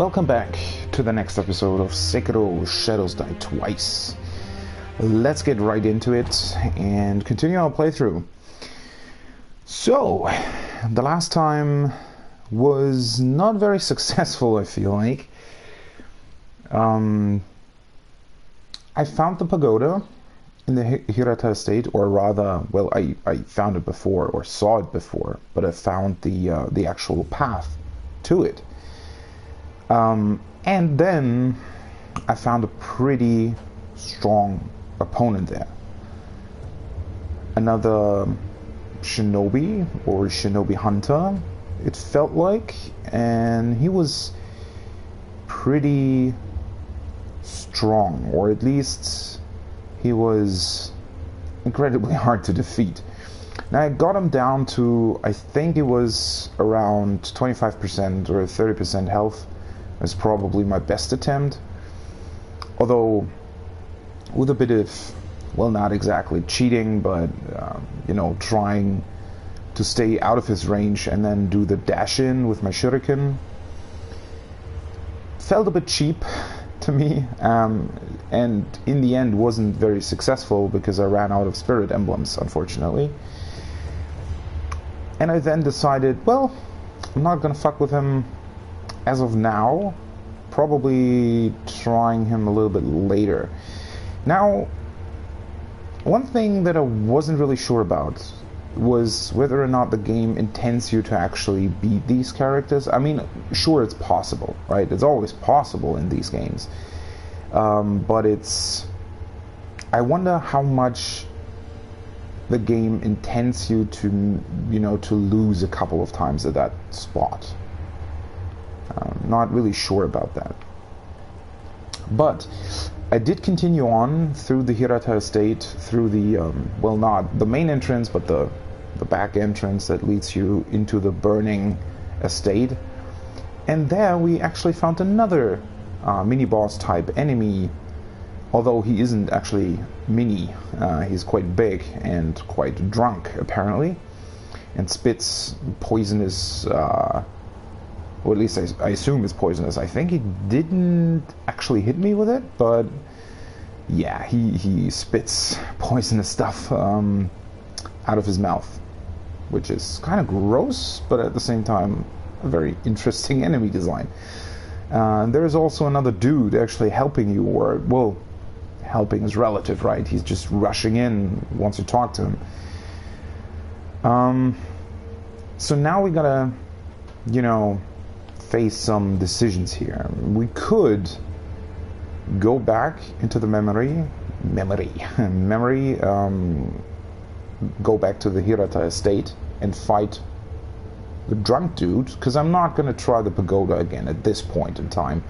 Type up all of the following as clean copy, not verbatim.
Welcome back to the next episode of Sekiro Shadows Die Twice. Let's get right into it and continue our playthrough. So, the last time was not very successful, I feel like. I found the pagoda in the Hirata estate, or rather, well, I found it before, or saw it before, but I found the actual path to it. And then I found a pretty strong opponent there. Another shinobi, or shinobi hunter, it felt like, and he was pretty strong, or at least he was incredibly hard to defeat. Now I got him down to, I think it was around 25% or 30% health. That's probably my best attempt, although with a bit of, well, not exactly cheating, but trying to stay out of his range and then do the dash in with my shuriken. Felt a bit cheap to me, and in the end wasn't very successful because I ran out of spirit emblems, unfortunately. And I then decided, well, I'm not gonna fuck with him as of now, probably trying him a little bit later. Now, one thing that I wasn't really sure about was whether or not the game intends you to actually beat these characters. I mean, sure, it's possible, right? It's always possible in these games. But I wonder how much the game intends you to, to lose a couple of times at that spot. Not really sure about that. But I did continue on through the Hirata estate, through the, well, not the main entrance, but the back entrance that leads you into the burning estate. And there we actually found another mini-boss type enemy, although he isn't actually mini. He's quite big and quite drunk, apparently, and spits poisonous... or at least I assume it's poisonous. I think he didn't actually hit me with it, but yeah, he spits poisonous stuff out of his mouth, which is kind of gross, but at the same time a very interesting enemy design. There's also another dude actually helping you, or, well, helping is relative, right? He's just rushing in once you talk to him. So now we gotta, face some decisions here. We could go back into the memory, go back to the Hirata estate and fight the drunk dude, because I'm not going to try the pagoda again at this point in time.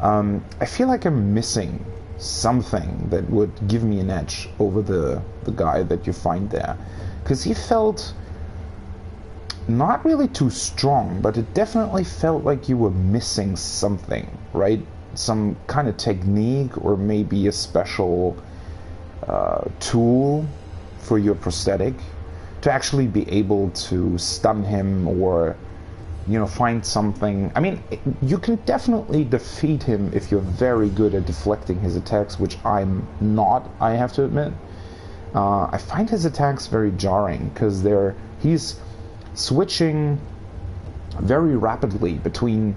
I feel like I'm missing something that would give me an edge over the guy that you find there, because he felt not really too strong, but it definitely felt like you were missing something, right? Some kind of technique, or maybe a special tool for your prosthetic to actually be able to stun him, or find something. I mean, you can definitely defeat him if you're very good at deflecting his attacks, which I'm not, I have to admit. I find his attacks very jarring, because he's switching very rapidly between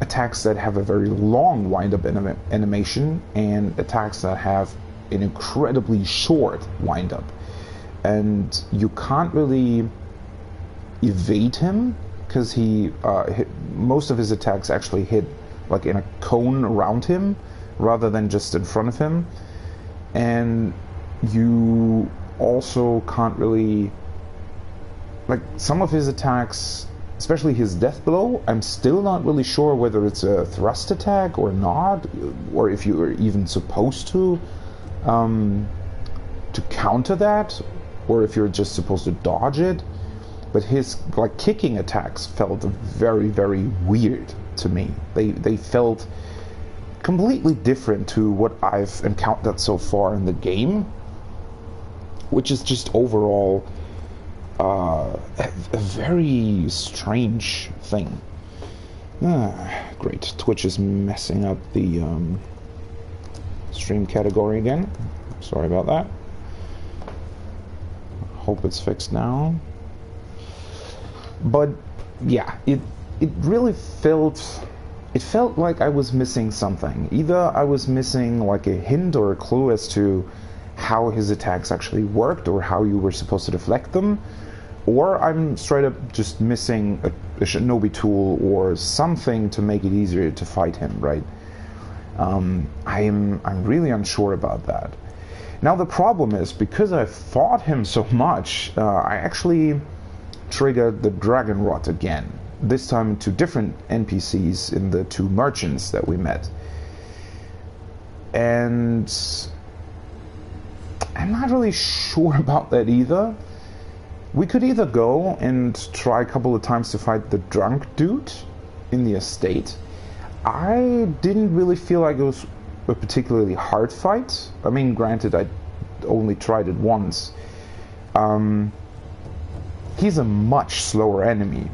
attacks that have a very long wind-up animation and attacks that have an incredibly short wind-up. And you can't really evade him, because most of his attacks actually hit like in a cone around him rather than just in front of him. And you also can't really, like, some of his attacks, especially his death blow, I'm still not really sure whether it's a thrust attack or not, or if you are even supposed to counter that, or if you're just supposed to dodge it. But his, like, kicking attacks felt very, very weird to me. They felt completely different to what I've encountered so far in the game, which is just overall a very strange thing. Great. Twitch is messing up the stream category again. Sorry about that. Hope it's fixed now. But yeah, it really felt like I was missing something. Either I was missing like a hint or a clue as to how his attacks actually worked or how you were supposed to deflect them, or I'm straight up just missing a shinobi tool or something to make it easier to fight him, right? I'm really unsure about that. Now the problem is, because I fought him so much, I actually triggered the Dragon Rod again. This time to different NPCs in the two merchants that we met. And I'm not really sure about that either. We could either go and try a couple of times to fight the drunk dude in the estate. I didn't really feel like it was a particularly hard fight. I mean, granted, I only tried it once. He's a much slower enemy.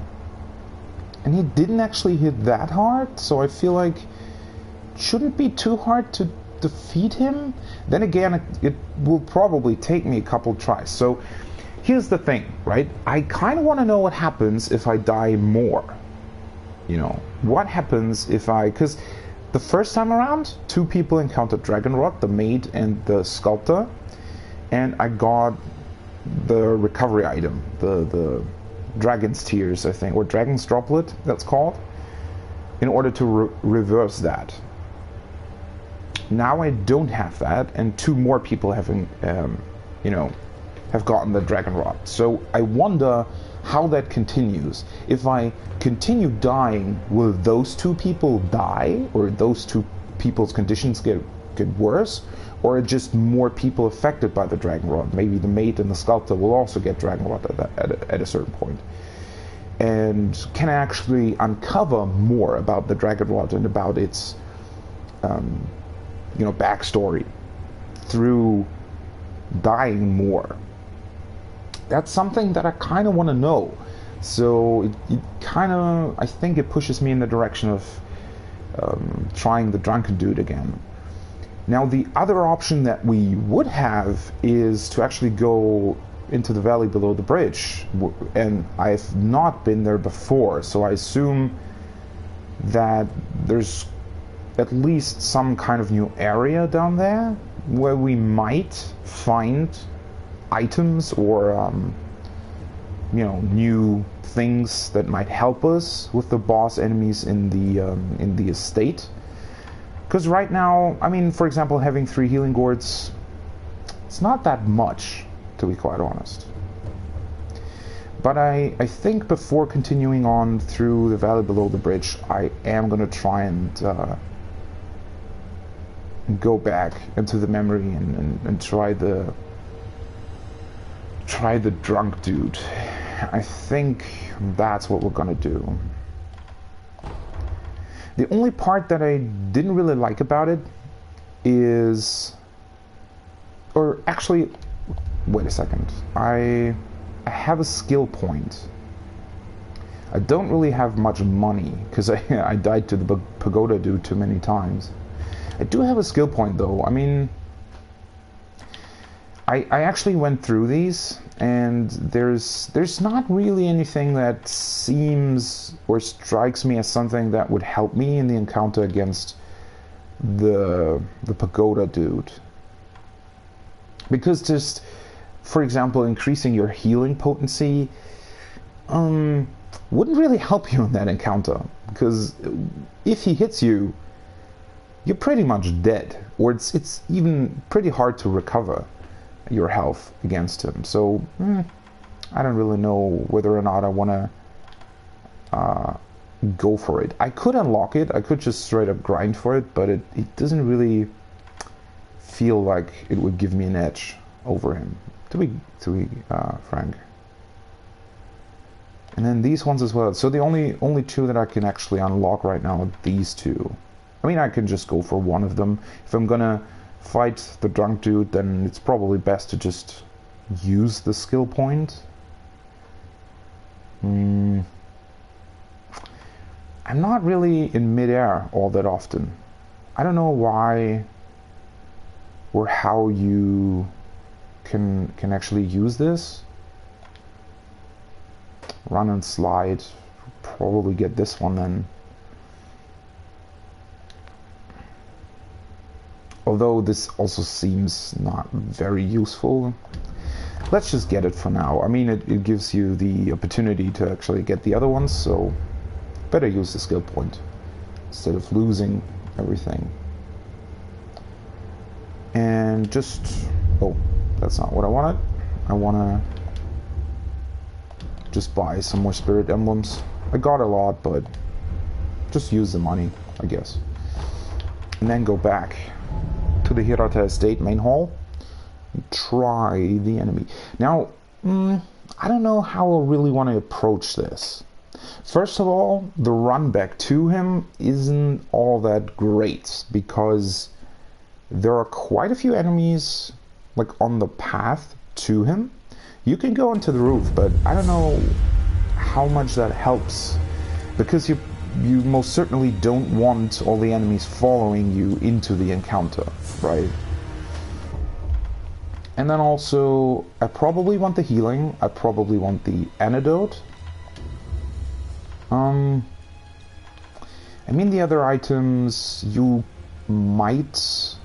And he didn't actually hit that hard, so I feel like it shouldn't be too hard to defeat him. Then again, it will probably take me a couple tries. So here's the thing, right? I kind of want to know what happens if I die more. You know, what happens if because the first time around, 2 people encountered Dragonrod, the maid and the sculptor, and I got the recovery item, the Dragon's Tears, I think, or Dragon's Droplet, that's called, in order to reverse that. Now I don't have that, and 2 more people have, have gotten the Dragon Rod. So I wonder how that continues. If I continue dying, will those 2 people die, or those 2 people's conditions get worse, or are just more people affected by the Dragon Rod? Maybe the maid and the sculptor will also get Dragon Rod at a certain point. And can I actually uncover more about the Dragon Rod and about its backstory through dying more? That's something that I kind of want to know. So it kind of, I think it pushes me in the direction of trying the drunken dude again. Now the other option that we would have is to actually go into the valley below the bridge, and I've not been there before, so I assume that there's at least some kind of new area down there where we might find items or new things that might help us with the boss enemies in the estate. Because right now, I mean, for example, having 3 healing gourds, it's not that much, to be quite honest. But I think before continuing on through the valley below the bridge, I am going to try and go back into the memory and try the drunk dude. I think that's what we're going to do. The only part that I didn't really like about it is... Or actually, wait a second. I have a skill point. I don't really have much money, because I died to the pagoda dude too many times. I do have a skill point, though. I mean... I actually went through these, and there's not really anything that seems or strikes me as something that would help me in the encounter against the pagoda dude. Because just, for example, increasing your healing potency wouldn't really help you in that encounter, because if he hits you, you're pretty much dead, or it's even pretty hard to recover your health against him. So I don't really know whether or not I want to go for it. I could unlock it, I could just straight up grind for it, but it doesn't really feel like it would give me an edge over him, to be frank. And then these ones as well. So the only 2 that I can actually unlock right now are these 2. I mean, I can just go for one of them. If I'm gonna fight the drunk dude, then it's probably best to just use the skill point. I'm not really in midair all that often. I don't know why or how you can actually use this. Run and slide. Probably get this one then. Although this also seems not very useful. Let's just get it for now. I mean, it gives you the opportunity to actually get the other ones, so better use the skill point instead of losing everything. And just... oh, that's not what I wanted. I want to just buy some more spirit emblems. I got a lot, but just use the money, I guess. And then go back to the Hirata Estate main hall and try the enemy. Now, I don't know how I really want to approach this. First of all, the run back to him isn't all that great because there are quite a few enemies like on the path to him. You can go into the roof, but I don't know how much that helps because you most certainly don't want all the enemies following you into the encounter, right? And then also, I probably want the healing, I probably want the antidote. I mean, the other items you might,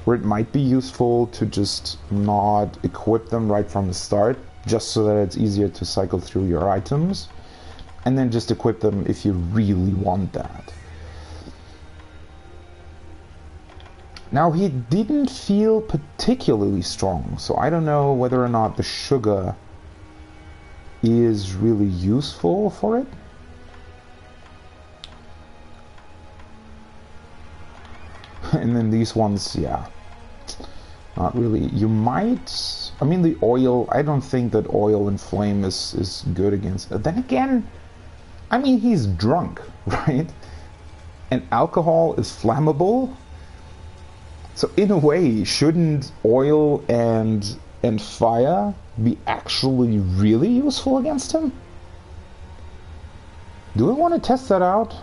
or it might be useful to just not equip them right from the start, just so that it's easier to cycle through your items, and then just equip them if you really want that. Now, he didn't feel particularly strong, so I don't know whether or not the sugar is really useful for it. And then these ones, yeah, not really. You might, I mean, the oil, I don't think that oil and flame is good against it. Then again, I mean, he's drunk, right? And alcohol is flammable. So in a way, shouldn't oil and fire be actually really useful against him? Do I want to test that out?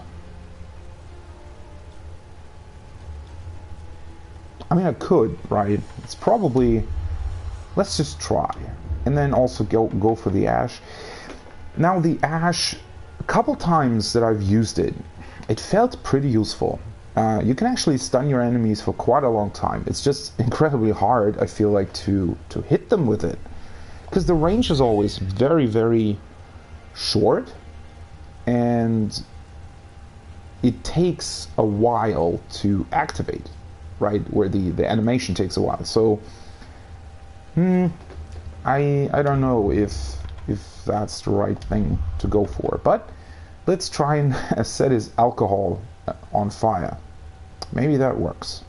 I mean, I could, right? It's probably... let's just try. And then also go for the ash. Now, the ash, a couple times that I've used it, it felt pretty useful. You can actually stun your enemies for quite a long time. It's just incredibly hard, I feel like, to hit them with it. Because the range is always very, very short. And it takes a while to activate, right? Where the animation takes a while. So, I don't know if that's the right thing to go for. But let's try and set his alcohol on fire. Maybe that works.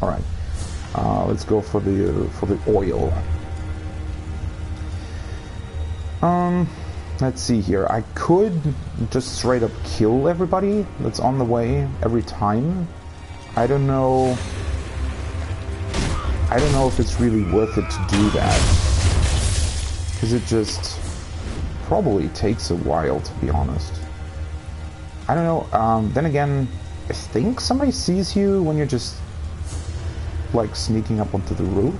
All right, let's go for the oil. Let's see here. I could just straight up kill everybody that's on the way every time. I don't know if it's really worth it to do that, because it just probably takes a while, to be honest. I don't know. Then again, I think somebody sees you when you're just like sneaking up onto the roof.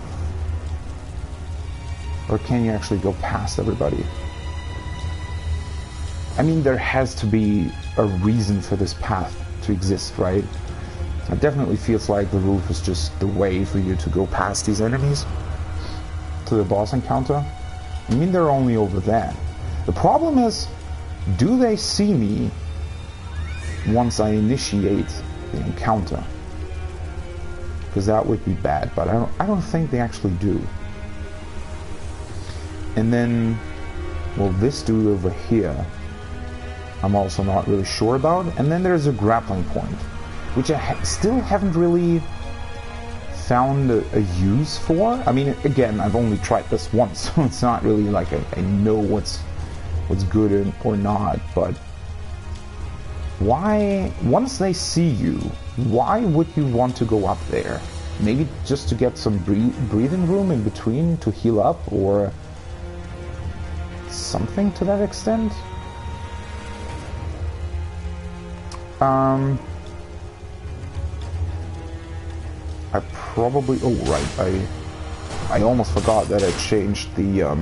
Or can you actually go past everybody? I mean, there has to be a reason for this path to exist, right? It definitely feels like the roof is just the way for you to go past these enemies to the boss encounter. I mean, they're only over there. The problem is, do they see me once I initiate the encounter? Because that would be bad, but I don't think they actually do. And then, well, this dude over here, I'm also not really sure about. And then there's a grappling point, which I still haven't really found a use for. I mean, again, I've only tried this once, so it's not really like I know what's good or not, but why, once they see you, why would you want to go up there? Maybe just to get some breathing room in between to heal up, or something to that extent? I probably... Oh, right. I almost forgot that I changed the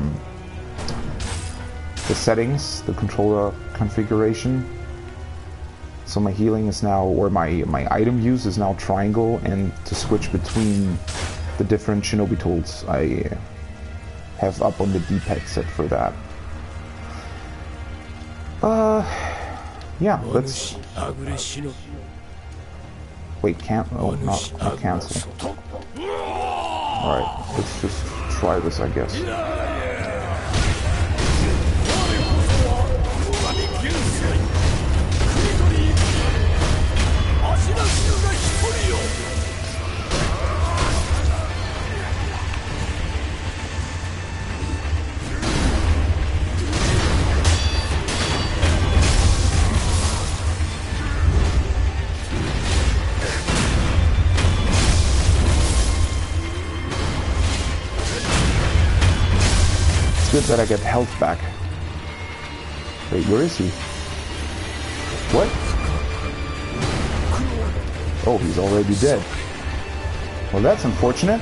settings, the controller configuration. So my healing is now, or my item use is now triangle, and to switch between the different shinobi tools I have up on the D-pad set for that. Yeah, let's... Wait, can't... Oh, not cancel. Alright, let's just try this, I guess. Good that I get health back. Wait, where is he? What? Oh, he's already dead. Well, that's unfortunate.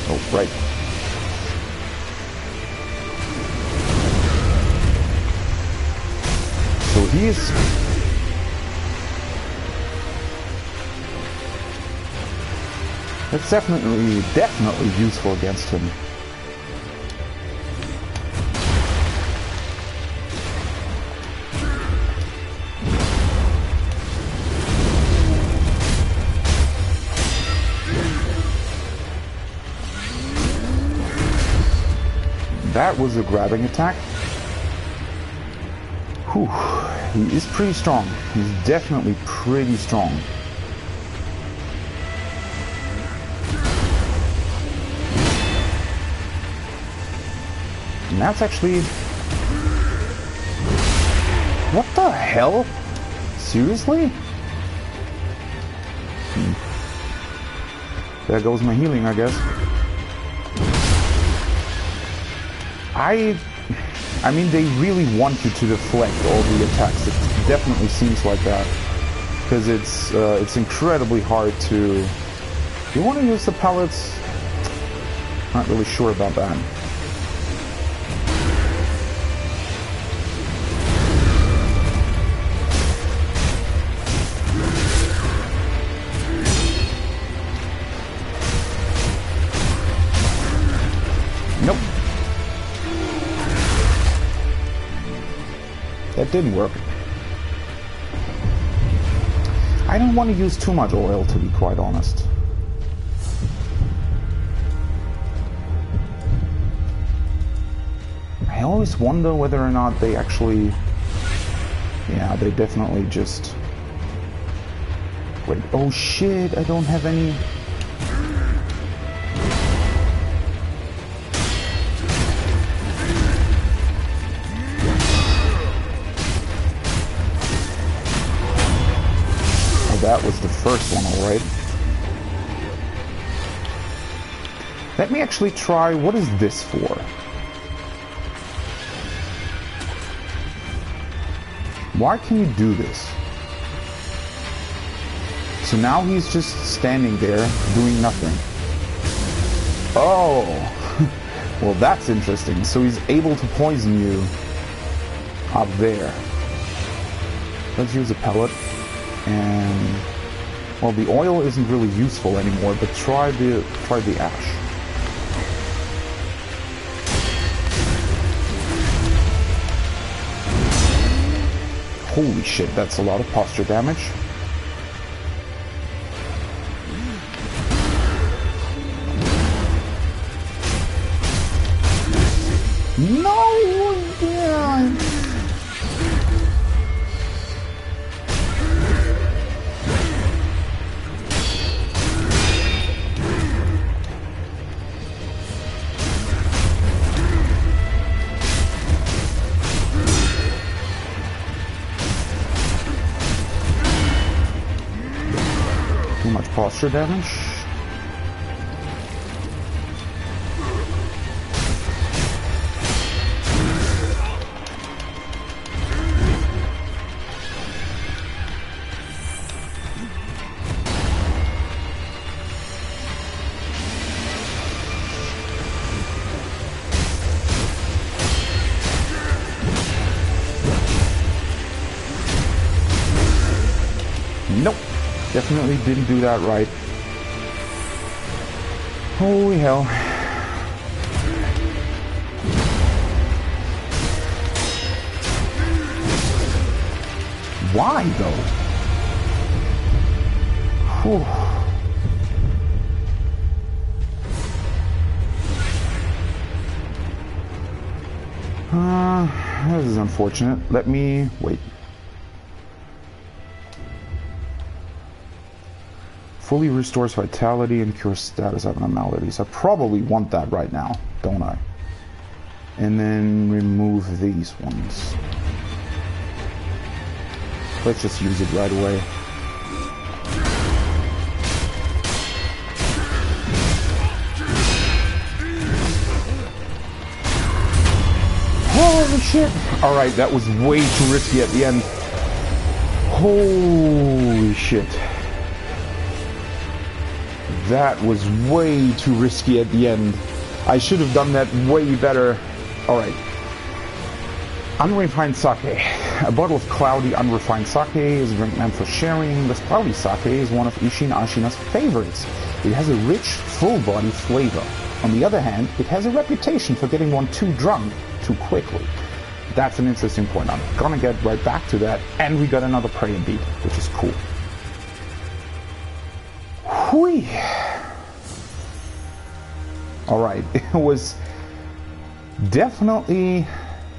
Oh, right. So he is... That's definitely useful against him. That was a grabbing attack. Whew. He is pretty strong. He's definitely pretty strong. And that's actually... What the hell? Seriously? There goes my healing, I guess. I mean, they really want you to deflect all the attacks. It definitely seems like that. Because it's incredibly hard to... Do you want to use the pellets? Not really sure about that. Nope. That didn't work. I don't want to use too much oil, to be quite honest. I always wonder whether or not they actually... Yeah, they definitely just... Wait, oh shit, I don't have any... That was the first one, alright. Let me actually try, what is this for? Why can you do this? So now he's just standing there, doing nothing. Oh! Well, that's interesting. So he's able to poison you up there. Let's use a pellet. And well, the oil isn't really useful anymore, but try the ash. Holy shit, that's a lot of posture damage. No! Yeah. Too much posture damage. Definitely didn't do that right. Holy hell. Why, though? Whew. This is unfortunate. Let me... wait. Fully restores vitality and cures status abnormalities. I probably want that right now, don't I? And then remove these ones. Let's just use it right away. Holy shit! Alright, that was way too risky at the end. Holy shit. That was way too risky at the end. I should have done that way better. Alright. Unrefined sake. A bottle of cloudy, unrefined sake is a drink meant for sharing. This cloudy sake is one of Isshin Ashina's favorites. It has a rich, full-body flavor. On the other hand, it has a reputation for getting one too drunk too quickly. That's an interesting point. I'm gonna get right back to that. And we got another prayer beat, which is cool. Hui. Alright, it was definitely...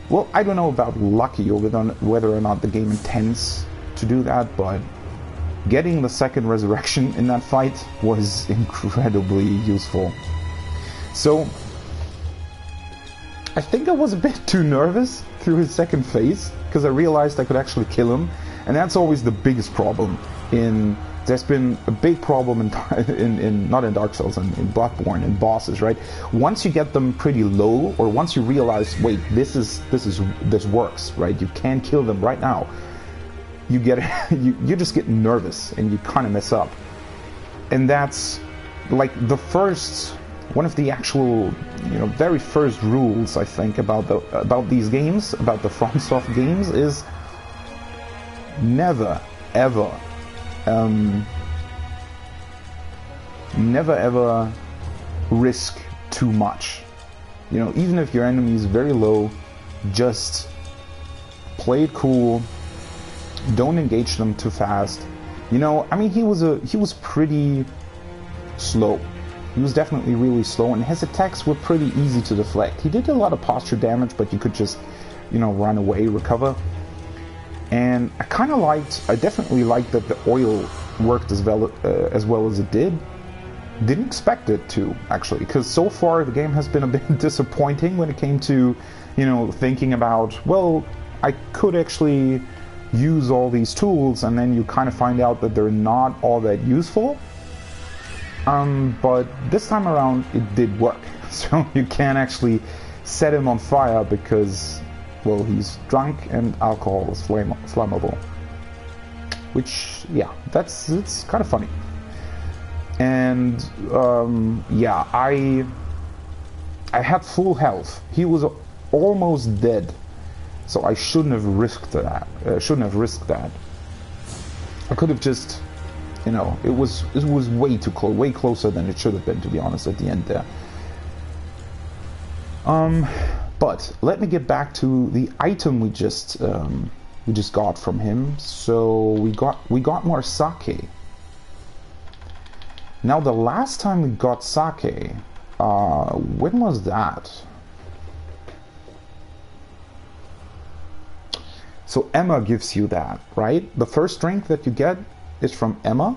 well, I don't know about lucky or whether or not the game intends to do that, but getting the second resurrection in that fight was incredibly useful. So, I think I was a bit too nervous through his second phase, because I realized I could actually kill him, and that's always the biggest problem in... there's been a big problem in not in Dark Souls, in Bloodborne, in bosses, right? Once you get them pretty low, or once you realize, wait, this works, right? You can kill them right now. You get you just get nervous and you kind of mess up, and that's like the first one of the actual very first rules I think about these games, about the FromSoft games, is never ever. Never ever risk too much. Even if your enemy is very low, just play it cool. Don't engage them too fast. I mean, he was pretty slow. He was definitely really slow, and his attacks were pretty easy to deflect. He did a lot of posture damage, but you could just, run away, recover. And I definitely liked that the oil worked as well as it did. Didn't expect it to, actually, because so far the game has been a bit disappointing when it came to, thinking about, well, I could actually use all these tools, and then you kind of find out that they're not all that useful. But this time around it did work. So you can actually set him on fire because... well, he's drunk and alcohol is flammable. Which, yeah, it's kind of funny. And, yeah, I had full health. He was almost dead. So I shouldn't have risked that. I could have just, it was way too close, way closer than it should have been, to be honest, at the end there. But let me get back to the item we just got from him. So we got more sake. Now the last time we got sake, when was that? So Emma gives you that, right? The first drink that you get is from Emma.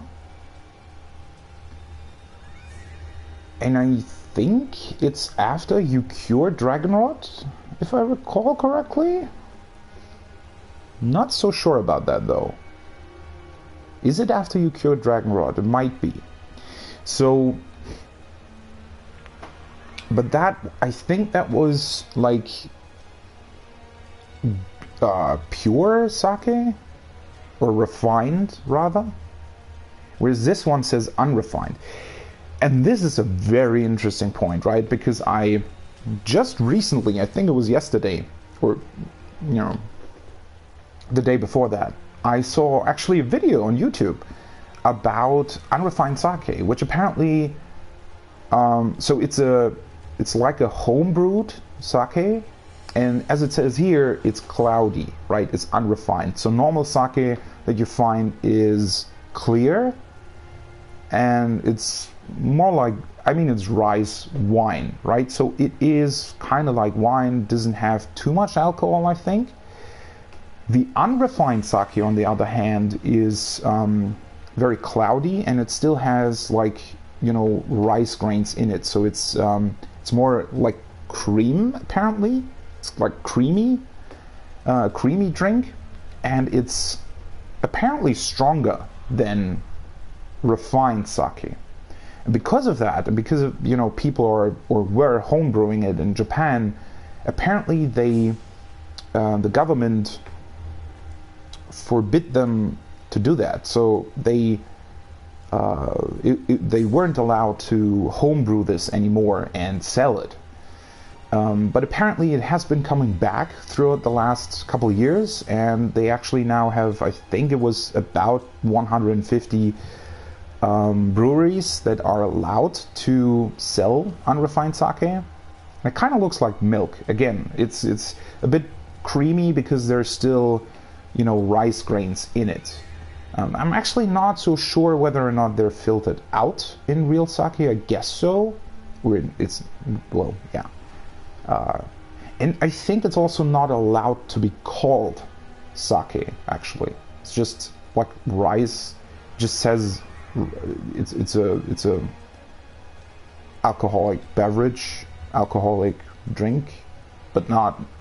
And I think it's after you cure Dragonrot, if I recall correctly. Not so sure about that though. Is it after you cure Dragonrot? It might be. So, but that, I think that was like pure sake, or refined rather, whereas this one says unrefined. And this is a very interesting point, right? Because I just recently, I think it was yesterday, or the day before that, I saw actually a video on YouTube about unrefined sake, which apparently, so it's like a homebrewed sake, and as it says here, it's cloudy, right? It's unrefined. So normal sake that you find is clear, and it's more like, I mean, it's rice wine, right? So it is kind of like wine, doesn't have too much alcohol, I think. The unrefined sake, on the other hand, is very cloudy, and it still has, like, you know, rice grains in it. So it's more like cream, apparently. It's like creamy drink, and it's apparently stronger than refined sake. And because of that, and because of, you know, people were homebrewing it in Japan, apparently the government forbid them to do that. So they weren't allowed to homebrew this anymore and sell it. But apparently it has been coming back throughout the last couple of years, and they actually now have, I think it was about 150 breweries that are allowed to sell unrefined sake. And it kind of looks like milk. Again, it's a bit creamy because there's still, you know, rice grains in it. I'm actually not so sure whether or not they're filtered out in real sake. I guess so. Well, yeah. And I think it's also not allowed to be called sake, actually. It's just like rice. Just says it's a alcoholic beverage, alcoholic drink, but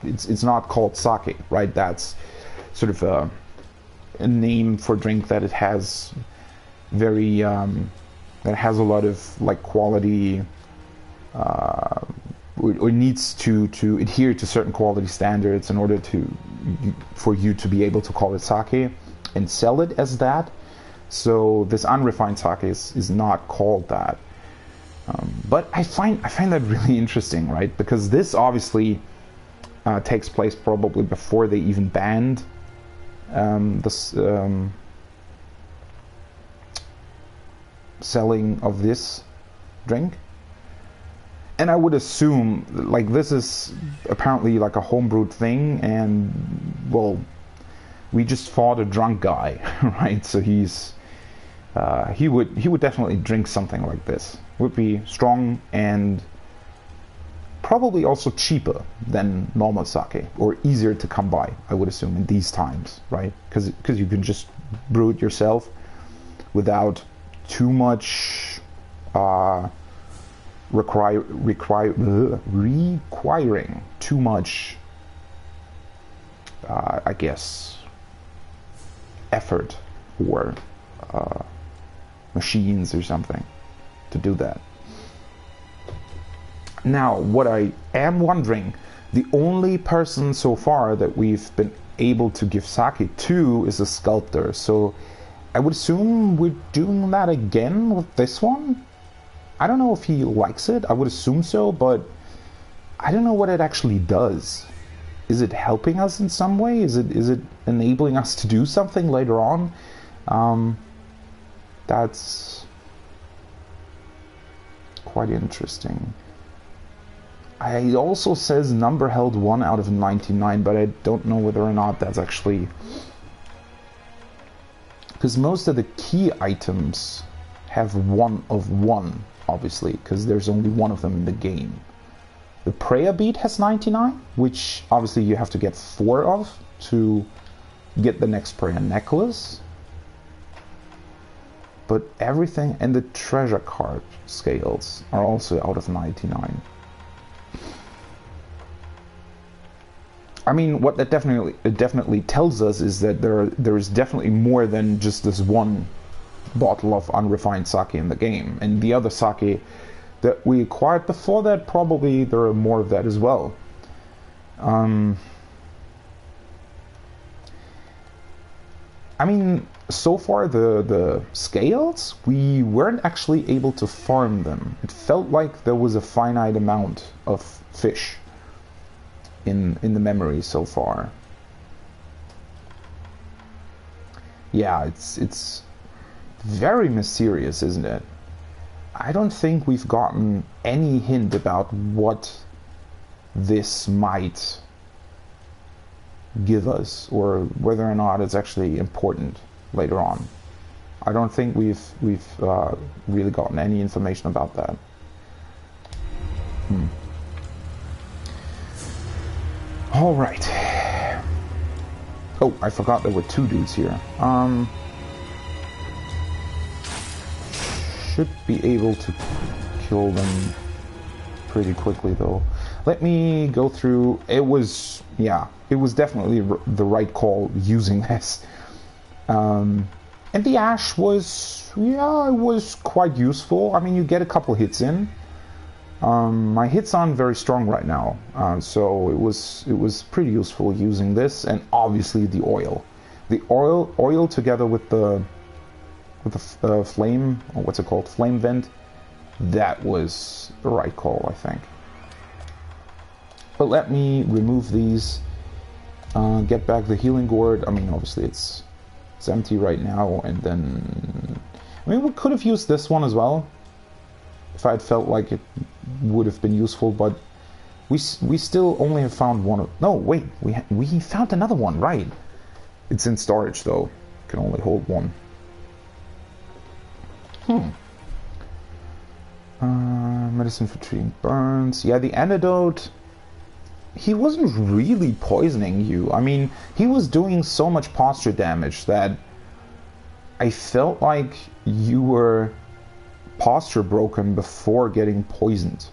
it's not called sake, right? That's sort of a name for drink that it has very that has a lot of like quality, or needs to adhere to certain quality standards in order for you to be able to call it sake and sell it as that. So this unrefined sake is not called that. But I find that really interesting, right? Because this obviously takes place probably before they even banned this selling of this drink. And I would assume, like, this is apparently like a homebrewed thing, and, well, we just fought a drunk guy, right? So he would definitely drink something like this. Would be strong and probably also cheaper than normal sake, or easier to come by, I would assume, in these times, right? Because you can just brew it yourself without too much requiring too much, I guess, effort or machines or something to do that. Now, what I am wondering, the only person so far that we've been able to give sake to is a sculptor. So I would assume we're doing that again with this one. I don't know if he likes it. I would assume so, but I don't know what it actually does. Is it helping us in some way? Is it enabling us to do something later on? That's quite interesting. It also says number held 1 out of 99, but I don't know whether or not that's actually... Because most of the key items have 1 of 1, obviously, because there's only 1 of them in the game. The prayer bead has 99, which obviously you have to get 4 of to get the next prayer necklace. But everything, and the treasure card scales are also out of 99. I mean, what that definitely tells us is that there is definitely more than just this one bottle of unrefined sake in the game. And the other sake that we acquired before that, probably there are more of that as well. I mean, so far the scales, we weren't actually able to farm them. It felt like there was a finite amount of fish in the memory so far. Yeah, it's very mysterious, isn't it? I don't think we've gotten any hint about what this might give us, or whether or not it's actually important later on. I don't think we've really gotten any information about that. All right. Oh, I forgot there were two dudes here. Should be able to kill them pretty quickly, though. Let me go through. It was definitely the right call using this. And the ash was, it was quite useful. I mean, you get a couple hits in. My hits aren't very strong right now, so it was pretty useful using this, and obviously the oil. The oil together with the flame, or what's it called, flame vent. That was the right call, I think. But let me remove these, get back the healing gourd. I mean, obviously it's empty right now, and then I mean, we could have used this one as well if I had felt like it would have been useful, but we still only have found one of... No, wait, we found another one, right? It's in storage, though. Can only hold one. Medicine for treating burns. Yeah, the antidote... He wasn't really poisoning you. I mean, he was doing so much posture damage that I felt like you were posture broken before getting poisoned.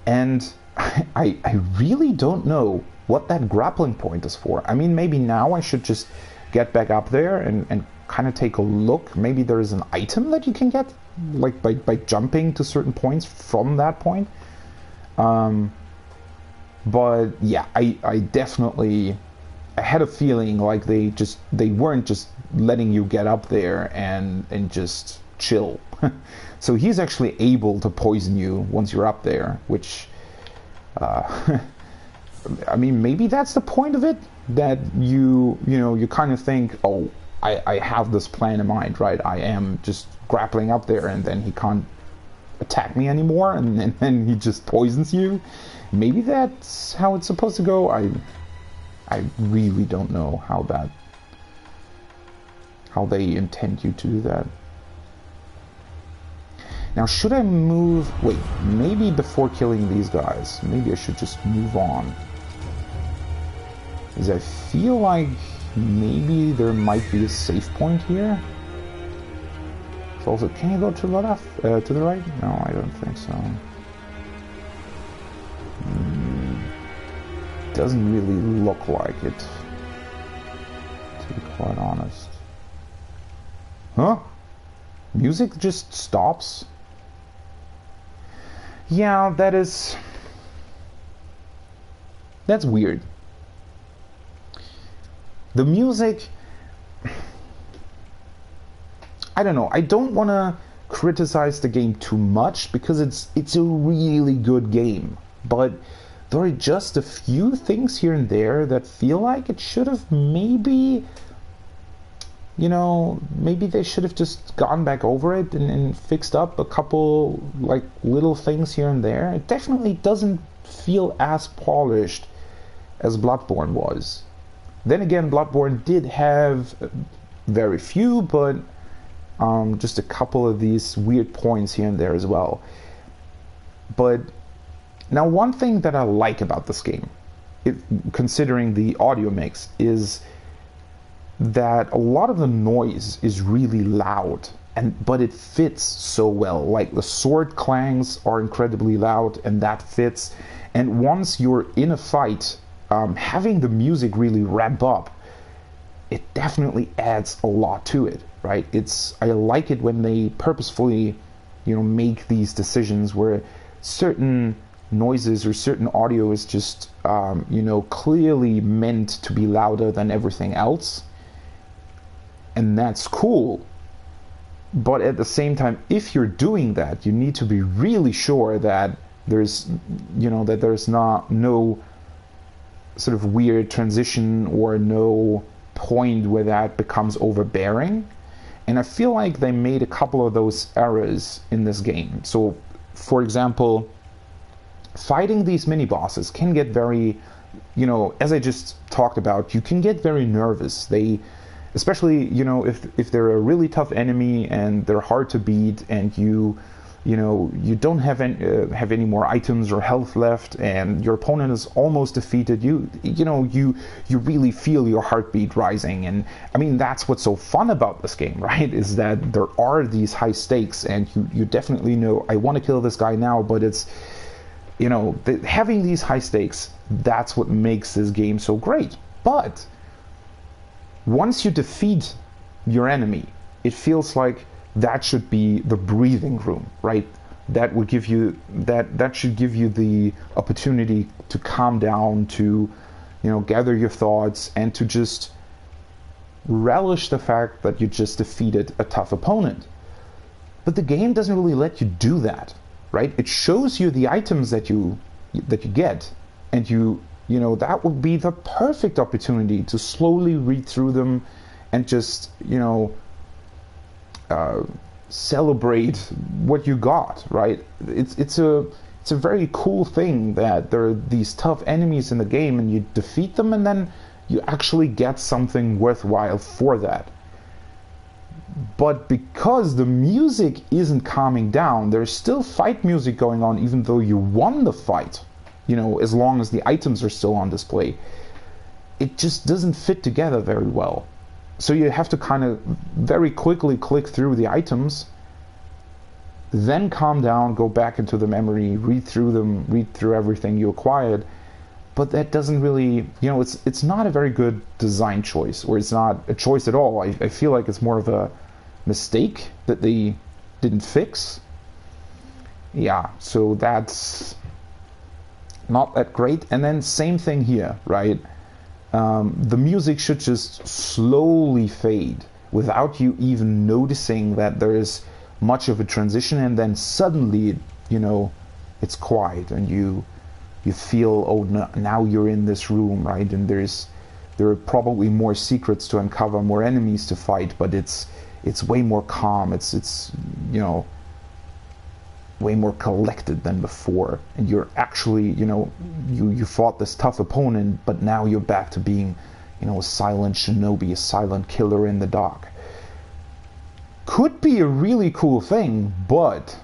And I really don't know what that grappling point is for. I mean, maybe now I should just get back up there and kind of take a look. Maybe there is an item that you can get, like by jumping to certain points from that point. But yeah, I definitely... I had a feeling like they weren't just letting you get up there and just chill. So he's actually able to poison you once you're up there, which I mean, maybe that's the point of it, that you kind of think, oh, I have this plan in mind, right? I am just grappling up there, and then he can't attack me anymore, and then he just poisons you. Maybe that's how it's supposed to go. I really don't know how they intend you to do that. Now, should I move... Wait, maybe before killing these guys, maybe I should just move on. Because I feel like maybe there might be a safe point here. So also, can you go to the left? To the right? No, I don't think so. Doesn't really look like it, to be quite honest. Huh? Music just stops? Yeah, that's weird. The music... I don't know, I don't want to criticize the game too much, because it's a really good game, but there are just a few things here and there that feel like it should have maybe, maybe they should have just gone back over it and fixed up a couple, like, little things here and there. It definitely doesn't feel as polished as Bloodborne was. Then again, Bloodborne did have very few, but just a couple of these weird points here and there as well. But now, one thing that I like about this game, considering the audio mix, is that a lot of the noise is really loud, but it fits so well. Like, the sword clangs are incredibly loud, and that fits. And once you're in a fight, having the music really ramp up, it definitely adds a lot to it, right? I like it when they purposefully, make these decisions where certain noises or certain audio is just, clearly meant to be louder than everything else. And that's cool. But at the same time, if you're doing that, you need to be really sure that there's no sort of weird transition or no point where that becomes overbearing. And I feel like they made a couple of those errors in this game. So, for example, fighting these mini-bosses can get very, you know, as I just talked about, you can get very nervous. They, especially, you know, if they're a really tough enemy and they're hard to beat, and you know, you don't have any more items or health left, and your opponent is almost defeated, you really feel your heartbeat rising. And I mean, that's what's so fun about this game, right? Is that there are these high stakes, and you definitely know, I want to kill this guy now, but it's, you know, having these high stakes, that's what makes this game so great. But once you defeat your enemy, it feels like that should be the breathing room, right? That would give you that should give you the opportunity to calm down, to, you know, gather your thoughts, and to just relish the fact that you just defeated a tough opponent. But the game doesn't really let you do that, right? It shows you the items that you get, and you know, that would be the perfect opportunity to slowly read through them and just, you know, celebrate what you got, right? It's a very cool thing that there are these tough enemies in the game, and you defeat them, and then you actually get something worthwhile for that. But because the music isn't calming down, there's still fight music going on even though you won the fight, you know, as long as the items are still on display. It just doesn't fit together very well. So you have to kind of very quickly click through the items, then calm down, go back into the memory, read through them, read through everything you acquired. But that doesn't really, you know, it's not a very good design choice, or it's not a choice at all. I feel like it's more of a mistake that they didn't fix. Yeah, so that's not that great. And then same thing here, right? The music should just slowly fade without you even noticing that there is much of a transition, and then suddenly, you know, it's quiet, and you feel, oh, now you're in this room, right? And there are probably more secrets to uncover, more enemies to fight, but it's way more calm. It's you know, way more collected than before, and you're actually, you know, you fought this tough opponent, but now you're back to being, you know, a silent shinobi, a silent killer in the dark. Could be a really cool thing, but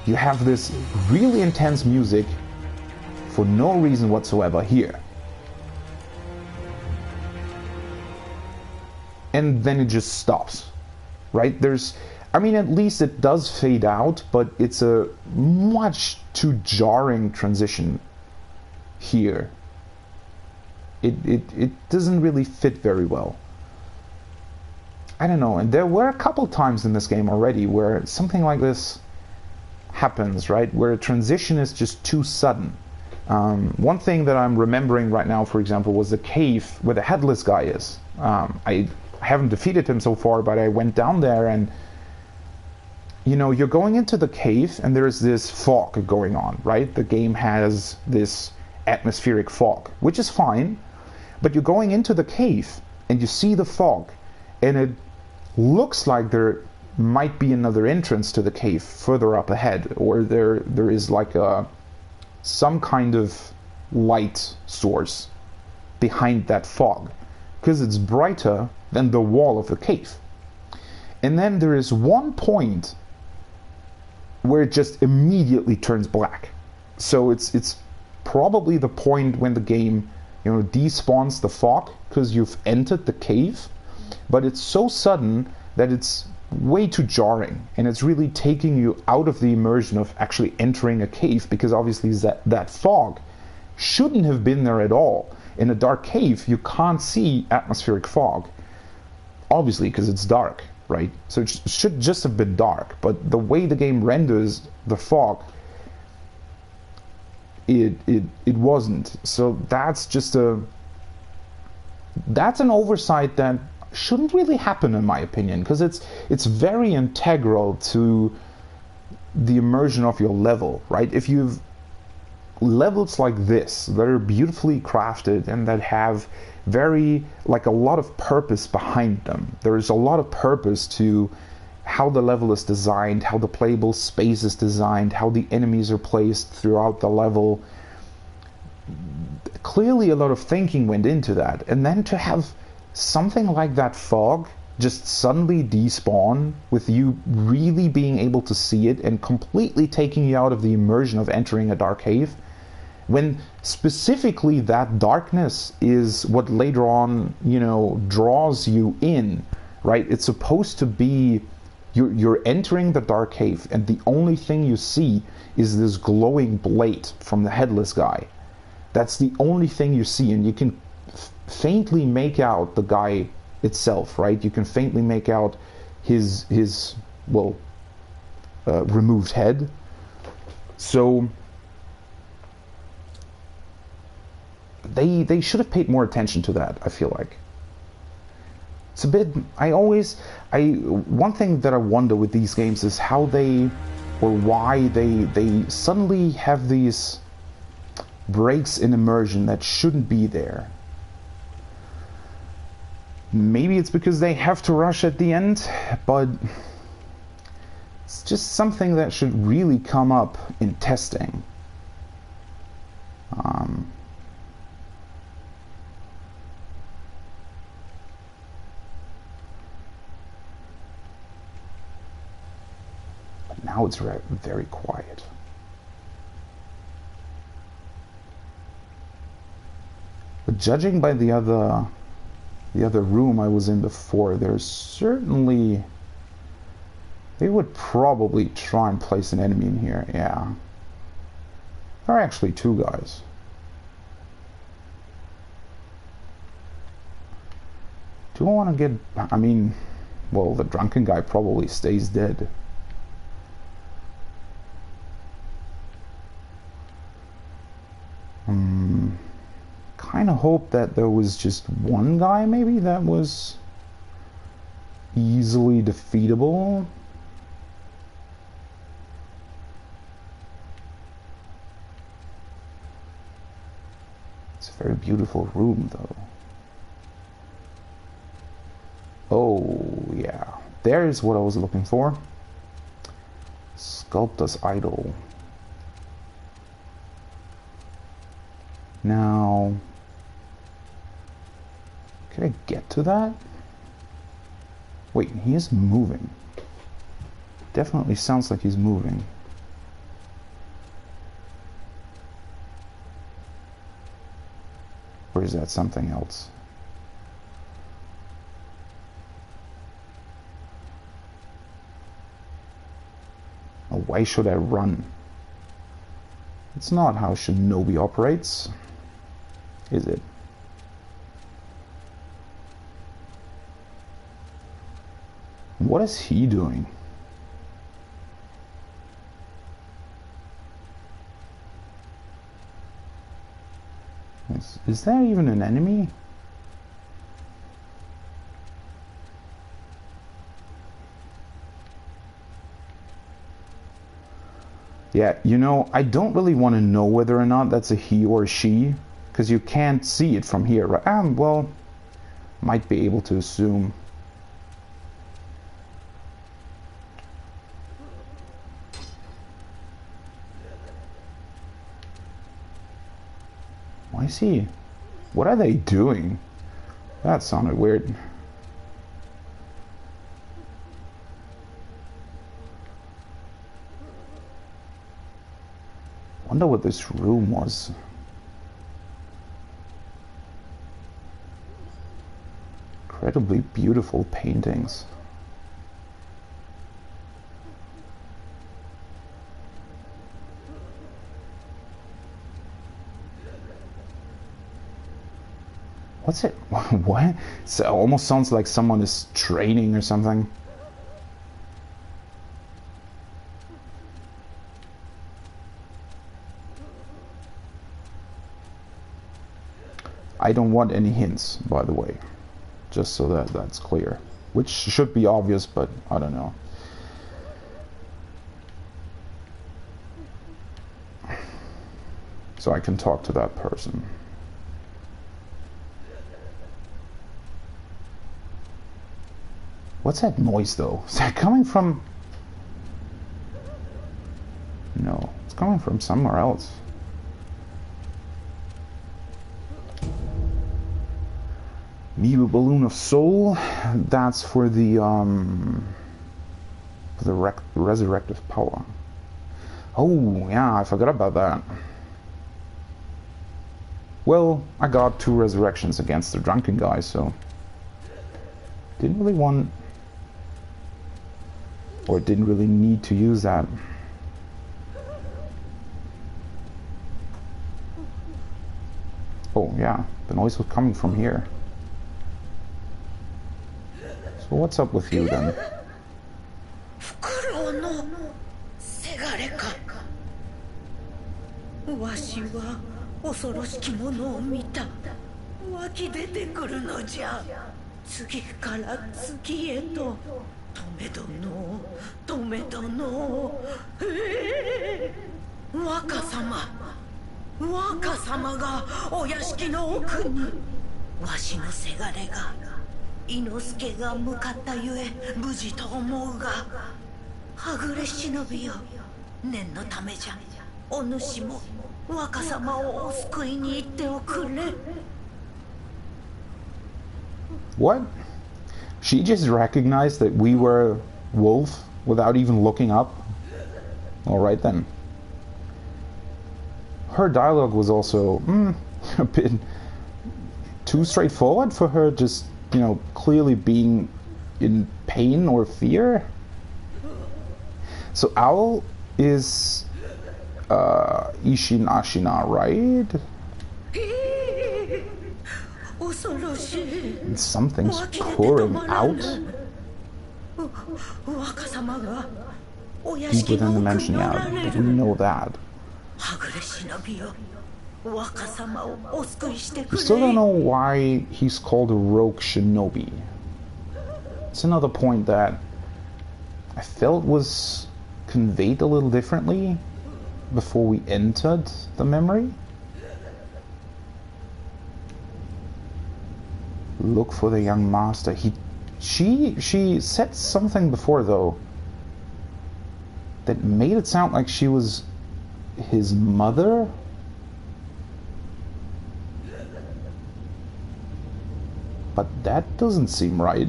you have this really intense music for no reason whatsoever here. And then it just stops, right? I mean, at least it does fade out, but it's a much too jarring transition here. It doesn't really fit very well. I don't know, and there were a couple times in this game already where something like this happens, right? Where a transition is just too sudden. One thing that I'm remembering right now, for example, was the cave where the headless guy is. I haven't defeated him so far, but I went down there, and you know, you're going into the cave and there's this fog going on, right? The game has this atmospheric fog, which is fine, but you're going into the cave and you see the fog, and it looks like there might be another entrance to the cave further up ahead, or there is like some kind of light source behind that fog, because it's brighter than the wall of the cave. And then there is one point where it just immediately turns black. So it's probably the point when the game, you know, despawns the fog because you've entered the cave, but it's so sudden that it's way too jarring, and it's really taking you out of the immersion of actually entering a cave, because obviously that fog shouldn't have been there at all. In a dark cave, you can't see atmospheric fog, obviously, because it's dark, right? So it should just have been dark, but the way the game renders the fog, it wasn't. So that's an oversight that shouldn't really happen, in my opinion, because it's very integral to the immersion of your level, right? If you've levels like this that are beautifully crafted and that have very, like, a lot of purpose behind them. There is a lot of purpose to how the level is designed, how the playable space is designed, how the enemies are placed throughout the level. Clearly a lot of thinking went into that. And then to have something like that fog just suddenly despawn with you really being able to see it and completely taking you out of the immersion of entering a dark cave, when specifically that darkness is what later on, you know, draws you in, right? It's supposed to be, you're entering the dark cave and the only thing you see is this glowing blade from the headless guy. That's the only thing you see, and you can faintly make out the guy itself, right? You can faintly make out his removed head. So they should have paid more attention to that, I feel like. It's a bit, one thing that I wonder with these games is how they, or why they suddenly have these breaks in immersion that shouldn't be there. Maybe it's because they have to rush at the end, but it's just something that should really come up in testing. But now it's very quiet. But judging by the other room I was in before, there's certainly, they would probably try and place an enemy in here. Yeah, there are actually two guys. Do I want to get, I mean, well, the drunken guy probably stays dead. Kind of hope that there was just one guy maybe that was easily defeatable. It's a very beautiful room though. Oh yeah, there's what I was looking for. Sculptor's idol. Now, can I get to that? Wait, he is moving. Definitely sounds like he's moving. Or is that something else? Oh, why should I run? It's not how Shinobi operates, is it? What is he doing? Is there even an enemy? Yeah, you know, I don't really want to know whether or not that's a he or a she, because you can't see it from here, right? Well, might be able to assume. Why is he? What are they doing? That sounded weird. Wonder what this room was. Incredibly beautiful paintings. What's it? What? It almost sounds like someone is training or something. I don't want any hints, by the way, just so that that's clear, which should be obvious, but I don't know. So I can talk to that person. What's that noise, though? Is that coming from... No, it's coming from somewhere else. Needle Balloon of Soul. That's for the resurrective power. Oh, yeah, I forgot about that. Well, I got 2 resurrections against the drunken guy, so... Didn't really want... Or didn't really need to use that. Oh, yeah, the noise was coming from here. So what's up with you, then? What? She just recognized that we were Wolf without even looking up? Alright then. Her dialogue was also a bit too straightforward for her, just, you know, clearly being in pain or fear. So Owl is Ishin Ashina, right? And something's pouring out deep within the dimension, yeah, we know that. We still don't know why he's called a rogue shinobi. It's another point that I felt was conveyed a little differently before we entered the memory. Look for the young master. She said something before, though, that made it sound like she was his mother. But that doesn't seem right.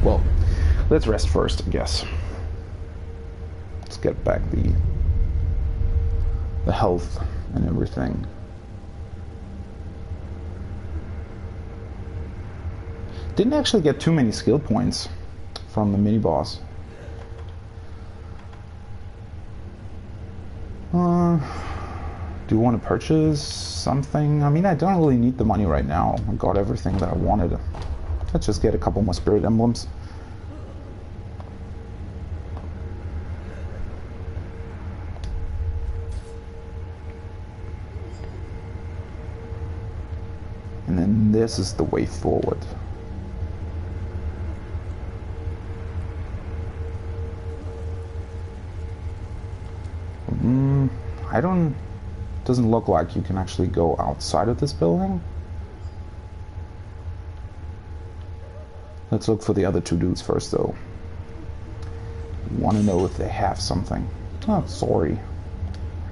Well, let's rest first, I guess. Let's get back the health and everything. Didn't actually get too many skill points from the mini-boss. Do you want to purchase something? I mean, I don't really need the money right now. I got everything that I wanted. Let's just get a couple more spirit emblems. And then this is the way forward. Doesn't look like you can actually go outside of this building. Let's look for the other 2 dudes first, though. Want to know if they have something. Oh, sorry.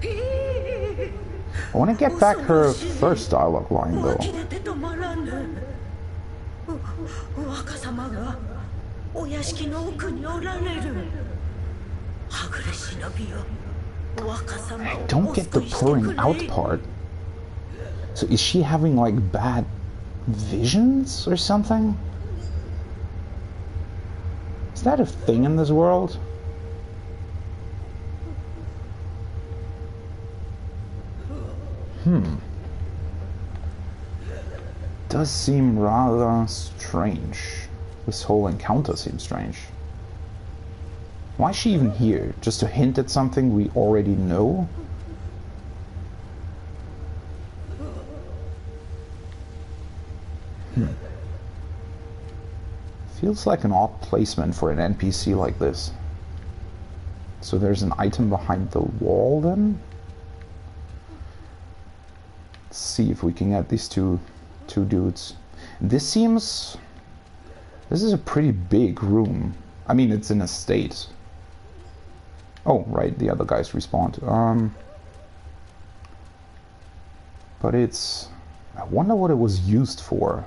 I want to get back her first dialogue line, though. I don't get the pouring out part. So is she having, like, bad visions or something? Is that a thing in this world? Does seem rather strange. This whole encounter seems strange. Why is she even here? Just to hint at something we already know? Feels like an odd placement for an NPC like this. So there's an item behind the wall then. Let's see if we can get these two dudes. This is a pretty big room. I mean, it's an estate. Oh, right, the other guys respawned. But it's... I wonder what it was used for.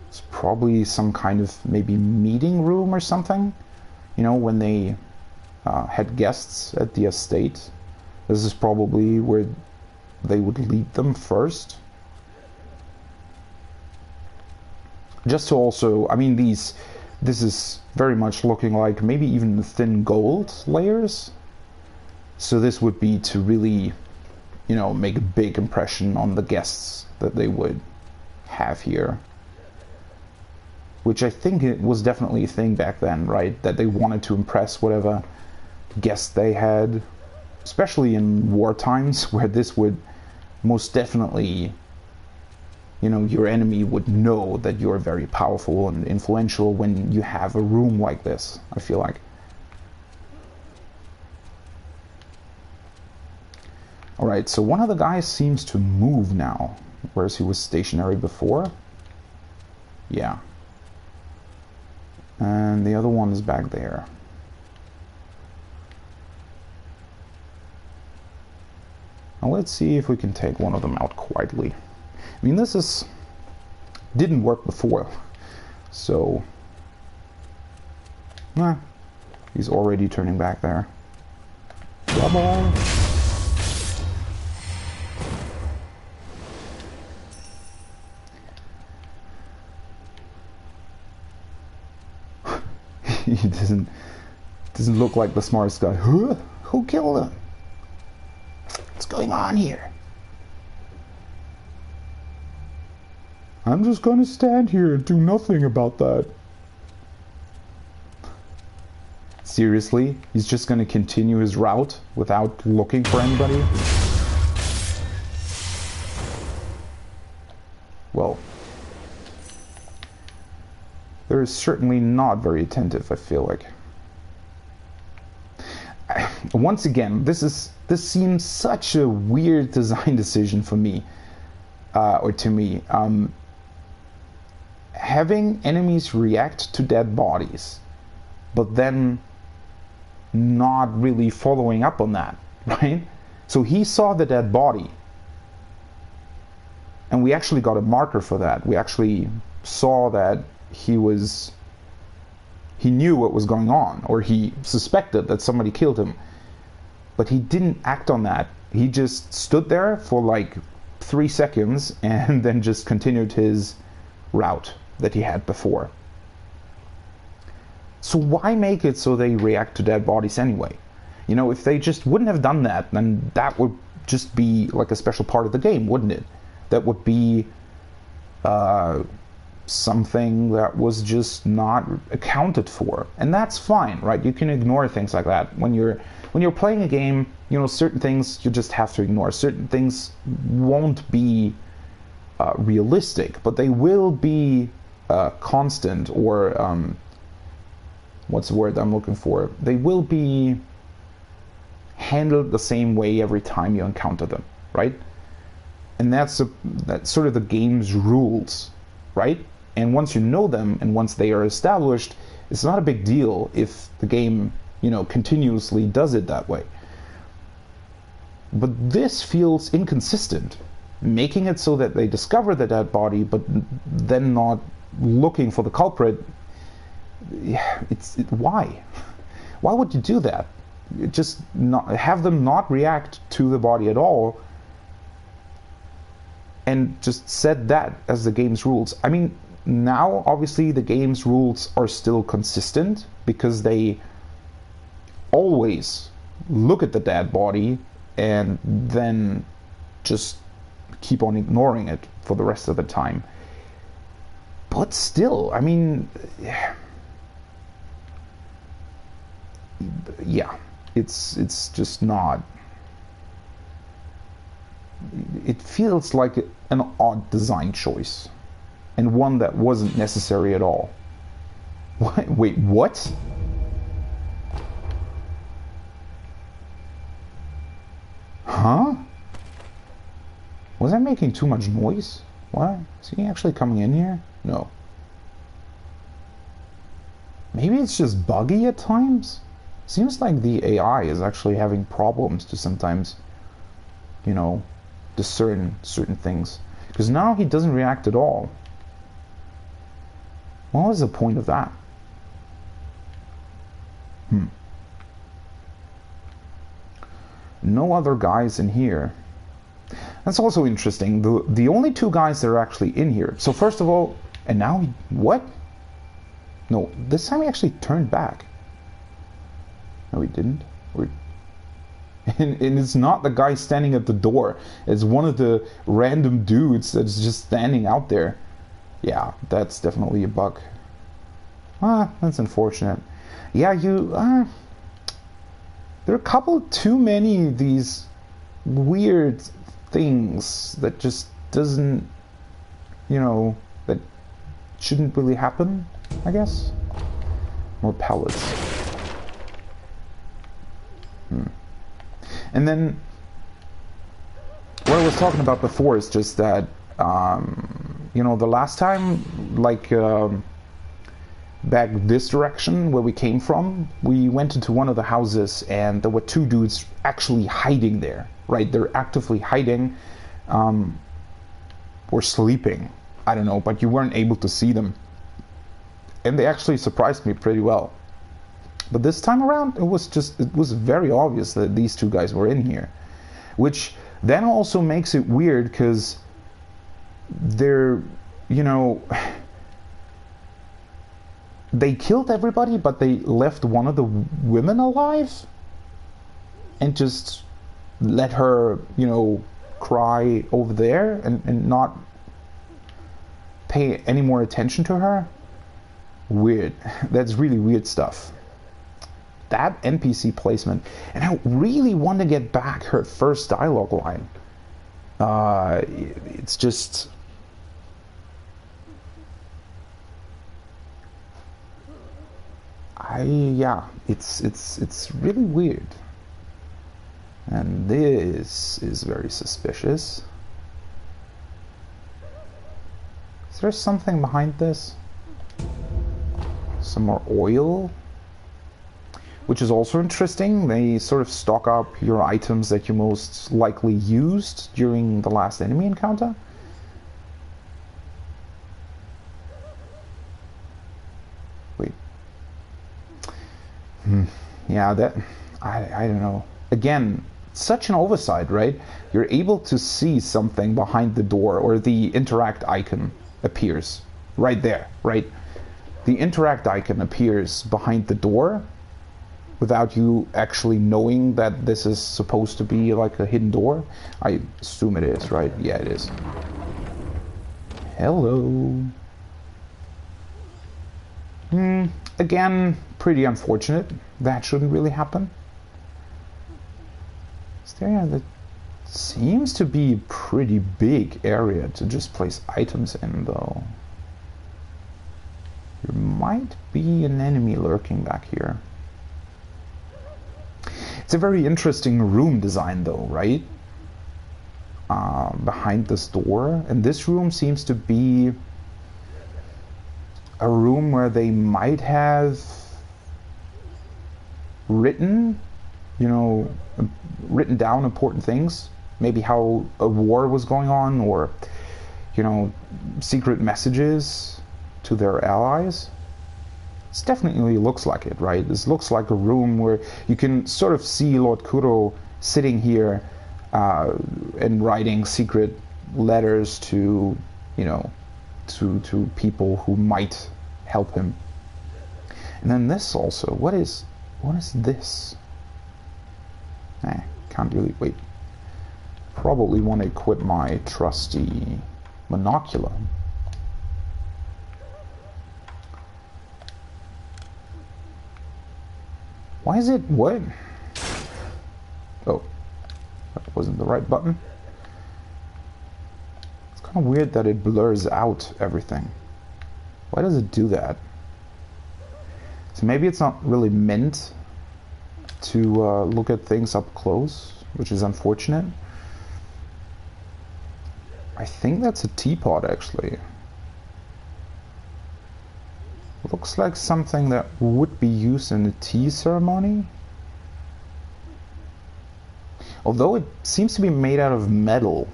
It's probably some kind of maybe meeting room or something. You know, when they had guests at the estate. This is probably where they would lead them first. Just to also, I mean, this is very much looking like maybe even the thin gold layers. So this would be to really, you know, make a big impression on the guests that they would have here. Which I think it was definitely a thing back then, right? That they wanted to impress whatever guests they had. Especially in war times, where this would most definitely, you know, your enemy would know that you're very powerful and influential when you have a room like this, I feel like. Alright, so one of the guys seems to move now, whereas he was stationary before. Yeah. And the other one is back there. Now let's see if we can take one of them out quietly. I mean, this didn't work before, so he's already turning back there. Trouble. He doesn't look like the smartest guy. Huh? Who killed him? What's going on here? I'm just gonna stand here and do nothing about that. Seriously? He's just gonna continue his route without looking for anybody? Well, they're certainly not very attentive, I feel like. Once again, this seems such a weird design decision for me, or to me. Having enemies react to dead bodies, but then not really following up on that, right? So he saw the dead body, and we actually got a marker for that. We actually saw that he knew what was going on, or he suspected that somebody killed him, but he didn't act on that. He just stood there for like 3 seconds and then just continued his route that he had before. So why make it so they react to dead bodies anyway? You know, if they just wouldn't have done that, then that would just be like a special part of the game, wouldn't it? That would be something that was just not accounted for, and that's fine, right? You can ignore things like that when you're playing a game. You know, certain things you just have to ignore. Certain things won't be realistic, but they will be constant, or what's the word I'm looking for? They will be handled the same way every time you encounter them, right? And that's sort of the game's rules, right? And once you know them, and once they are established, it's not a big deal if the game, you know, continuously does it that way. But this feels inconsistent, making it so that they discover the dead body, but then not looking for the culprit. Why? Why would you do that? Just not have them not react to the body at all, and just set that as the game's rules. I mean, now obviously the game's rules are still consistent, because they always look at the dead body and then just keep on ignoring it for the rest of the time. But still, I mean, yeah, it's just not. It feels like an odd design choice. and one that wasn't necessary at all. What? Wait, what? Huh? Was I making too much noise? What? Is he actually coming in here? No. Maybe it's just buggy at times? Seems like the AI is actually having problems to sometimes, you know, discern certain things. Because now he doesn't react at all. What was the point of that? No other guys in here. That's also interesting. The only two guys that are actually in here. So first of all, and now he, what? No, this time he actually turned back. No, he didn't. And it's not the guy standing at the door. It's one of the random dudes that's just standing out there. Yeah, that's definitely a bug. Ah, that's unfortunate. Yeah, there are a couple too many of these weird things that just doesn't, you know, that shouldn't really happen, I guess. More pellets. And then what I was talking about before is just that, you know, the last time, like, back this direction where we came from, we went into one of the houses and there were two dudes actually hiding there, right? They're actively hiding, or sleeping, I don't know, but you weren't able to see them. And they actually surprised me pretty well. But this time around, it was very obvious that these two guys were in here. Which then also makes it weird, because they're, you know, they killed everybody, but they left one of the women alive? And just let her, you know, cry over there and not pay any more attention to her? Weird. That's really weird stuff. That NPC placement, and I really want to get back her first dialogue line. It's just, it's really weird, and this is very suspicious. Is there something behind this? Some more oil? Which is also interesting. They sort of stock up your items that you most likely used during the last enemy encounter. Wait. Yeah, that... I don't know. Again, such an oversight, right? You're able to see something behind the door, or the interact icon appears right there, right? The interact icon appears behind the door, without you actually knowing that this is supposed to be like a hidden door. I assume it is, right? Yeah, it is. Hello. Again, pretty unfortunate. That shouldn't really happen. That seems to be a pretty big area to just place items in, though. There might be an enemy lurking back here. It's a very interesting room design, though, right? Behind this door. And this room seems to be a room where they might have written, you know, written down important things. Maybe how a war was going on, or, you know, secret messages to their allies. This definitely looks like it, right? This looks like a room where you can sort of see Lord Kuro sitting here and writing secret letters to, you know, to people who might help him. And then this also, what is this? Can't really wait. Probably want to equip my trusty monocular. Why is it what? Oh, that wasn't the right button. It's kind of weird that it blurs out everything. Why does it do that? So maybe it's not really meant to look at things up close, which is unfortunate. I think that's a teapot, actually. Looks like something that would be used in a tea ceremony. Although it seems to be made out of metal,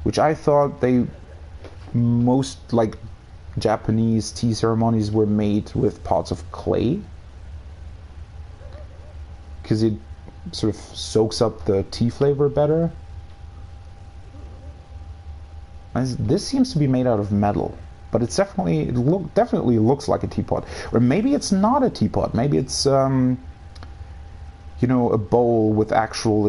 which I thought most like Japanese tea ceremonies were made with pots of clay, because it sort of soaks up the tea flavor better. This seems to be made out of metal, but it's definitely definitely looks like a teapot, or maybe it's not a teapot. Maybe it's you know, a bowl with actual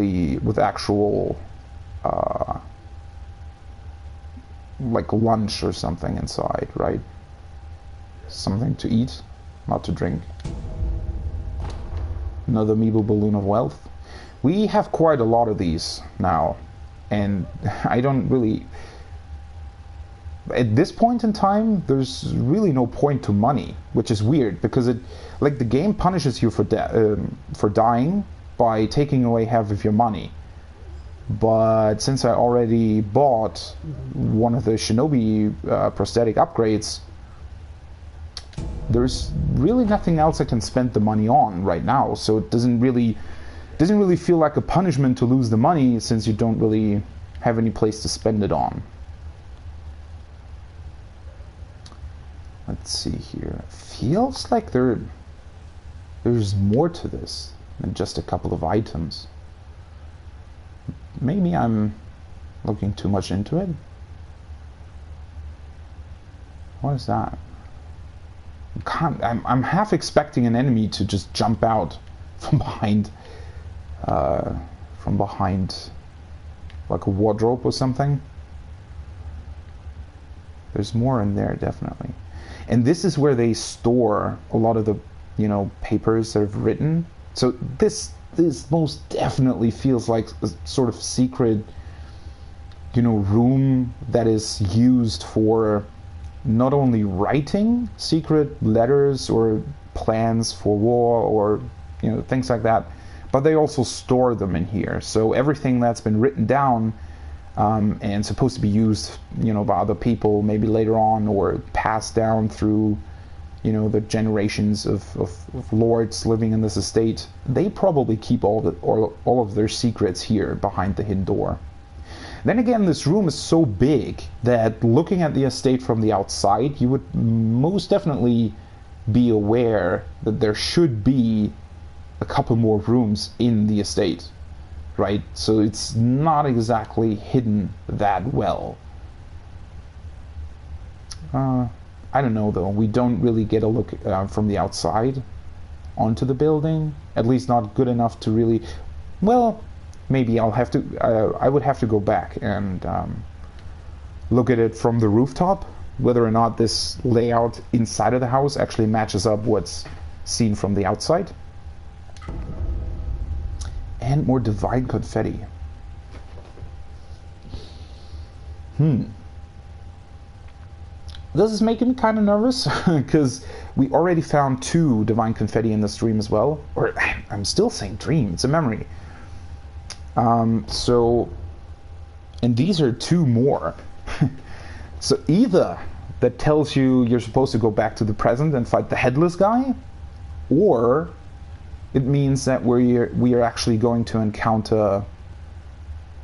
like lunch or something inside, right? Something to eat, not to drink. Another Meeble Balloon of Wealth. We have quite a lot of these now, and I don't really... At this point in time, there's really no point to money, which is weird, because it, like, the game punishes you for dying by taking away half of your money. But since I already bought one of the Shinobi prosthetic upgrades, there's really nothing else I can spend the money on right now. So it doesn't really feel like a punishment to lose the money, since you don't really have any place to spend it on. Let's see here. Feels like there's more to this than just a couple of items. Maybe I'm looking too much into it. What is that? I'm half expecting an enemy to just jump out from behind like a wardrobe or something. There's more in there, definitely. And this is where they store a lot of the, you know, papers that I've written. So this most definitely feels like a sort of secret, you know, room that is used for not only writing secret letters or plans for war or, you know, things like that, but they also store them in here. So everything that's been written down and supposed to be used, you know, by other people maybe later on, or passed down through, you know, the generations of lords living in this estate, they probably keep all of their secrets here behind the hidden door. Then again, this room is so big that looking at the estate from the outside, you would most definitely be aware that there should be a couple more rooms in the estate, right? So it's not exactly hidden that well. I don't know, though. We don't really get a look from the outside onto the building. At least not good enough to really... Well, maybe I'll have to... I would have to go back and look at it from the rooftop, whether or not this layout inside of the house actually matches up what's seen from the outside. And more divine confetti. This is making me kind of nervous, because we already found 2 divine confetti in this dream as well. Or, I'm still saying dream, it's a memory. So, and these are 2 more. So either that tells you you're supposed to go back to the present and fight the headless guy, or it means that we are actually going to encounter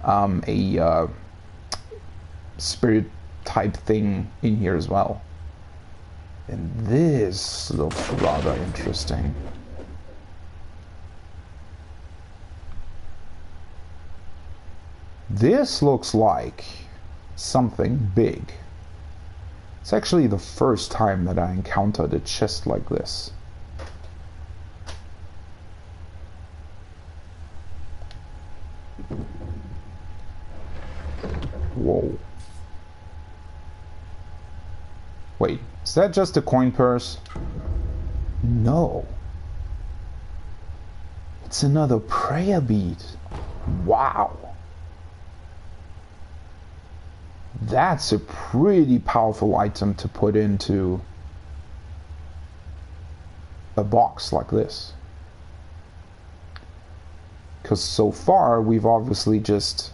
a spirit type thing in here as well. And this looks rather interesting. This looks like something big. It's actually the first time that I encountered a chest like this. Whoa. Wait, is that just a coin purse? No. It's another prayer bead. Wow. That's a pretty powerful item to put into a box like this. Because so far we've obviously just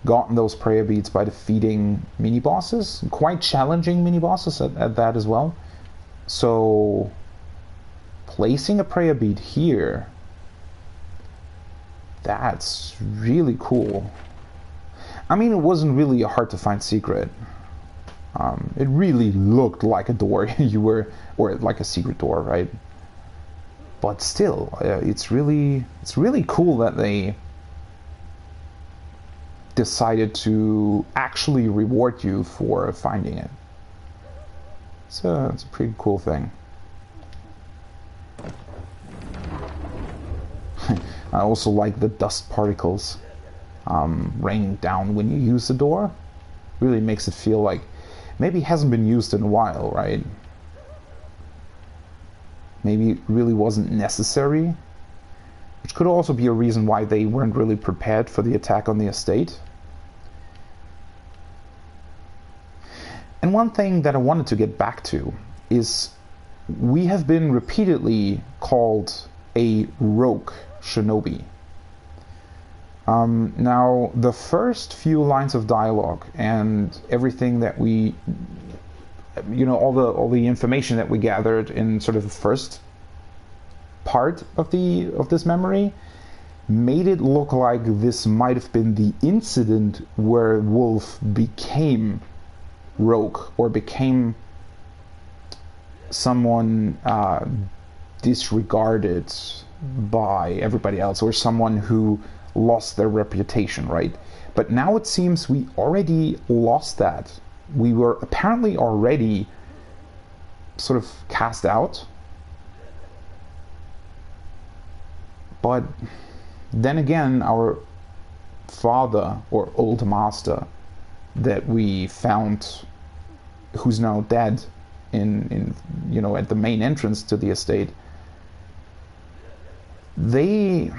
gotten those prayer beads by defeating mini-bosses, quite challenging mini-bosses at that as well. So placing a prayer bead here, that's really cool. I mean, it wasn't really a hard to find secret. It really looked like a door or like a secret door, right? But still, it's really cool that they decided to actually reward you for finding it. It's a pretty cool thing. I also like the dust particles raining down when you use the door. Really makes it feel like maybe it hasn't been used in a while, right? Maybe it really wasn't necessary, which could also be a reason why they weren't really prepared for the attack on the estate. And one thing that I wanted to get back to is we have been repeatedly called a rogue shinobi. Now, the first few lines of dialogue and everything that we, all the information that we gathered in sort of the first part of this memory made it look like this might have been the incident where Wolf became rogue or became someone disregarded by everybody else, or someone who lost their reputation, right? But now it seems we already lost that. We were apparently already sort of cast out. But then again, our father or old master that we found, who's now dead in at the main entrance to the estate, they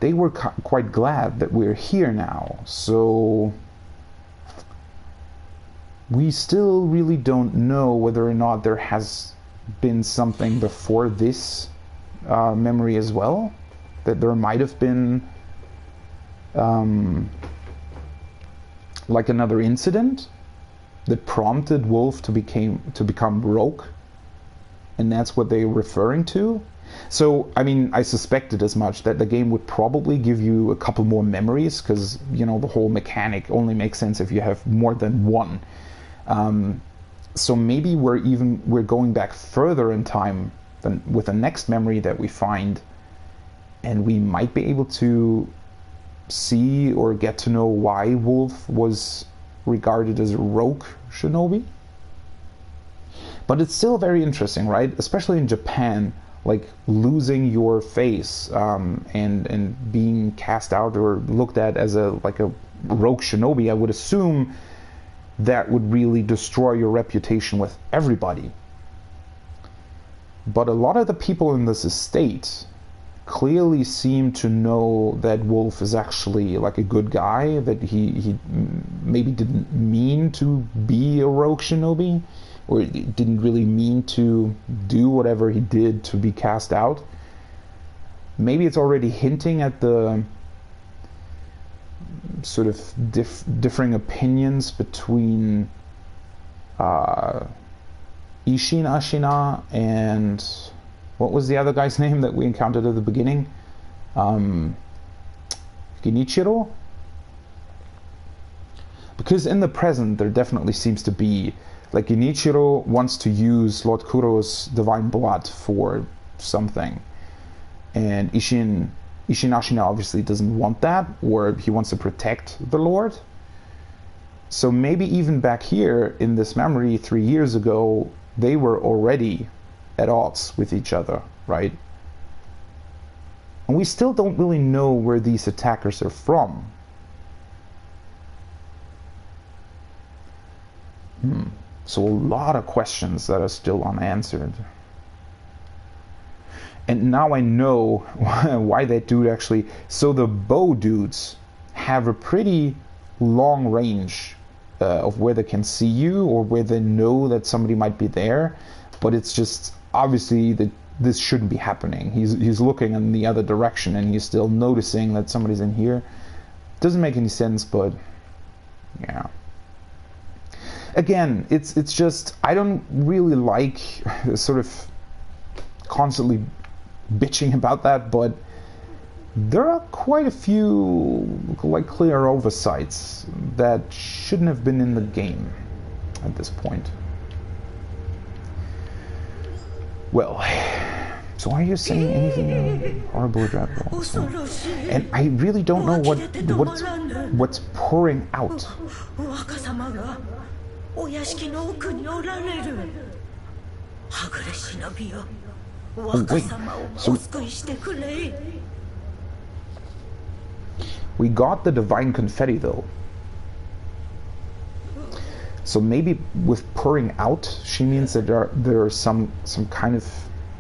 were quite glad that we're here now. So we still really don't know whether or not there has been something before this memory as well, that there might have been like another incident that prompted Wolf to become rogue, and that's what they're referring to. So, I mean, I suspected as much, that the game would probably give you a couple more memories, because, the whole mechanic only makes sense if you have more than one. So maybe we're going back further in time than with the next memory that we find, and we might be able to see or get to know why Wolf was regarded as a rogue shinobi. But it's still very interesting, right? Especially in Japan, like losing your face and being cast out or looked at as a rogue shinobi. I would assume that would really destroy your reputation with everybody. But a lot of the people in this estate clearly seem to know that Wolf is actually like a good guy, that he maybe didn't mean to be a rogue shinobi, or didn't really mean to do whatever he did to be cast out. Maybe it's already hinting at the sort of differing opinions between Ishin Ashina and what was the other guy's name that we encountered at the beginning? Genichiro? Because in the present there definitely seems to be, like, Genichiro wants to use Lord Kuro's divine blood for something, and Ishin Ashina obviously doesn't want that, or he wants to protect the Lord. So maybe even back here in this memory 3 years ago, they were already at odds with each other, right? And we still don't really know where these attackers are from. So a lot of questions that are still unanswered. And now I know why that dude actually... So the bow dudes have a pretty long range of where they can see you or where they know that somebody might be there, but it's just obviously that this shouldn't be happening. He's looking in the other direction and he's still noticing that somebody's in here. Doesn't make any sense, but yeah. Again, it's just I don't really like sort of constantly bitching about that, but there are quite a few like clear oversights that shouldn't have been in the game at this point. Well, so are you saying anything horrible or dreadful? So, and I really don't know what's pouring out. Oh, wait, so we got the divine confetti though. So maybe with pouring out, she means that there are some kind of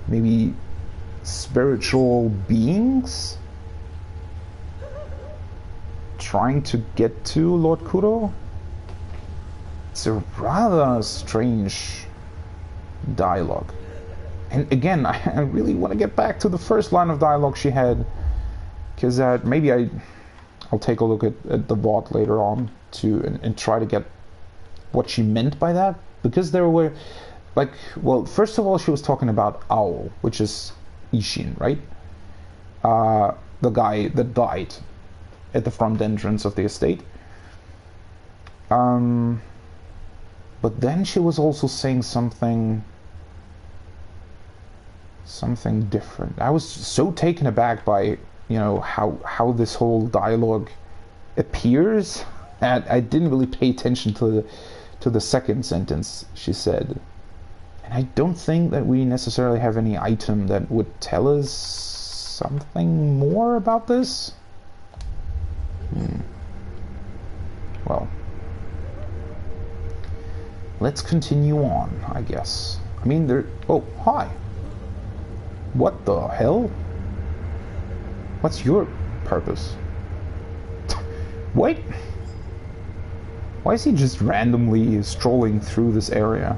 maybe spiritual beings trying to get to Lord Kuro. It's a rather strange dialogue. And again, I really want to get back to the first line of dialogue she had, because maybe I'll take a look at the VOD later on and try to get what she meant by that, because there were like, well, first of all she was talking about Owl, which is Ishin, right? The guy that died at the front entrance of the estate. But then she was also saying something different. I was so taken aback by how this whole dialogue appears, and I didn't really pay attention to the second sentence she said. And I don't think that we necessarily have any item that would tell us something more about this. Well, let's continue on, I guess. I mean, oh, hi. What the hell? What's your purpose? Wait. Why is he just randomly strolling through this area?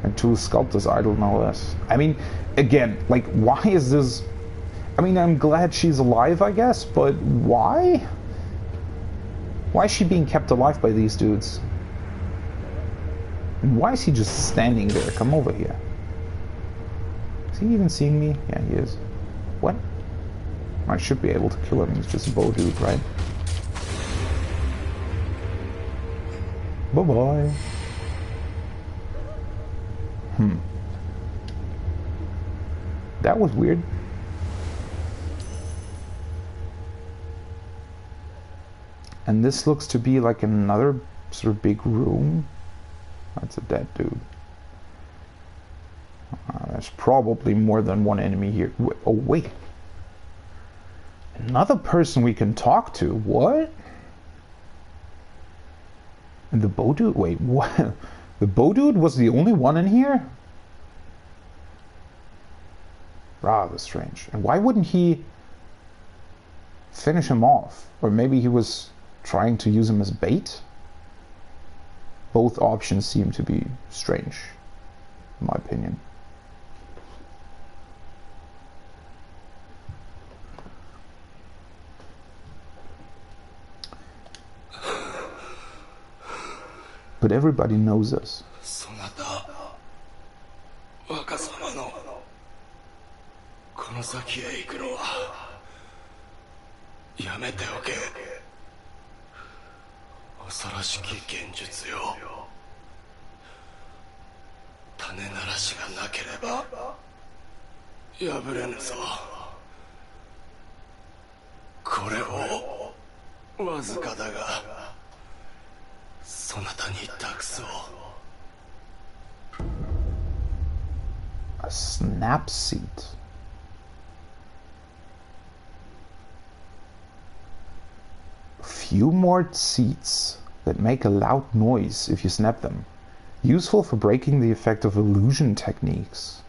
And to a sculptor's idol, no less. I mean, again, like, why is this... I mean, I'm glad she's alive, I guess, but why? Why is she being kept alive by these dudes? And why is he just standing there? Come over here. Is he even seeing me? Yeah, he is. What? I should be able to kill him. He's just a bow dude, right? Bye-bye. That was weird. And this looks to be like another sort of big room. That's a dead dude. There's probably more than one enemy here. Oh, wait. Another person we can talk to. What? And the bow dude? Wait, what? The bow dude was the only one in here? Rather strange. And why wouldn't he finish him off? Or maybe he was trying to use him as bait? Both options seem to be strange, in my opinion. But everybody knows us. A snap seat. A few more seats that make a loud noise if you snap them. Useful for breaking the effect of illusion techniques.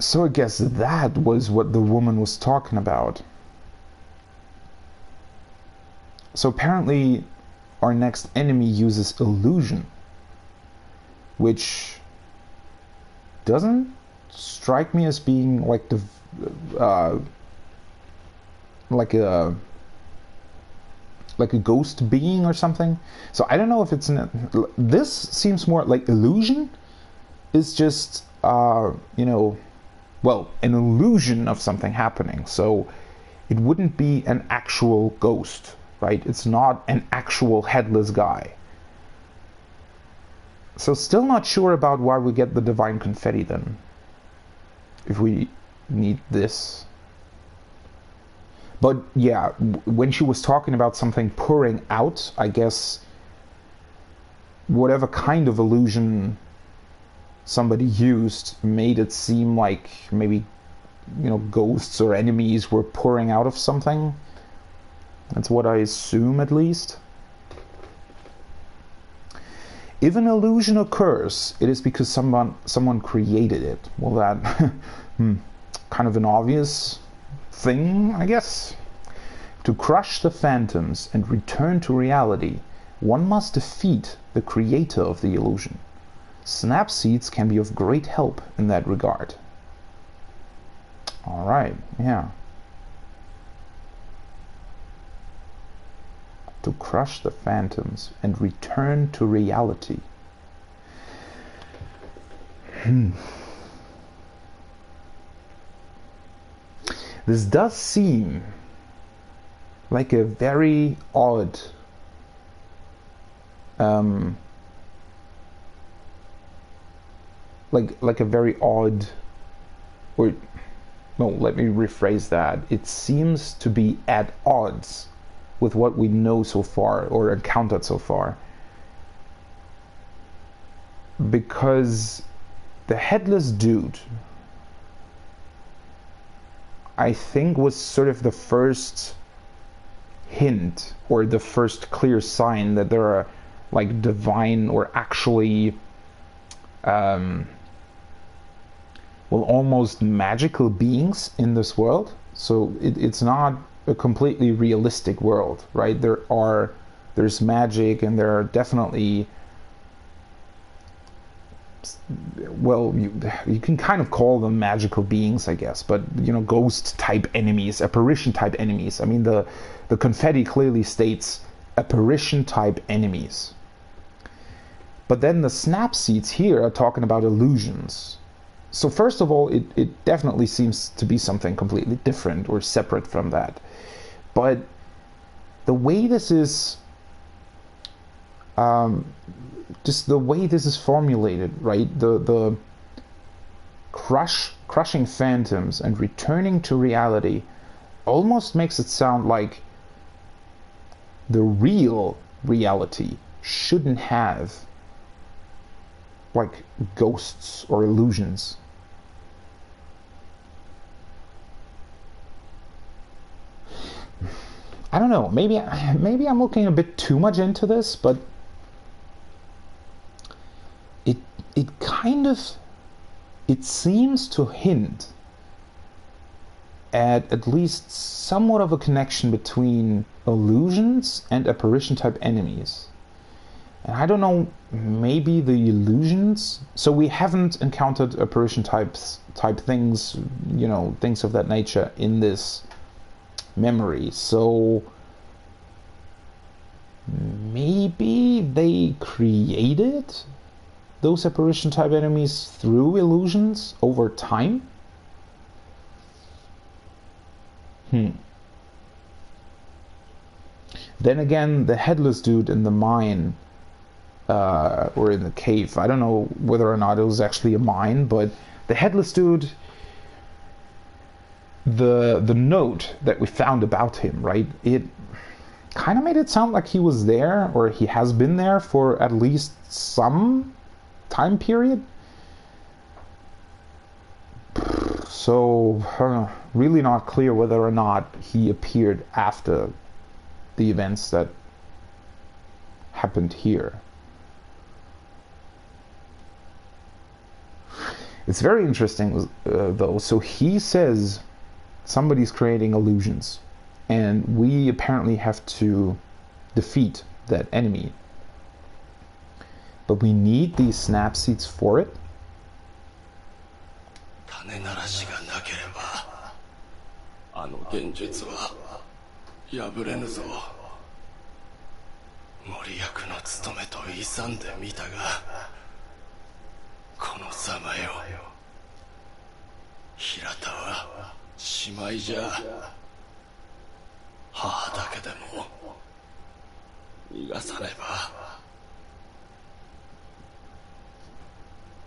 So I guess that was what the woman was talking about. So apparently our next enemy uses illusion, which doesn't strike me as being like the like a ghost being or something. So I don't know if it's this seems more like illusion is just you know, well, an illusion of something happening. So it wouldn't be an actual ghost, right? It's not an actual headless guy. So still not sure about why we get the divine confetti then, if we need this. But yeah, when she was talking about something pouring out, I guess whatever kind of illusion somebody used made it seem like maybe, you know, ghosts or enemies were pouring out of something. That's what I assume, at least. If an illusion occurs, it is because someone created it. Well, that kind of an obvious thing, I guess. To crush the phantoms and return to reality, one must defeat the creator of the illusion. Snap seeds can be of great help in that regard. All right, yeah. To crush the phantoms and return to reality. This does seem like a very odd like a very odd, or no, let me rephrase that. It seems to be at odds with what we know so far or encountered so far, because the headless dude, I think, was sort of the first hint or the first clear sign that there are like divine or actually well, almost magical beings in this world. So it's not a completely realistic world, right? There's magic, and there are definitely, well, you can kind of call them magical beings, I guess, but, you know, ghost type enemies, apparition type enemies. I mean, the confetti clearly states apparition type enemies. But then the snap seeds here are talking about illusions. So first of all, it definitely seems to be something completely different or separate from that. But the way this is, just the way this is formulated, right? The crushing phantoms and returning to reality almost makes it sound like the real reality shouldn't have like ghosts or illusions. I don't know, maybe I'm looking a bit too much into this, but it kind of, it seems to hint at least somewhat of a connection between illusions and apparition type enemies. And I don't know, maybe the illusions, so we haven't encountered apparition type things, you know, things of that nature in this memory. So maybe they created those apparition type enemies through illusions over time. Then again, the headless dude in the mine, or in the cave, I don't know whether or not it was actually a mine, but the headless dude, the note that we found about him, right, it kind of made it sound like he was there, or he has been there for at least some time period. So really not clear whether or not he appeared after the events that happened here. It's very interesting, though. So he says somebody's creating illusions, and we apparently have to defeat that enemy. But we need these snap seeds for it.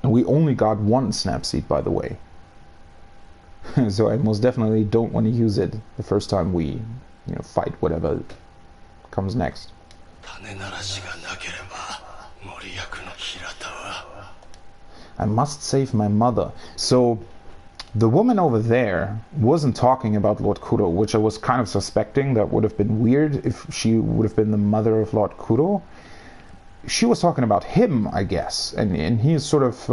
And we only got one snap seed, by the way. So I most definitely don't want to use it the first time we, fight whatever comes next. I must save my mother. So the woman over there wasn't talking about Lord Kuro, which I was kind of suspecting. That would have been weird if she would have been the mother of Lord Kuro. She was talking about him, I guess, and he is sort of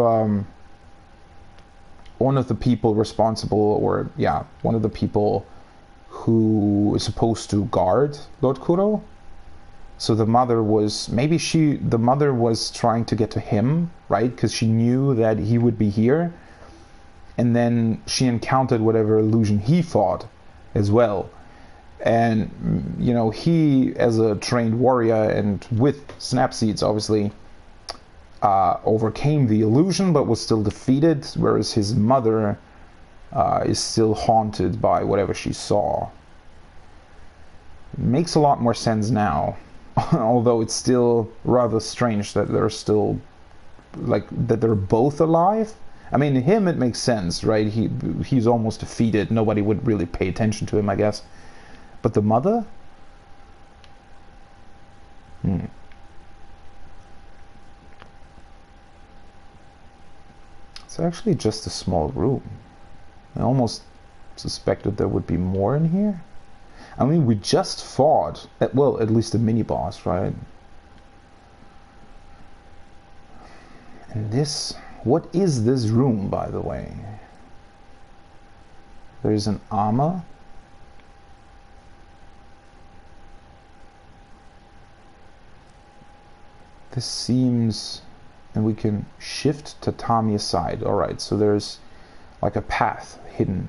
one of the people responsible, or one of the people who is supposed to guard Lord Kuro. So the mother was, the mother was trying to get to him, right? Because she knew that he would be here. And then she encountered whatever illusion he fought as well. And, he, as a trained warrior and with snap seeds, obviously, overcame the illusion but was still defeated, whereas his mother is still haunted by whatever she saw. It makes a lot more sense now. Although it's still rather strange that they're still, that they're both alive. I mean, him, it makes sense, right? He's almost defeated. Nobody would really pay attention to him, I guess. But the mother? It's actually just a small room. I almost suspected there would be more in here. I mean, we just fought, at least a mini-boss, right? And this... What is this room, by the way? There's an armor. This seems... And we can shift tatami aside. Alright, so there's like a path hidden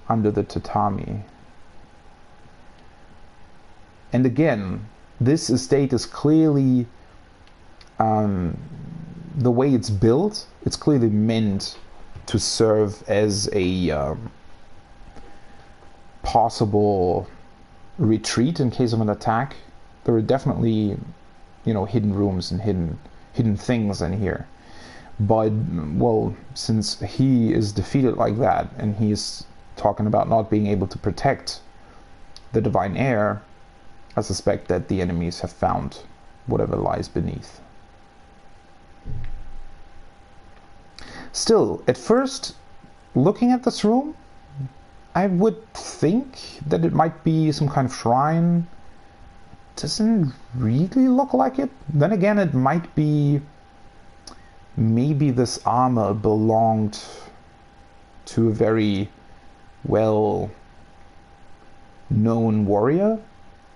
under the tatami. And again, this estate is clearly... the way it's built, it's clearly meant to serve as a possible retreat in case of an attack. There are definitely, hidden rooms and hidden things in here. But, since he is defeated like that, and he's talking about not being able to protect the divine heir, I suspect that the enemies have found whatever lies beneath. Still, at first, looking at this room, I would think that it might be some kind of shrine. It doesn't really look like it. Then again, it might be... Maybe this armor belonged to a very well-known warrior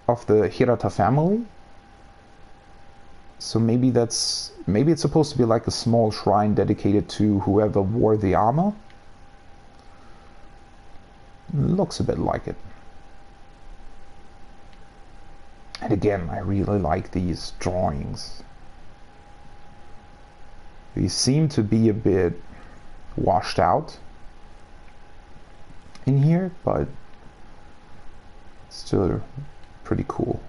of the Hirata family. So maybe it's supposed to be like a small shrine dedicated to whoever wore the armor. Looks a bit like it. And again, I really like these drawings. These seem to be a bit washed out in here, but still pretty cool.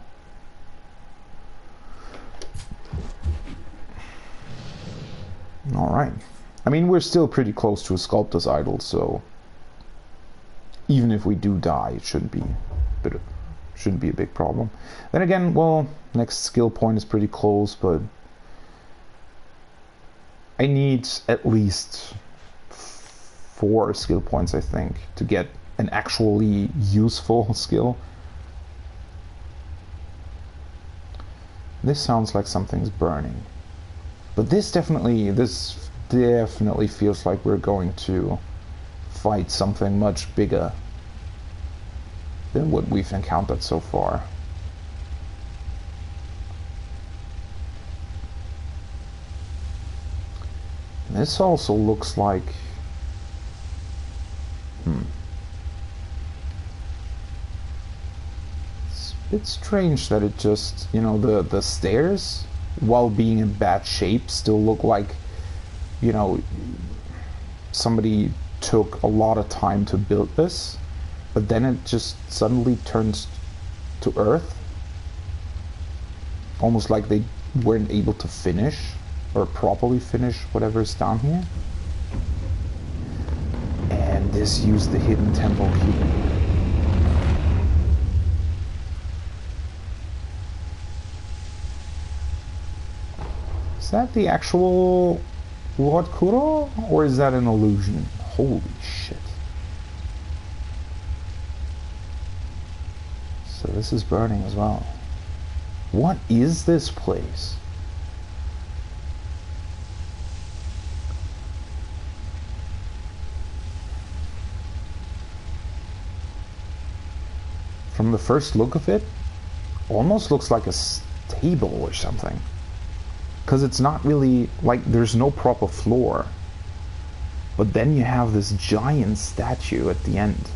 Alright. I mean, we're still pretty close to a sculptor's idol, so even if we do die, it shouldn't be a big problem. Then again, next skill point is pretty close, but I need at least 4 skill points, I think, to get an actually useful skill. This sounds like something's burning. But this definitely feels like we're going to fight something much bigger than what we've encountered so far. This also looks like... It's a bit strange that it just, you know, the stairs, while being in bad shape, still look like, you know, somebody took a lot of time to build this, but then it just suddenly turns to earth. Almost like they weren't able to finish, or properly finish whatever's down here. And this used the hidden temple key. Is that the actual Lord Kuro, or is that an illusion? Holy shit. So this is burning as well. What is this place? From the first look of it, almost looks like a stable or something. Because it's not really, like, there's no proper floor. But then you have this giant statue at the end.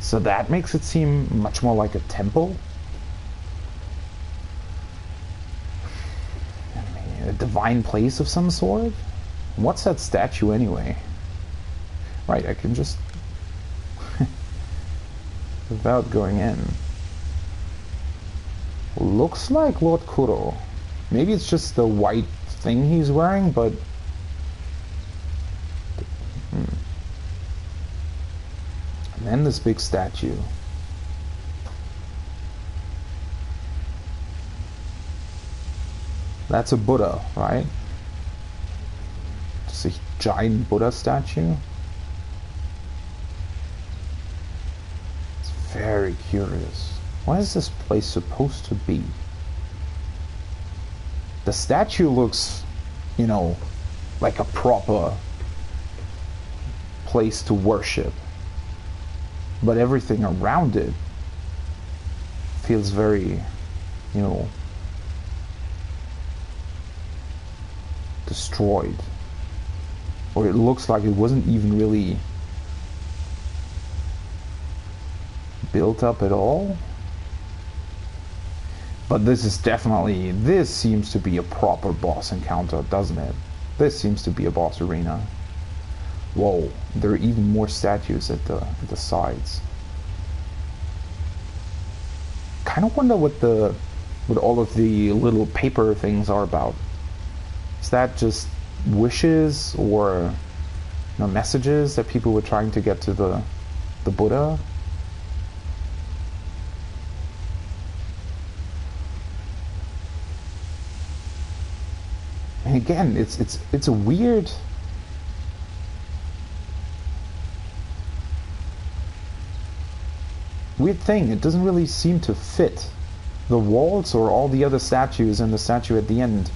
So that makes it seem much more like a temple. I mean, a divine place of some sort? What's that statue anyway? Right, I can just... without going in. Looks like Lord Kuro. Maybe it's just the white thing he's wearing, but... And then this big statue. That's a Buddha, right? Just a giant Buddha statue. It's very curious. What is this place supposed to be? The statue looks, you know, like a proper place to worship. But everything around it feels very, you know, destroyed. Or it looks like it wasn't even really built up at all. But this is definitely, this seems to be a proper boss encounter, doesn't it? This seems to be a boss arena. Whoa, there are even more statues at the sides. Kind of wonder what all of the little paper things are about. Is that just wishes or, you know, messages that people were trying to get to the Buddha? And again, it's a weird thing. It doesn't really seem to fit. The walls or all the other statues and the statue at the end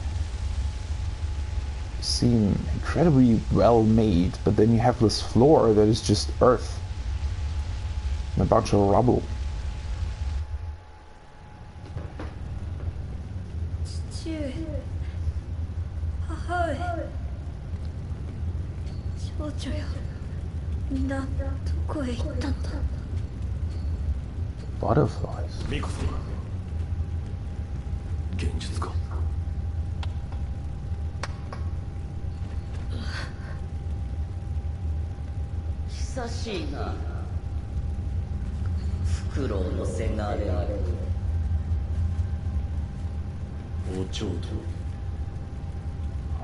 seem incredibly well made, but then you have this floor that is just earth and a bunch of rubble. Butterflies.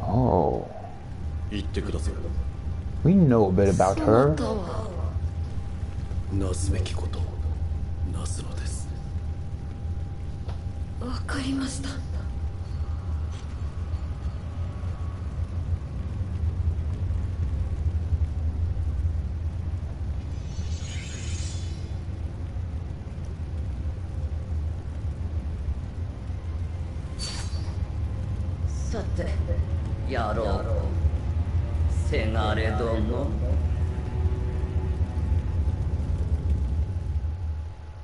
Oh. We know a bit about her.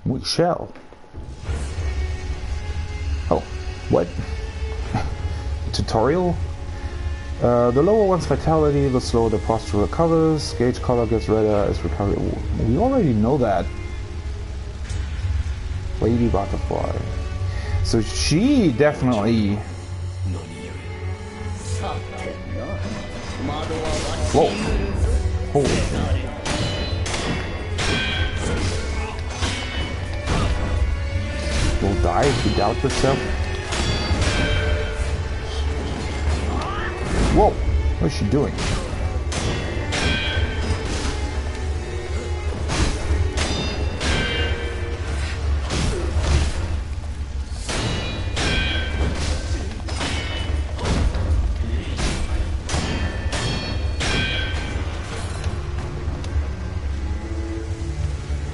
We shall. Oh, what? Tutorial? The lower one's vitality, the slower the posture recovers. Gauge color gets redder as recovery. We already know that. Lady Butterfly. So she definitely... Whoa. Holy shit. You'll die if you doubt yourself. Whoa! What is she doing?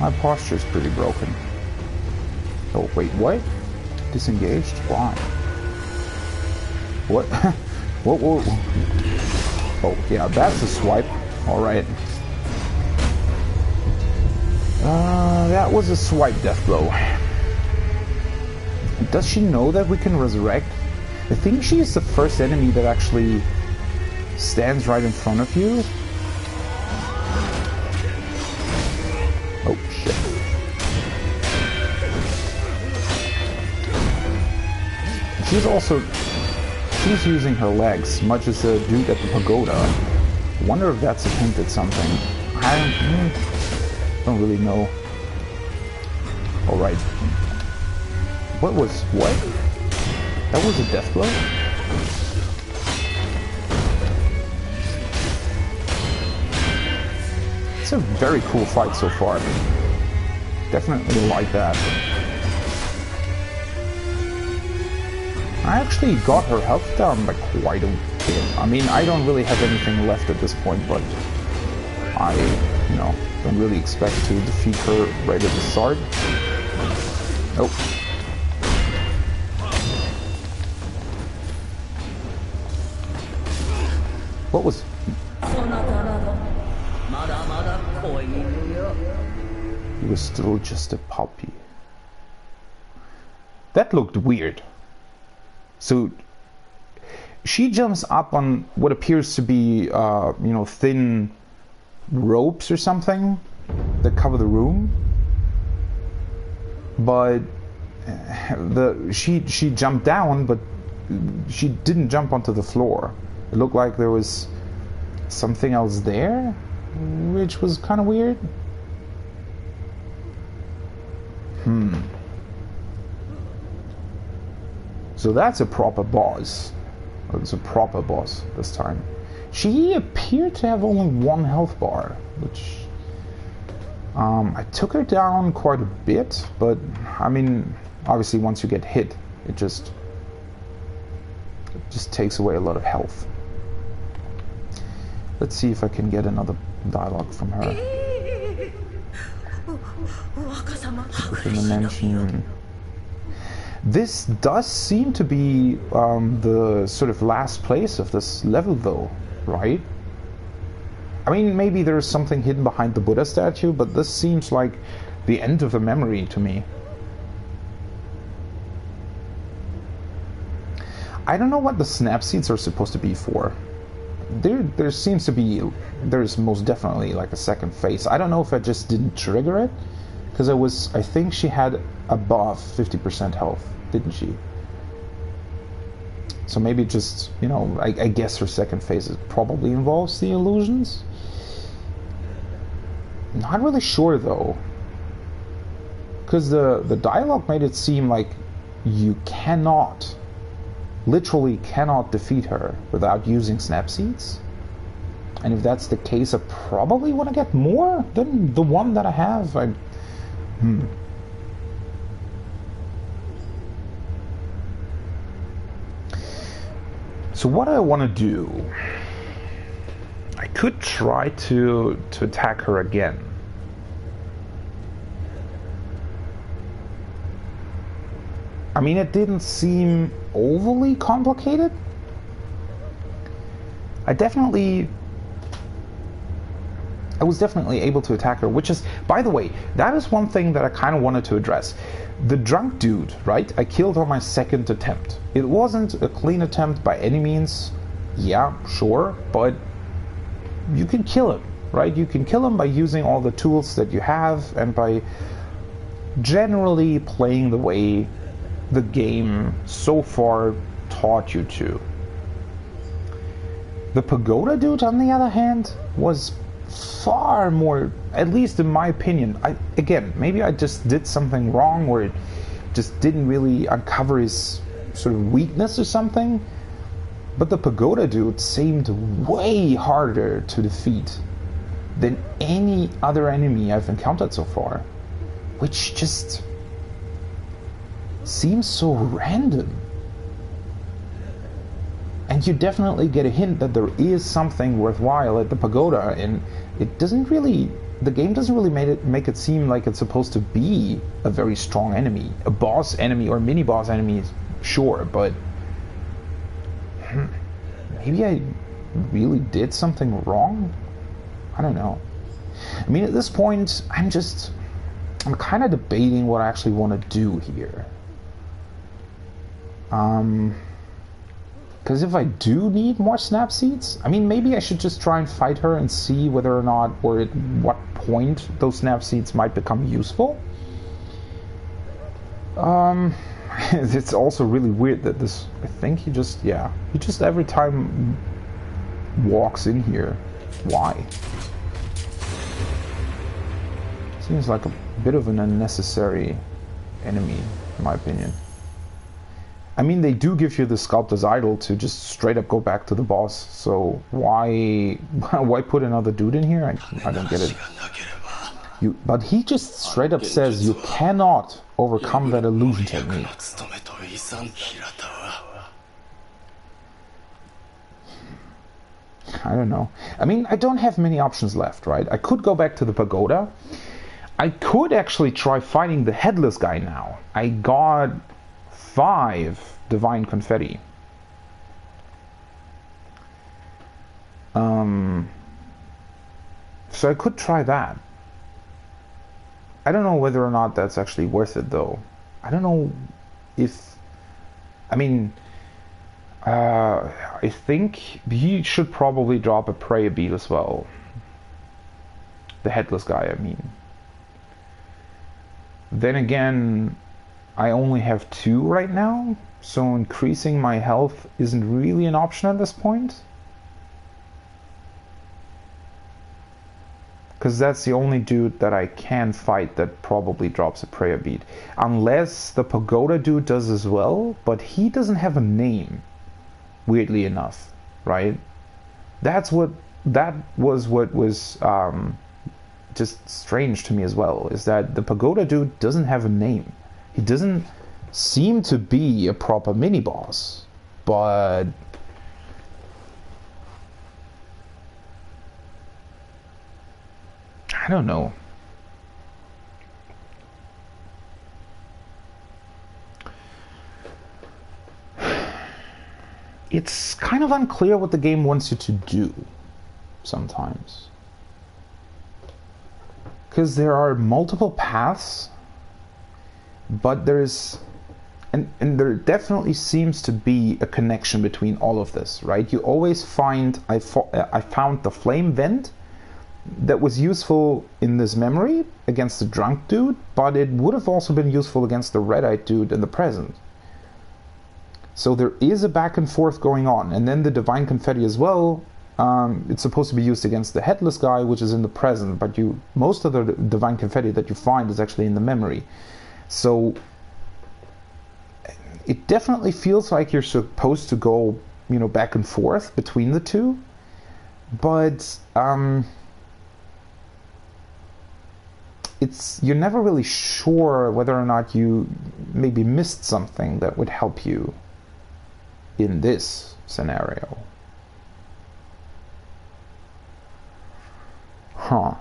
My posture is pretty broken. Oh, wait, what? Disengaged? Why? What? Whoa. Oh, yeah, that's a swipe. Alright. That was a swipe death blow. Does she know that we can resurrect? I think she is the first enemy that actually stands right in front of you. Oh, shit. She's using her legs, much as the dude at the pagoda. I wonder if that's a hint at something. I don't really know. Alright. What? That was a death blow? It's a very cool fight so far. Definitely like that. I actually got her health down by quite a bit. I mean, I don't really have anything left at this point, but I, don't really expect to defeat her right at the start. Nope. What was... He was still just a puppy. That looked weird. So she jumps up on what appears to be, thin ropes or something that cover the room. But she jumped down, but she didn't jump onto the floor. It looked like there was something else there, which was kind of weird. So that's a proper boss. It's a proper boss this time. She appeared to have only one health bar, which... I took her down quite a bit, but, I mean, obviously once you get hit, it just takes away a lot of health. Let's see if I can get another dialogue from her. Within the mansion. This does seem to be the sort of last place of this level, though, right? I mean, maybe there's something hidden behind the Buddha statue, but this seems like the end of a memory to me. I don't know what the snap seeds are supposed to be for. There seems to be... There's most definitely like a second phase. I don't know if I just didn't trigger it, because I think she had above 50% health, didn't she? So maybe just, I guess her second phase probably involves the illusions. Not really sure though, because the dialogue made it seem like you literally cannot defeat her without using snap seeds. And if that's the case, I probably want to get more than the one that I have. So what I want to do, I could try to attack her again. I mean, it didn't seem overly complicated. I was definitely able to attack her, which is, by the way, that is one thing that I kind of wanted to address. The drunk dude, right, I killed on my second attempt. It wasn't a clean attempt by any means. Yeah, sure, but you can kill him, right? You can kill him by using all the tools that you have and by generally playing the way the game so far taught you to. The pagoda dude, on the other hand, was far more, at least in my opinion, again, maybe I just did something wrong or it just didn't really uncover his sort of weakness or something, but the pagoda dude seemed way harder to defeat than any other enemy I've encountered so far, which just seems so random. And you definitely get a hint that there is something worthwhile at the pagoda, and it doesn't really, the game doesn't really make it seem like it's supposed to be a very strong enemy. A boss enemy or mini-boss enemy, sure, but maybe I really did something wrong? I don't know. I mean, at this point, I'm kind of debating what I actually want to do here. Because if I do need more snap seeds, I mean, maybe I should just try and fight her and see whether or not, or at what point those snap seeds might become useful. It's also really weird that this, I think he just every time walks in here. Why? Seems like a bit of an unnecessary enemy, in my opinion. I mean, they do give you the Sculptor's Idol to just straight up go back to the boss, so why put another dude in here? I don't get it. But he just straight up says you cannot overcome that illusion technique. I don't know. I mean, I don't have many options left, right? I could go back to the pagoda. I could actually try fighting the headless guy now. I got 5 divine confetti. So I could try that. I don't know whether or not that's actually worth it, though. I don't know if... I mean... I think he should probably drop a prayer bead as well. The headless guy, I mean. Then again, I only have 2 right now, so increasing my health isn't really an option at this point. Because that's the only dude that I can fight that probably drops a prayer bead. Unless the pagoda dude does as well, but he doesn't have a name, weirdly enough, right? That was what was just strange to me as well, is that the pagoda dude doesn't have a name. He doesn't seem to be a proper mini-boss, but I don't know. It's kind of unclear what the game wants you to do sometimes. Because there are multiple paths, but there's... And there definitely seems to be a connection between all of this, right? You always find... I found the flame vent that was useful in this memory against the drunk dude, but it would have also been useful against the red-eyed dude in the present. So there is a back and forth going on. And then the divine confetti as well, it's supposed to be used against the headless guy, which is in the present, but most of the divine confetti that you find is actually in the memory. So it definitely feels like you're supposed to go, back and forth between the two, but you're never really sure whether or not you maybe missed something that would help you in this scenario. Huh.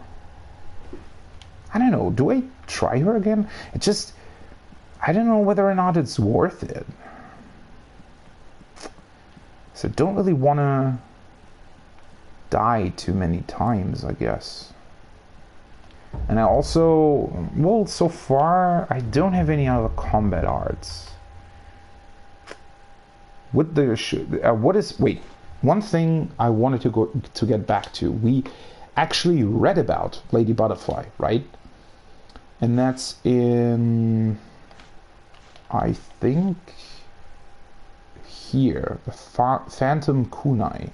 I don't know. Do I try her again? I don't know whether or not it's worth it. So I don't really want to die too many times, I guess. And I also, well, so far, I don't have any other combat arts. Wait, one thing I wanted to get back to. We actually read about Lady Butterfly, right? And that's in, I think, here, the Phantom Kunai,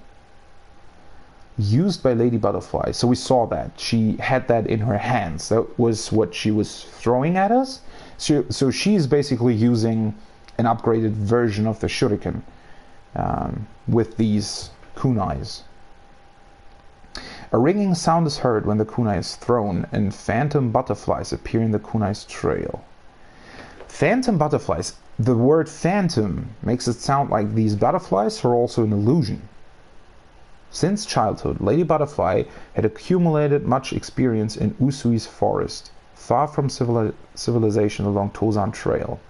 used by Lady Butterfly. So we saw that. She had that in her hands. That was what she was throwing at us. So she's basically using an upgraded version of the shuriken with these kunais. A ringing sound is heard when the kunai is thrown, and phantom butterflies appear in the kunai's trail. Phantom butterflies. The word phantom makes it sound like these butterflies are also an illusion. Since childhood, Lady Butterfly had accumulated much experience in Usui's forest, far from civilization along Tozan Trail.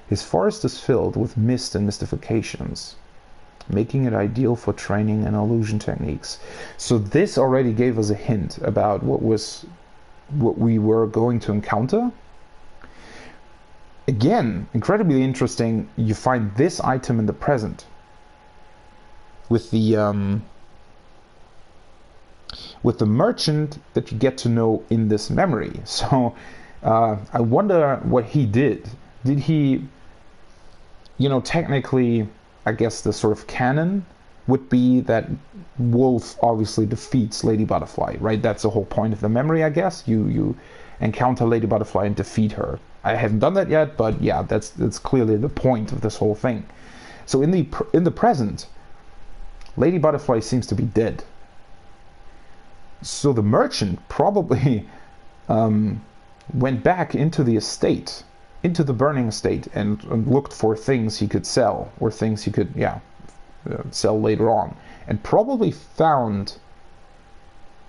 His forest is filled with mist and mystifications, making it ideal for training and illusion techniques. So this already gave us a hint about what we were going to encounter. Again, incredibly interesting, you find this item in the present with the merchant that you get to know in this memory. So I wonder what he did. Did he, technically, I guess the sort of canon would be that Wolf obviously defeats Lady Butterfly, right? That's the whole point of the memory, I guess. You encounter Lady Butterfly and defeat her. I haven't done that yet, but yeah, that's clearly the point of this whole thing. So in the present, Lady Butterfly seems to be dead. So the merchant probably went back into the estate, into the burning estate, and looked for things he could sell, or things he could, sell later on, and probably found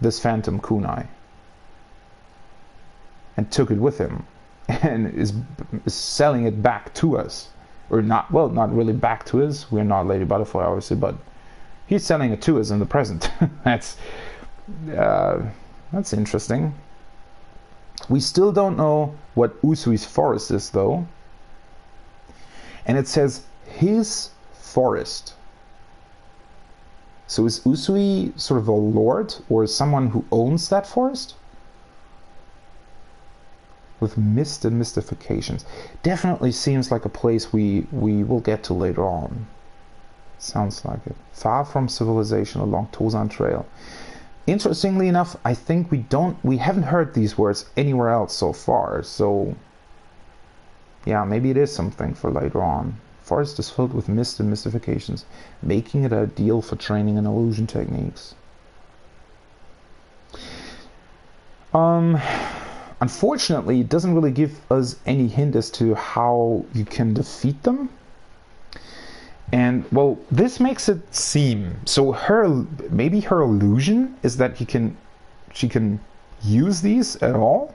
this phantom kunai and took it with him, and is selling it back to us, or not really back to us. We're not Lady Butterfly, obviously, but he's selling it to us in the present. That's interesting. We still don't know what Usui's forest is, though. And it says his forest. So is Usui sort of a lord, or someone who owns that forest? With mist and mystifications. Definitely seems like a place we will get to later on. Sounds like it. Far from civilization along Tozan Trail. Interestingly enough, I think we haven't heard these words anywhere else so far, so yeah, maybe it is something for later on. Forest is filled with mist and mystifications, making it ideal for training and illusion techniques. Unfortunately, it doesn't really give us any hint as to how you can defeat them. And, well, this makes it seem, so maybe her illusion is that she can use these at all?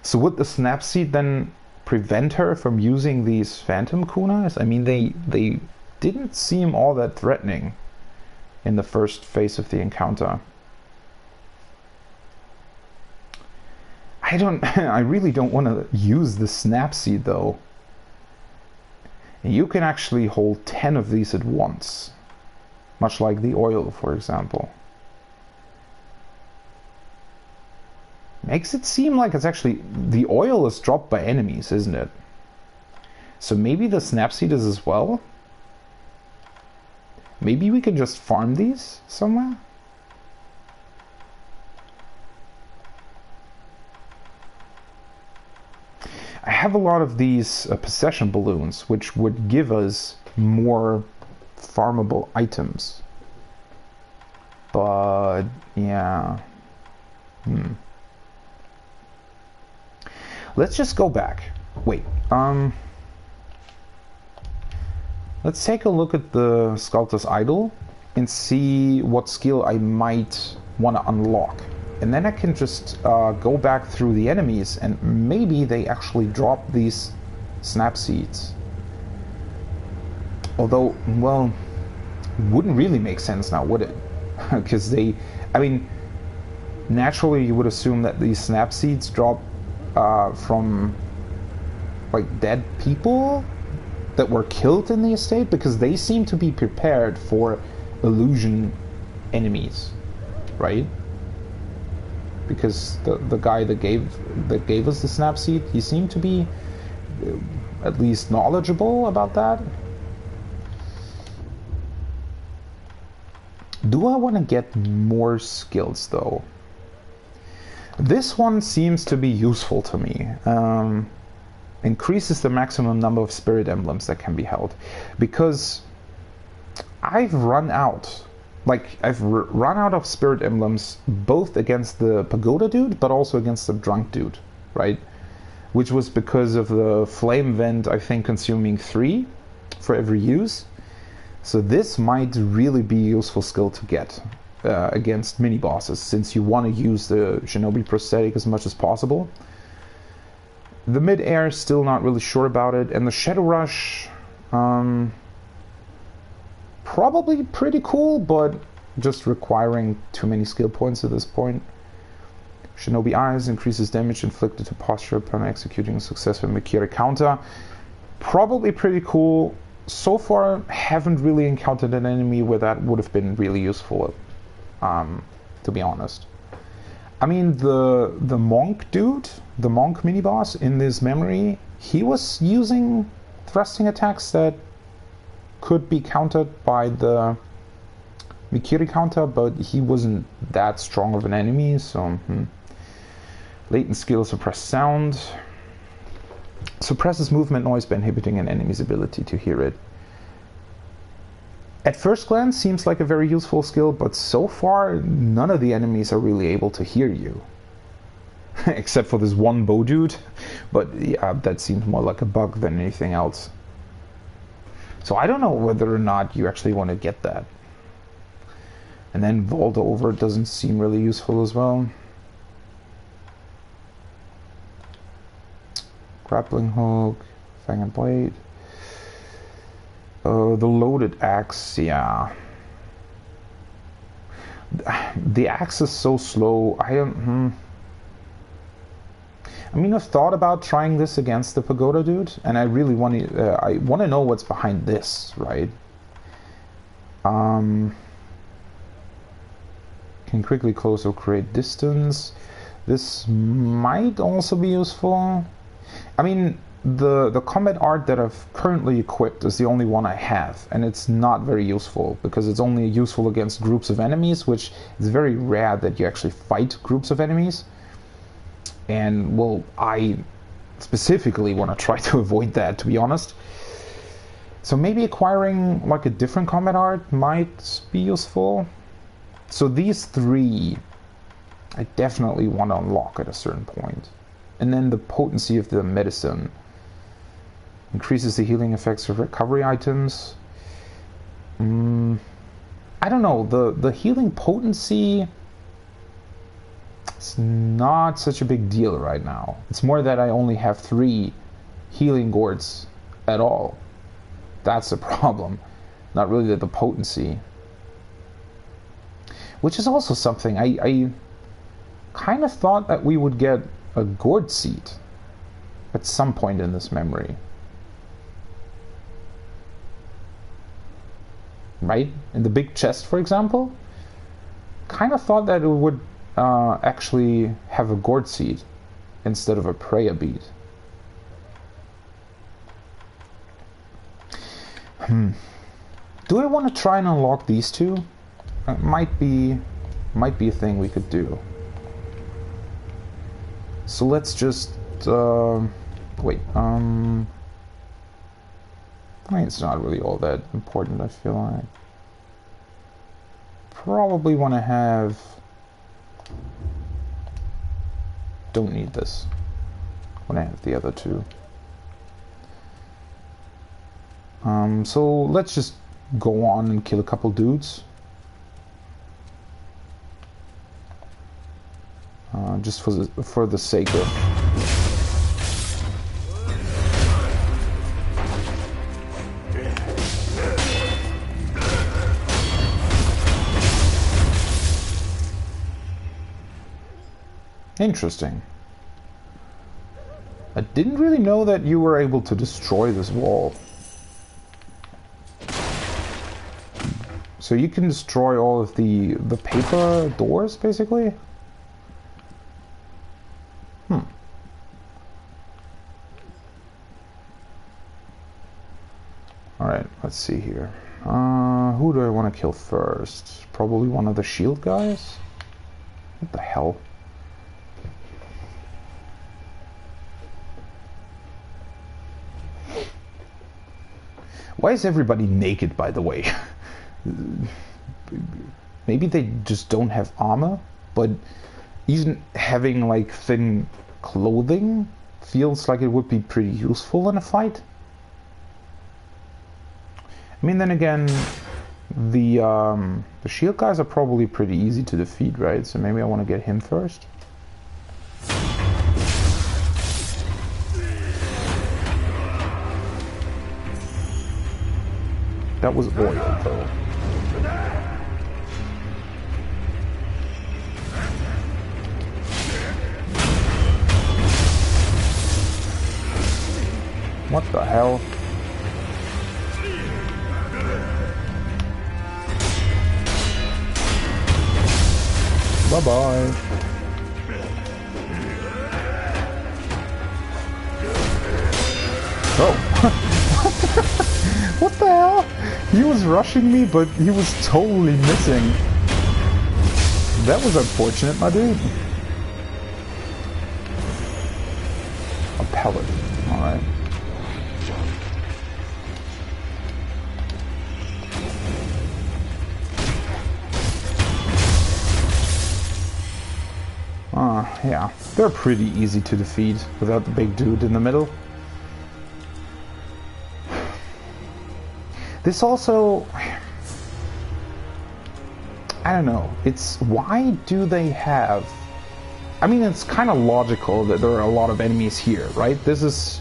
So would the Snapseed then prevent her from using these phantom kunais? I mean, they didn't seem all that threatening in the first phase of the encounter. I really don't want to use the Snapseed, though. You can actually hold 10 of these at once, much like the oil, for example. Makes it seem like it's actually, the oil is dropped by enemies, isn't it? So maybe the Snapseed is as well? Maybe we can just farm these somewhere? I have a lot of these possession balloons, which would give us more farmable items. But, yeah. Let's just go back. Wait, let's take a look at the Sculptor's Idol and see what skill I might want to unlock. And then I can just go back through the enemies, and maybe they actually drop these Snapseeds. Although, well, it wouldn't really make sense now, would it? Because naturally you would assume that these Snapseeds drop from, like, dead people? that were killed in the estate, because they seem to be prepared for illusion enemies, right? Because the guy that gave us the snap seed, he seemed to be at least knowledgeable about that. Do I want to get more skills though? This one seems to be useful to me. Increases the maximum number of spirit emblems that can be held, because I've run out. Like, I've run out of spirit emblems both against the pagoda dude, but also against the drunk dude, right? Which was because of the flame vent, I think, consuming 3 for every use. So this might really be a useful skill to get against mini-bosses, since you want to use the shinobi prosthetic as much as possible. The mid-air, still not really sure about it, and the Shadow Rush, probably pretty cool, but just requiring too many skill points at this point. Shinobi Eyes increases damage inflicted to posture upon executing a successful Mikiri counter. Probably pretty cool. So far, haven't really encountered an enemy where that would have been really useful, to be honest. I mean, the monk dude, the monk mini-boss in this memory, he was using thrusting attacks that could be countered by the Mikiri counter, but he wasn't that strong of an enemy, so... Latent skill, suppress sound. Suppresses movement noise by inhibiting an enemy's ability to hear it. At first glance, seems like a very useful skill, but so far, none of the enemies are really able to hear you. Except for this one bow dude, but yeah, that seems more like a bug than anything else. So I don't know whether or not you actually want to get that. And then Vault Over doesn't seem really useful as well. Grappling Hook, Fang and Blade. The Loaded Axe, yeah. The axe is so slow. I mean, I've thought about trying this against the pagoda dude, and I really want to. I want to know what's behind this, right? Can quickly close or create distance. This might also be useful. I mean, the combat art that I've currently equipped is the only one I have, and it's not very useful because it's only useful against groups of enemies, which is very rare that you actually fight groups of enemies. And, well, I specifically want to try to avoid that, to be honest. So maybe acquiring, like, a different combat art might be useful. So these 3, I definitely want to unlock at a certain point. And then the potency of the medicine increases the healing effects of recovery items. I don't know, the healing potency... It's not such a big deal right now. It's more that I only have 3 healing gourds at all. That's the problem. Not really the potency. Which is also something. I kind of thought that we would get a gourd seed at some point in this memory. Right? In the big chest, for example. Kind of thought that it would actually have a gourd seed instead of a prayer bead. Do I want to try and unlock these 2? Might be a thing we could do. So let's just wait. It's not really all that important, I feel like. Probably want to have... Don't need this. Want to have the other 2. So let's just go on and kill a couple dudes. Just for the sake of... Interesting. I didn't really know that you were able to destroy this wall. So you can destroy all of the paper doors, basically? Alright, let's see here. Who do I want to kill first? Probably one of the shield guys? What the hell? Why is everybody naked, by the way? Maybe they just don't have armor, but even having like thin clothing feels like it would be pretty useful in a fight. I mean, then again, the shield guys are probably pretty easy to defeat, right? So maybe I want to get him first. That was oil, though. What the hell? Bye-bye. Oh. What the hell? He was rushing me, but he was totally missing. That was unfortunate, my dude. A pellet. Alright. Yeah. They're pretty easy to defeat without the big dude in the middle. This also... I don't know. It's... Why do they have... I mean, it's kind of logical that there are a lot of enemies here, right? This is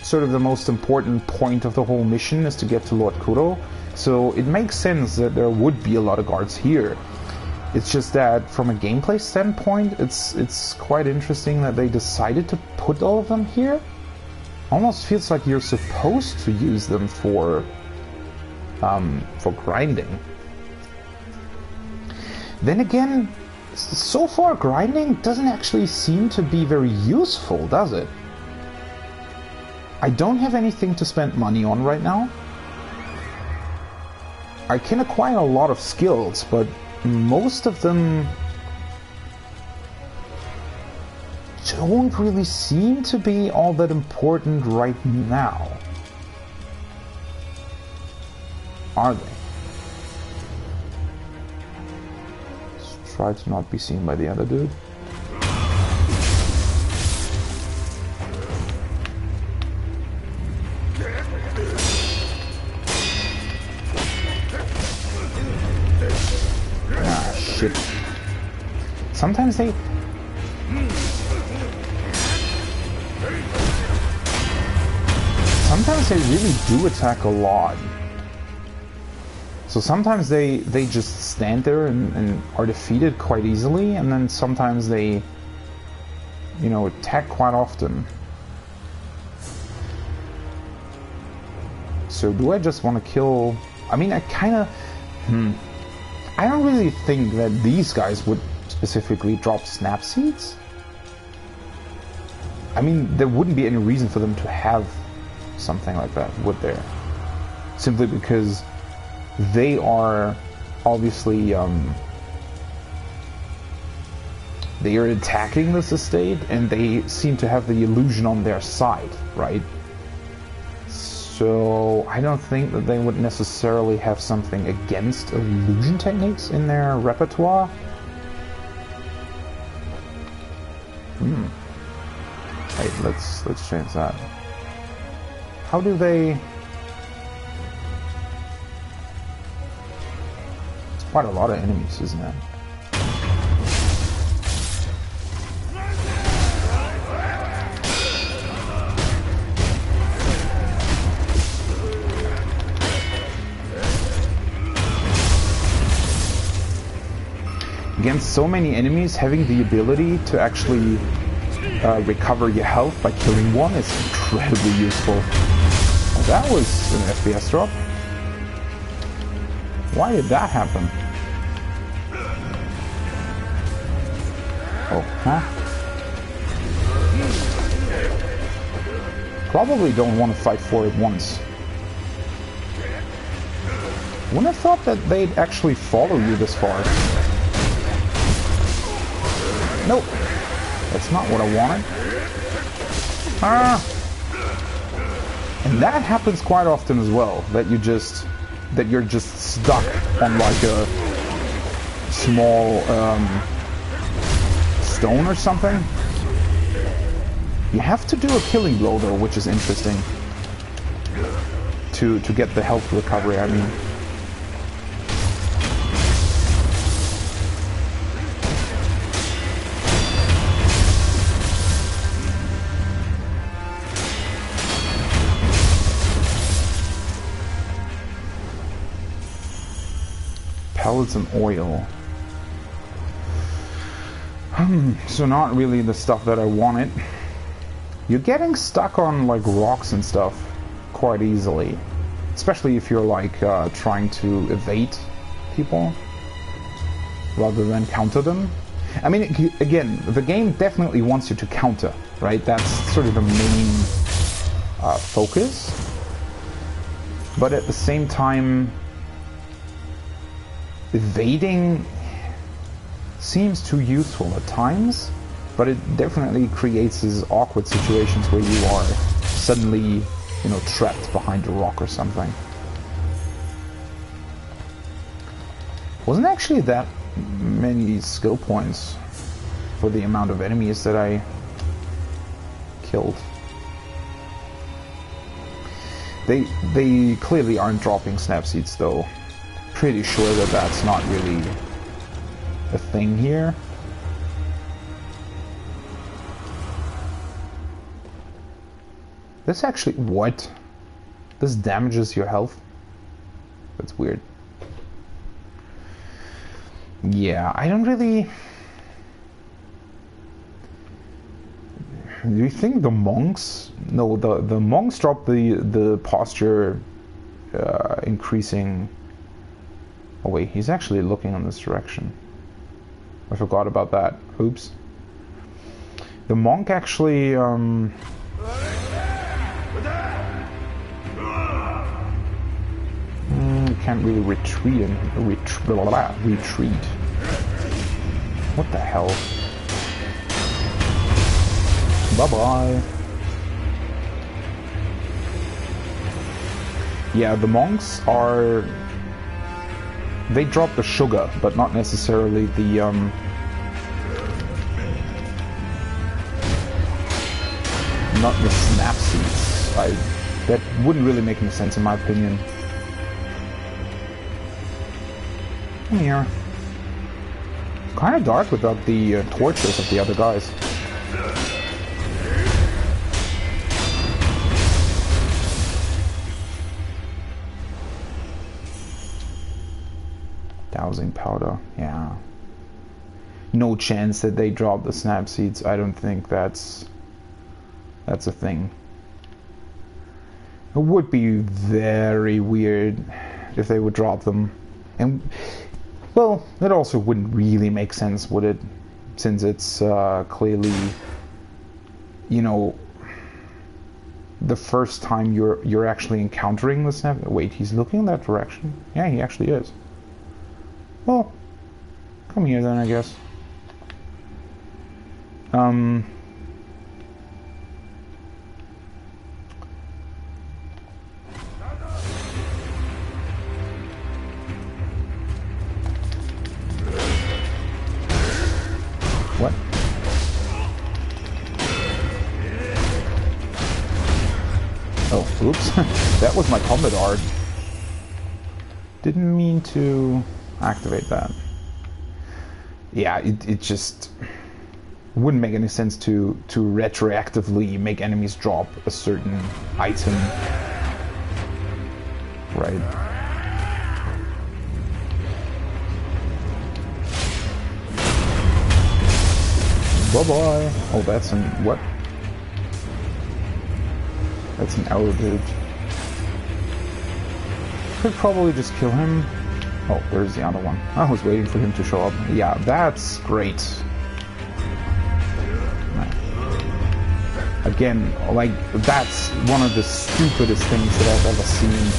sort of the most important point of the whole mission, is to get to Lord Kuro. So it makes sense that there would be a lot of guards here. It's just that from a gameplay standpoint, it's quite interesting that they decided to put all of them here. Almost feels like you're supposed to use them for grinding. Then again, so far grinding doesn't actually seem to be very useful, does it? I don't have anything to spend money on right now. I can acquire a lot of skills, but most of them don't really seem to be all that important right now. Are they? Let's try to not be seen by the other dude. Shit. Sometimes they... Sometimes they really do attack a lot. So sometimes they just stand there and are defeated quite easily, and then sometimes they, you know, attack quite often. So do I just want to kill... I mean, I kind of... I don't really think that these guys would specifically drop snap seeds. I mean, there wouldn't be any reason for them to have something like that, would there? Simply because they are obviously they are attacking this estate, and they seem to have the illusion on their side, right? So I don't think that they would necessarily have something against illusion techniques in their repertoire. Hey, let's change that. How do they... It's quite a lot of enemies, isn't it? Against so many enemies, having the ability to actually recover your health by killing one is incredibly useful. Well, that was an FPS drop. Why did that happen? Oh, huh? Probably don't want to fight for it once. Wouldn't have thought that they'd actually follow you this far. Nope. That's not what I wanted. Ah! And that happens quite often as well, that you're just stuck on like a small stone or something. You have to do a killing blow though, which is interesting. To get the health recovery, I mean. Pellets and oil. So not really the stuff that I wanted. You're getting stuck on like rocks and stuff quite easily, especially if you're like trying to evade people rather than counter them. I mean, again, the game definitely wants you to counter, right? That's sort of the main focus. But at the same time, evading seems too useful at times, but it definitely creates these awkward situations where you are suddenly, you know, trapped behind a rock or something. Wasn't actually that many skill points for the amount of enemies that I killed. They clearly aren't dropping snap seeds though. Pretty sure that that's not really a thing here. This actually, what? This damages your health? That's weird. Yeah, I don't really... Do you think the monks... No, the monks drop the posture increasing... Oh wait, he's actually looking in this direction. I forgot about that. Oops. The monk actually... can't really retreat and retreat. What the hell? Bye-bye. Yeah, the monks are... They drop the sugar, but not necessarily the not the snap seeds. That wouldn't really make any sense in my opinion. Come here. Kind of dark without the torches of the other guys. Dowsing powder, yeah. No chance that they drop the snap seeds. I don't think that's a thing. It would be very weird if they would drop them. And, well, it also wouldn't really make sense, would it? Since it's clearly, you know, the first time you're actually encountering the snap. Wait, he's looking in that direction? Yeah, he actually is. Well, come here then, I guess. What? Oh, oops. That was my combat art. Didn't mean to activate that. Yeah, it just wouldn't make any sense to retroactively make enemies drop a certain item. Right. Bye-bye. Oh, that's an... what? That's an arrow dude. Could probably just kill him. Oh, there's the other one. I was waiting for him to show up. Yeah, that's great. Again, like, that's one of the stupidest things that I've ever seen.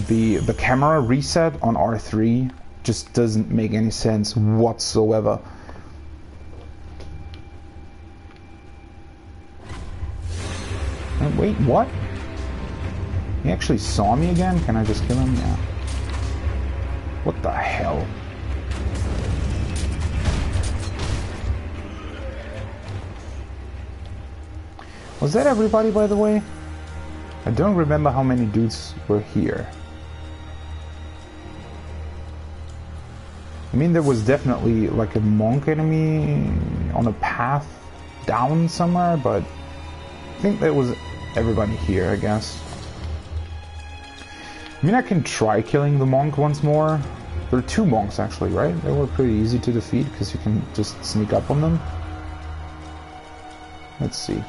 The camera reset on R3 just doesn't make any sense whatsoever. Wait, what? He actually saw me again? Can I just kill him? Yeah. What the hell? Was that everybody, by the way? I don't remember how many dudes were here. I mean, there was definitely like a monk enemy on a path down somewhere, but I think that was everybody here, I guess. I mean, I can try killing the monk once more. There are two monks, actually, right? They were pretty easy to defeat, because you can just sneak up on them. Let's see.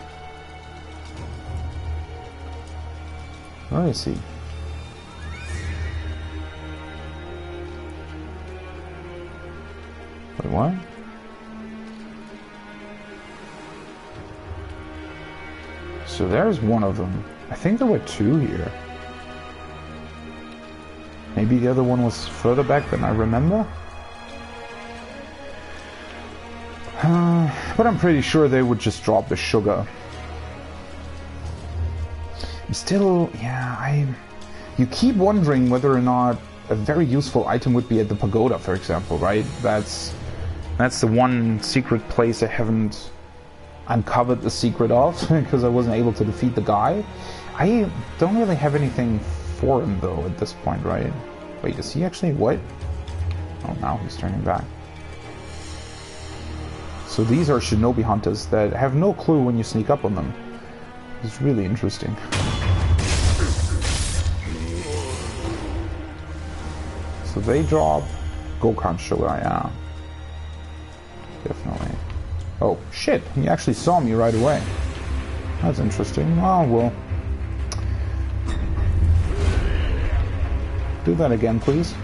Where is he? Wait, what? So there's one of them. I think there were two here. Maybe the other one was further back than I remember. But I'm pretty sure they would just drop the sugar. Still, yeah, you keep wondering whether or not a very useful item would be at the pagoda, for example, right? That's the one secret place I haven't uncovered the secret of, because I wasn't able to defeat the guy. I don't really have anything for him, though, at this point, right? Wait, is he actually what? Oh, now he's turning back. So these are shinobi hunters that have no clue when you sneak up on them. It's really interesting. So they drop Gokhan sugar, yeah. Definitely. Oh, shit, he actually saw me right away. That's interesting. Oh, well. Do that again, please.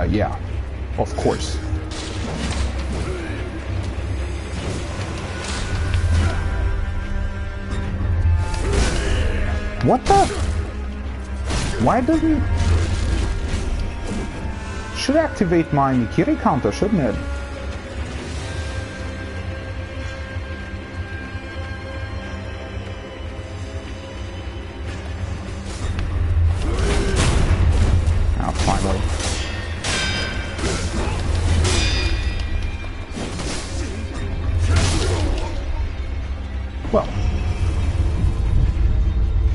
Yeah, of course. What the? Why doesn't... Should activate my Mikiri counter, shouldn't it? Oh, finally. Well,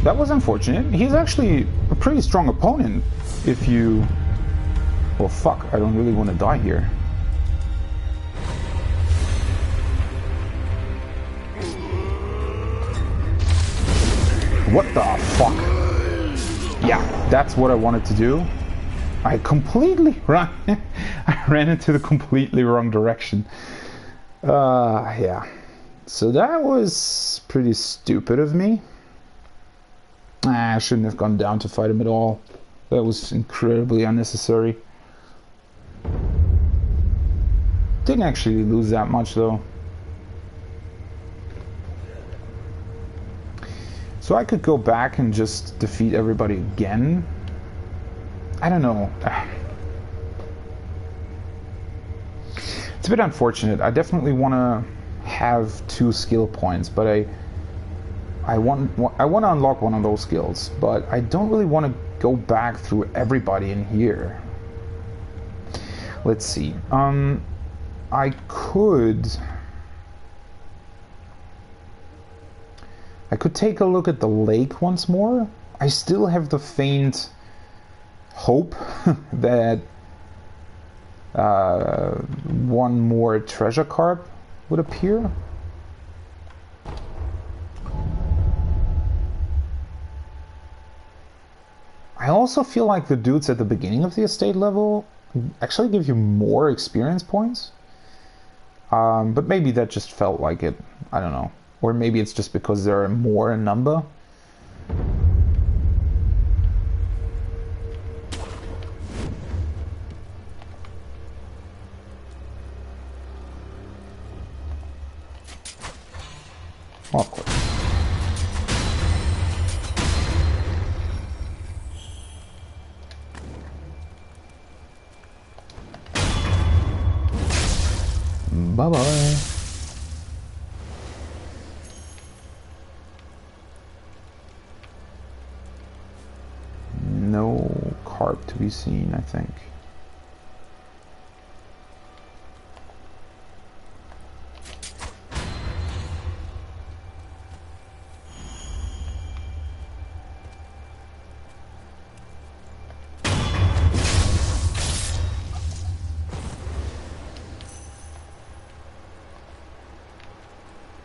that was unfortunate. He's actually a pretty strong opponent if you... Well, fuck, I don't really want to die here. What the fuck? Yeah, that's what I wanted to do. I completely ran... I ran into the completely wrong direction. Yeah. So that was pretty stupid of me. I shouldn't have gone down to fight him at all. That was incredibly unnecessary. Didn't actually lose that much though. So I could go back and just defeat everybody again. I don't know. It's a bit unfortunate. I definitely want to have 2 skill points, but I want to unlock one of those skills, but I don't really want to go back through everybody in here. Let's see. I could take a look at the lake once more. I still have the faint hope that one more treasure carp would appear. I also feel like the dudes at the beginning of the estate level actually give you more experience points. But maybe that just felt like it. I don't know. Or maybe it's just because there are more in number. Of course. Bye-bye. No carp to be seen, I think.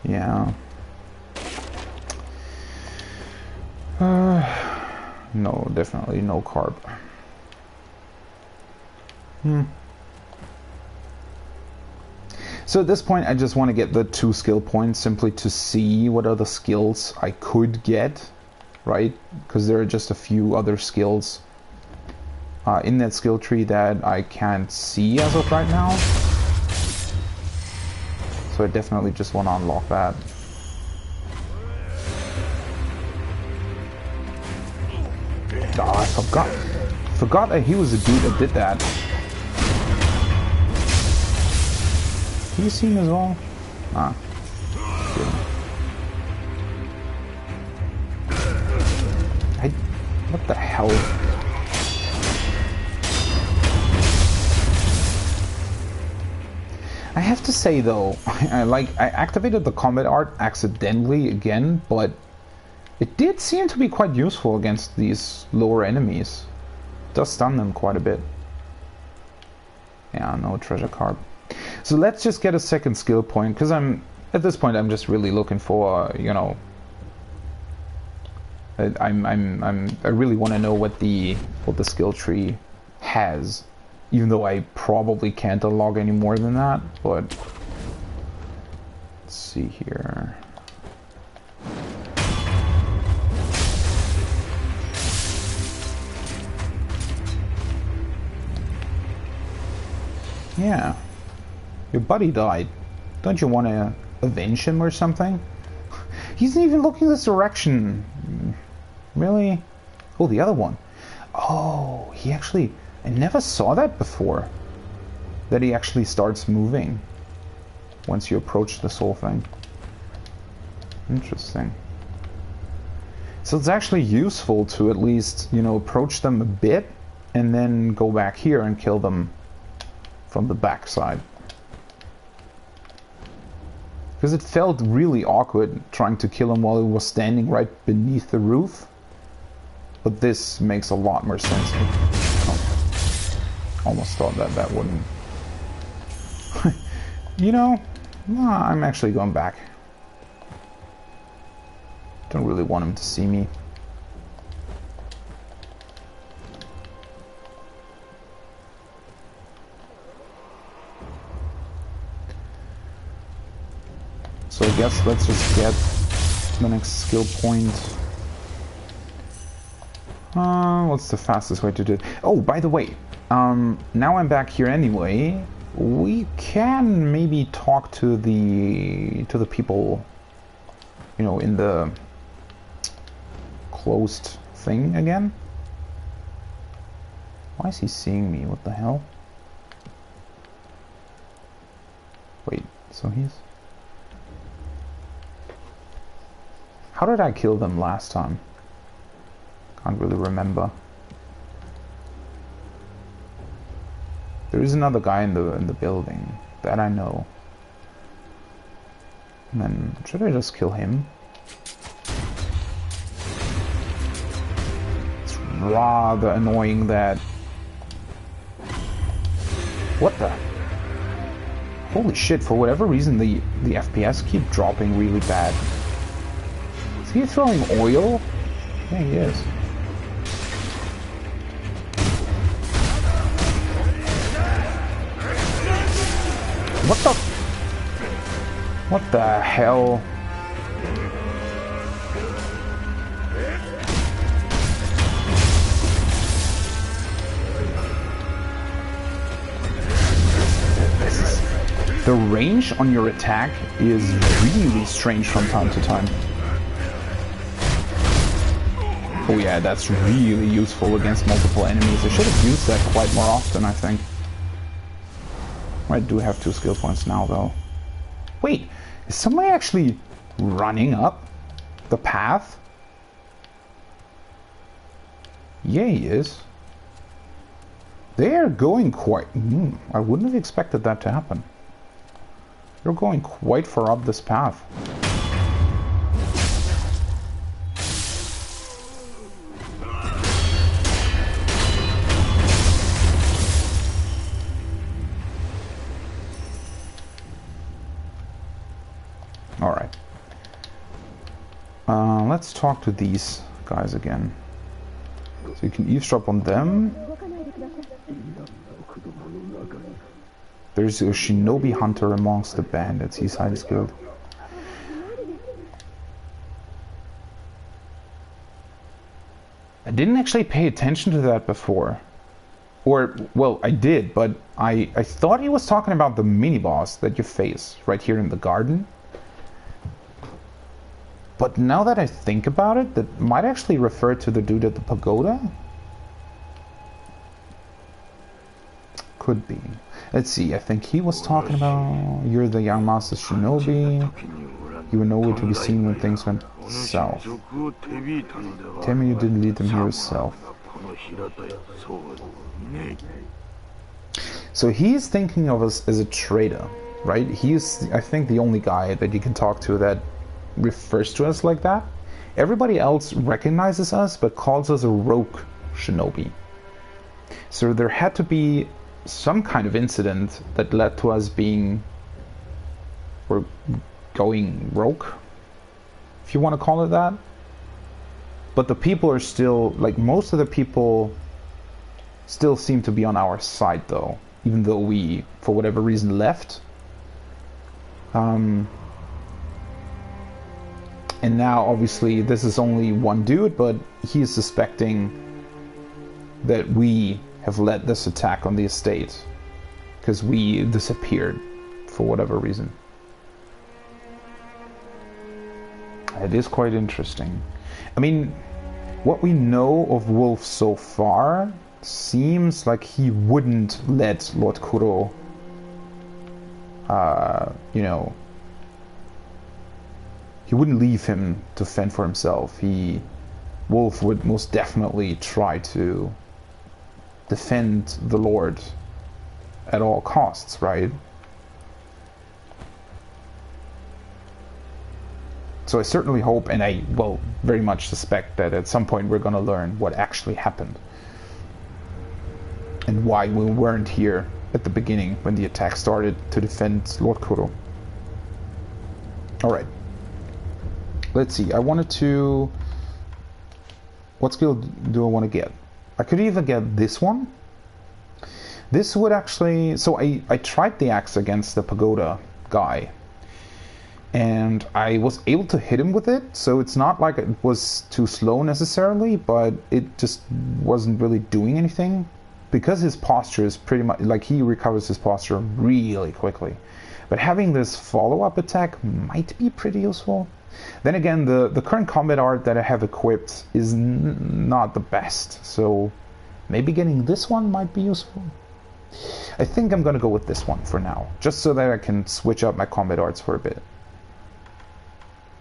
Yeah. No, definitely no carp. So at this point I just want to get the 2 skill points simply to see what other skills I could get, right? Because there are just a few other skills in that skill tree that I can't see as of right now. So I definitely just want to unlock that. Oh, I forgot that he was the dude that did that. Have you seen as well? Ah. What the hell? I have to say though, I activated the combat art accidentally again, but it did seem to be quite useful against these lower enemies. It does stun them quite a bit. Yeah, no treasure carp. So let's just get a second skill point, because at this point I'm just really looking for, you know, I really want to know what the skill tree has, even though I probably can't unlock any more than that. But let's see here. Yeah, your buddy died. Don't you want to avenge him or something? He's not even looking this direction. Really? Oh, the other one. Oh, he actually... I never saw that before. That he actually starts moving once you approach this whole thing. Interesting. So it's actually useful to at least, you know, approach them a bit and then go back here and kill them from the backside. Because it felt really awkward trying to kill him while he was standing right beneath the roof. But this makes a lot more sense. Oh, almost thought that wouldn't. You know, I'm actually going back. Don't really want him to see me. So I guess let's just get the next skill point. What's the fastest way to do it? Oh, by the way, now I'm back here anyway. We can maybe talk to the people, you know, in the closed thing again. Why is he seeing me? What the hell? Wait, so he's... How did I kill them last time? Can't really remember. There is another guy in the building that I know. And then should I just kill him? It's rather annoying that... What the? Holy shit, for whatever reason the FPS keep dropping really bad. Is he throwing oil? Yeah, he is. What the hell? The range on your attack is really strange from time to time. Oh yeah, that's really useful against multiple enemies. I should have used that quite more often, I think. I do have 2 skill points now, though. Wait, is somebody actually running up the path? Yeah, he is. They are going quite... I wouldn't have expected that to happen. They're going quite far up this path. Alright. Let's talk to these guys again. So you can eavesdrop on them. There's a shinobi hunter amongst the bandits. He's highly skilled. I didn't actually pay attention to that before. Or, well, I did, but I thought he was talking about the mini-boss that you face right here in the garden. But now that I think about it, that might actually refer to the dude at the pagoda. Could be. Let's see, I think he was talking about you're the young master shinobi. You were nowhere to be seen when things went south. Tell me you didn't lead them here yourself. So he's thinking of us as a traitor, right? He's, I think, the only guy that you can talk to that refers to us like that. Everybody else recognizes us but calls us a rogue shinobi. So there had to be some kind of incident that led to us being or going rogue, if you want to call it that. But the people are still, like, most of the people still seem to be on our side, though, even though we, for whatever reason, left. And now, obviously, this is only one dude, but he is suspecting that we have led this attack on the estate because we disappeared for whatever reason. It is quite interesting. I mean, what we know of Wolf so far seems like he wouldn't let Lord Kuro, you know, he wouldn't leave him to fend for himself. Wolf would most definitely try to defend the Lord at all costs, right? So I certainly hope, and I, well, very much suspect that at some point we're going to learn what actually happened. And why we weren't here at the beginning when the attack started to defend Lord Kuro. Alright. Let's see, I wanted to... What skill do I want to get? I could either get this one. This would actually... So I tried the axe against the pagoda guy. And I was able to hit him with it, so it's not like it was too slow necessarily, but it just wasn't really doing anything. Because his posture is pretty much... Like, he recovers his posture really quickly. But having this follow-up attack might be pretty useful. Then again, the current combat art that I have equipped is not the best, so maybe getting this one might be useful. I think I'm gonna go with this one for now, just so that I can switch up my combat arts for a bit.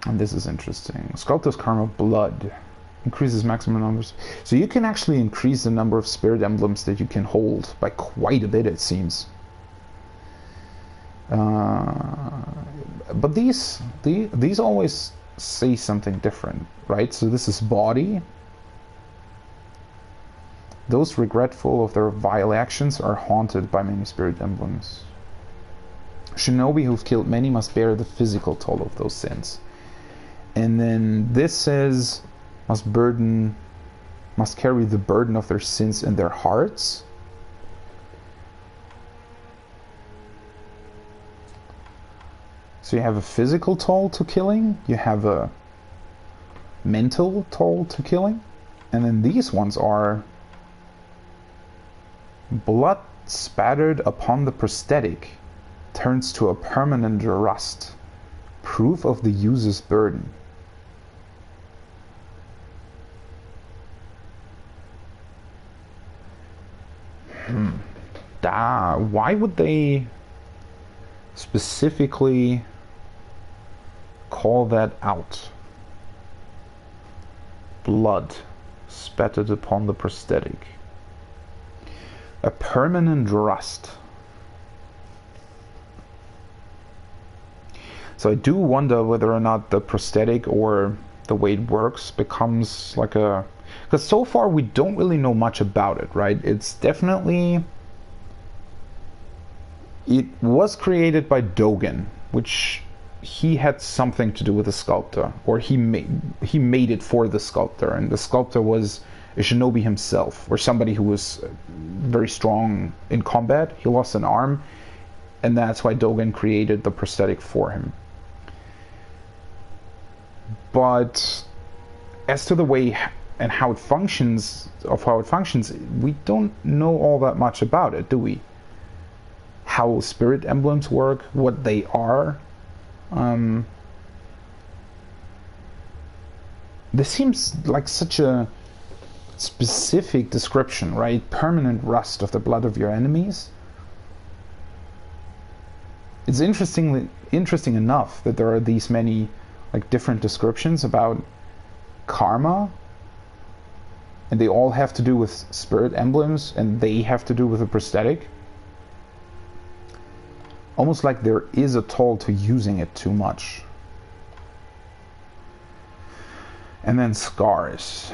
And this is interesting. Sculptor's Karma Blood increases maximum numbers. So you can actually increase the number of spirit emblems that you can hold by quite a bit, it seems. But these always say something different, right? So this is body. Those regretful of their vile actions are haunted by many spirit emblems. Shinobi who've killed many must bear the physical toll of those sins. And then this says must carry the burden of their sins in their hearts. So you have a physical toll to killing, you have a mental toll to killing, and then these ones are blood spattered upon the prosthetic turns to a permanent rust. Proof of the user's burden. Why would they specifically call that out? Blood spattered upon the prosthetic. A permanent rust. So I do wonder whether or not the prosthetic or the way it works becomes like a... Because so far we don't really know much about it, right? It's definitely... It was created by Dogen, which he had something to do with the sculptor, or he made it for the sculptor, and the sculptor was a shinobi himself, or somebody who was very strong in combat. He lost an arm, and that's why Dogen created the prosthetic for him. But as to the way and how it functions, we don't know all that much about it, do we? How spirit emblems work, what they are. This seems like such a specific description, right? Permanent rust of the blood of your enemies. It's interesting enough that there are these many like different descriptions about karma, and they all have to do with spirit emblems, and they have to do with a prosthetic. Almost like there is a toll to using it too much. And then scars.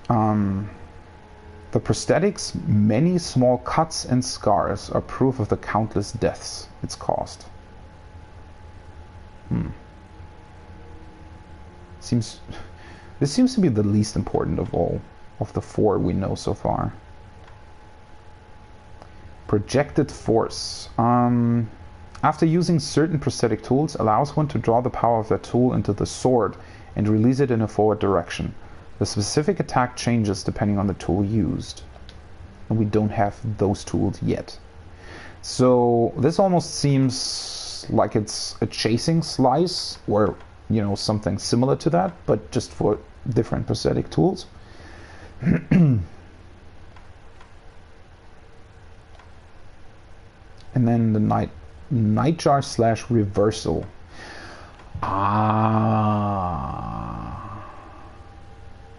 The prosthetic's many small cuts and scars are proof of the countless deaths it's caused. This seems to be the least important of all of the four we know so far. Projected force. After using certain prosthetic tools, allows one to draw the power of that tool into the sword and release it in a forward direction. The specific attack changes depending on the tool used. And we don't have those tools yet. So this almost seems like it's a chasing slice, or something similar to that, but just for different prosthetic tools. And then the nightjar / reversal.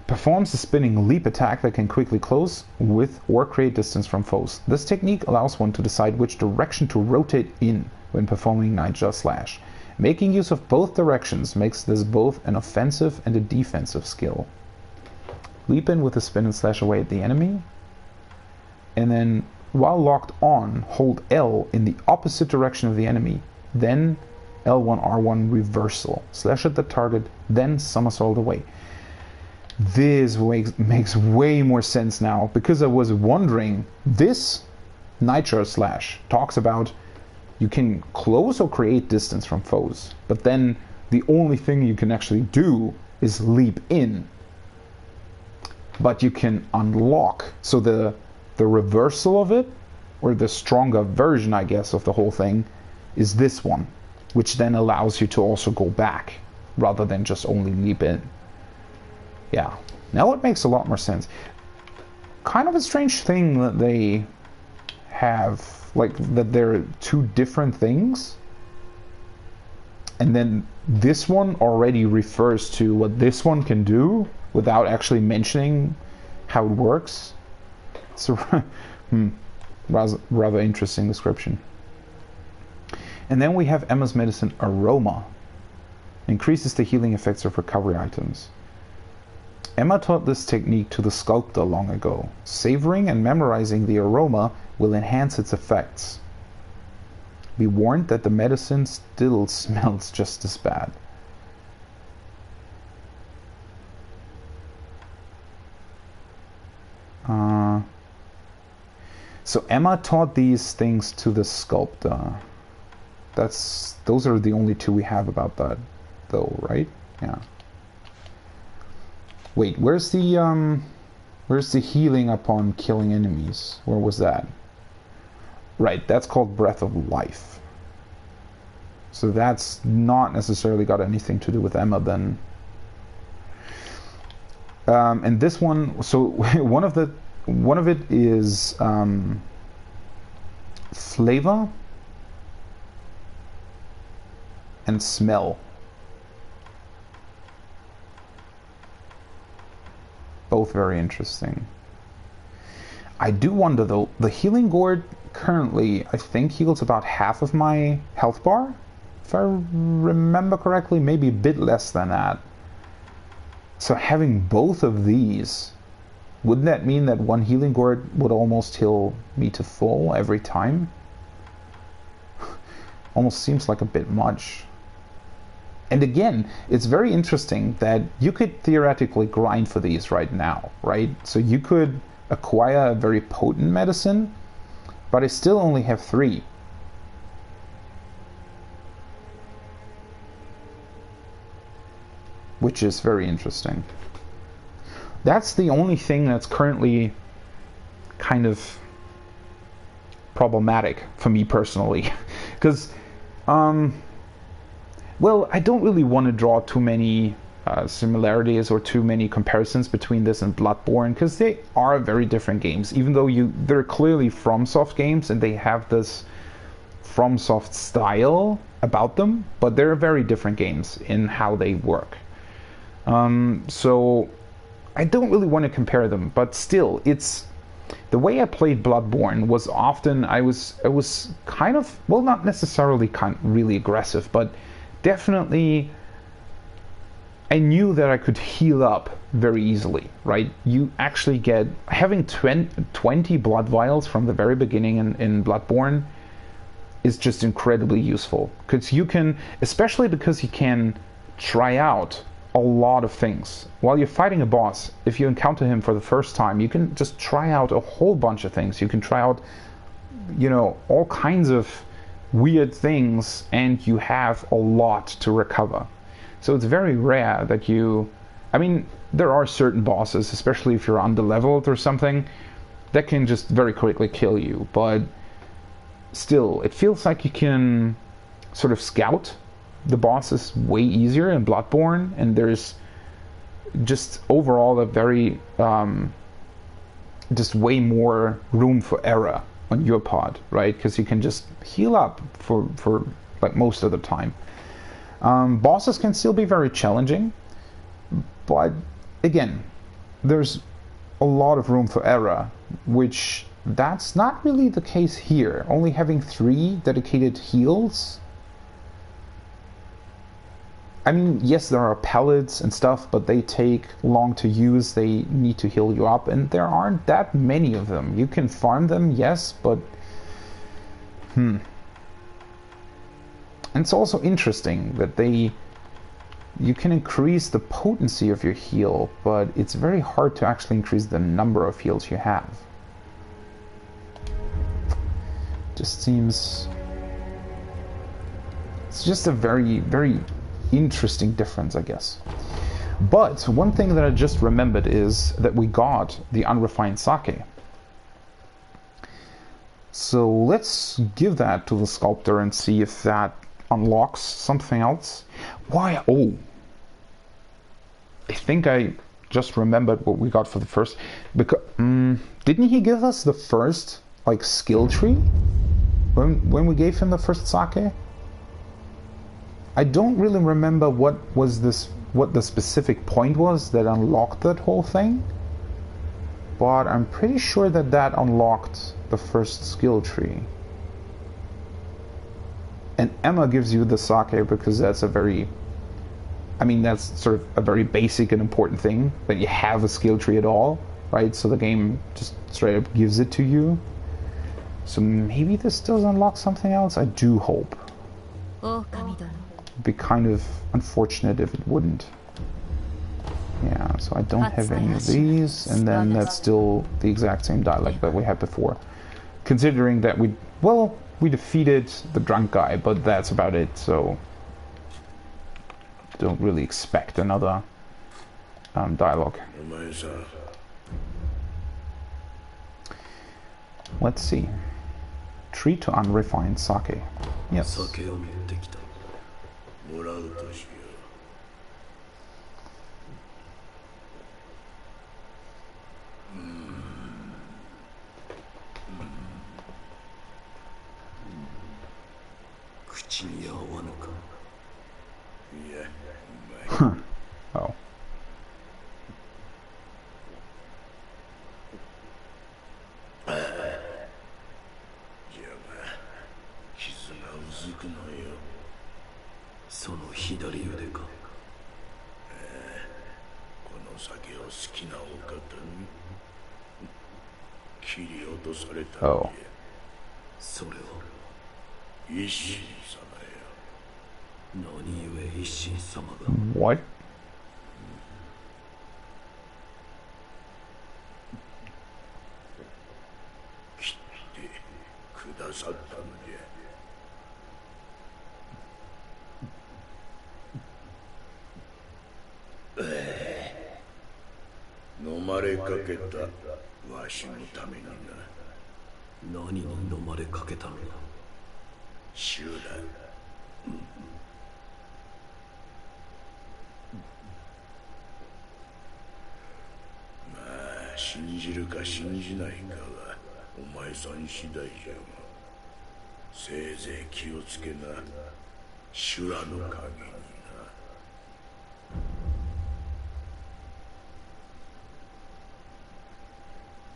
Performs a spinning leap attack that can quickly close with or create distance from foes. This technique allows one to decide which direction to rotate in when performing nightjar /. Making use of both directions makes this both an offensive and a defensive skill. Leap in with a spin and slash away at the enemy. And then, while locked on, hold L in the opposite direction of the enemy. Then L1 R1 reversal. Slash at the target, then somersault away. This makes way more sense now, because I was wondering, this nitro / talks about you can close or create distance from foes, but then the only thing you can actually do is leap in. But you can unlock, so the reversal of it, or the stronger version, I guess, of the whole thing, is this one, which then allows you to also go back, rather than just only leap in. Yeah, now it makes a lot more sense. Kind of a strange thing that they have, like, that they're two different things, and then this one already refers to what this one can do without actually mentioning how it works. It's a rather interesting description. And then we have Emma's medicine Aroma. Increases the healing effects of recovery items. Emma taught this technique to the sculptor long ago. Savoring and memorizing the aroma will enhance its effects. Be warned that the medicine still smells just as bad. So Emma taught these things to the sculptor. Those are the only two we have about that, though, right? Yeah. Wait, where's the healing upon killing enemies? Where was that? Right, that's called Breath of Life. So that's not necessarily got anything to do with Emma then. And this one, so one of it is flavor and smell. Both very interesting. I do wonder though, the healing gourd currently I think heals about half of my health bar. If I remember correctly, maybe a bit less than that. So having both of these, wouldn't that mean that one healing gourd would almost heal me to full every time? Almost seems like a bit much. And again, it's very interesting that you could theoretically grind for these right now, right? So you could acquire a very potent medicine, but I still only have 3. Which is very interesting. That's the only thing that's currently kind of problematic for me personally. Because, well, I don't really want to draw too many similarities or too many comparisons between this and Bloodborne, because they are very different games, even though they're clearly FromSoft games and they have this FromSoft style about them, but they're very different games in how they work. So I don't really want to compare them, but still, it's the way I played Bloodborne was often I was kind of, well, not necessarily really aggressive, but definitely I knew that I could heal up very easily, right? You actually get having 20 blood vials from the very beginning in Bloodborne is just incredibly useful, because you can, especially because you can try out a lot of things while you're fighting a boss. If you encounter him for the first time, you can just try out a whole bunch of things. You can try out, you know, all kinds of weird things, and you have a lot to recover. So it's very rare that you, I mean, there are certain bosses, especially if you're underleveled or something, that can just very quickly kill you, but still, it feels like you can sort of scout the boss is way easier in Bloodborne, and there's just overall a very just way more room for error on your part, right? Because you can just heal up for like most of the time. Bosses can still be very challenging, but again, there's a lot of room for error, which that's not really the case here. Only having 3 dedicated heals. I mean, yes, there are pellets and stuff, but they take long to use. They need to heal you up, and there aren't that many of them. You can farm them, yes, but and it's also interesting that you can increase the potency of your heal, but it's very hard to actually increase the number of heals you have. Just seems, it's just a very, very interesting difference, I guess. But one thing that I just remembered is that we got the unrefined sake. So let's give that to the sculptor and see if that unlocks something else. Why? Oh, I think I just remembered what we got for the first. Because didn't he give us the first like skill tree when we gave him the first sake? I don't really remember what the specific point was that unlocked that whole thing, but I'm pretty sure that unlocked the first skill tree. And Emma gives you the sake because that's that's sort of a very basic and important thing, that you have a skill tree at all, right? So the game just straight up gives it to you. So maybe this does unlock something else? I do hope. It'd be kind of unfortunate if it wouldn't. Yeah, so I don't have any of these, and then that's still the exact same dialect that we had before. Considering that we defeated the drunk guy, but that's about it, so don't really expect another dialogue. Let's see. Tree to unrefined sake. Yes. もらうとしよう。口に合わぬか。いや、うまい。Oh. Oh. What?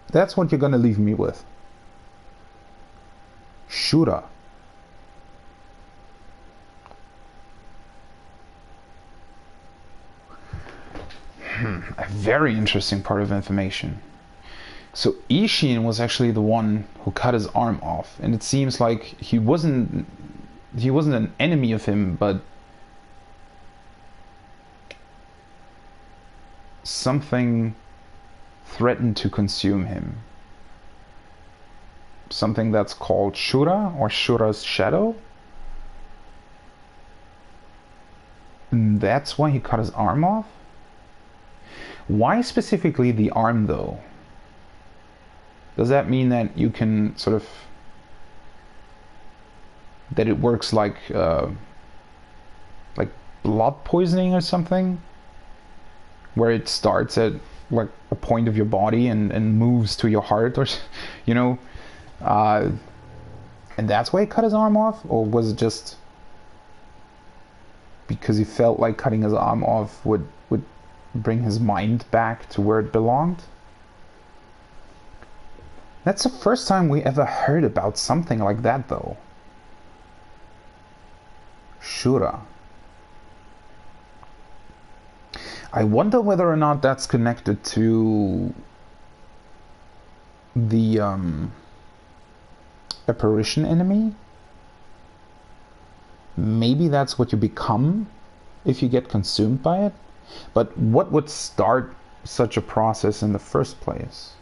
That's what you're gonna leave me with. Shura. A very interesting part of information. So Ishin was actually the one who cut his arm off, and it seems like he wasn't an enemy of him, but something threatened to consume him. Something that's called Shura, or Shura's shadow. And that's why he cut his arm off? Why specifically the arm, though? Does that mean that you can sort of... that it works like blood poisoning or something? Where it starts at like a point of your body and moves to your heart, or, you know? And that's why he cut his arm off? Or was it just because he felt like cutting his arm off would bring his mind back to where it belonged? That's the first time we ever heard about something like that, though. Shura. I wonder whether or not that's connected to the apparition enemy. Maybe that's what you become if you get consumed by it. But what would start such a process in the first place?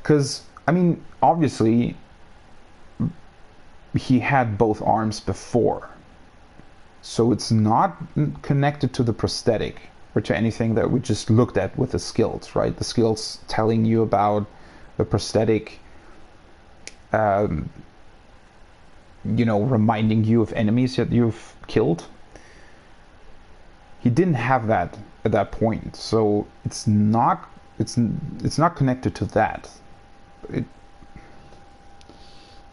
Because, I mean, obviously, he had both arms before. So it's not connected to the prosthetic or to anything that we just looked at with the skills, right? The skills telling you about the prosthetic, you know, reminding you of enemies that you've killed. He didn't have that at that point, so it's not connected to that.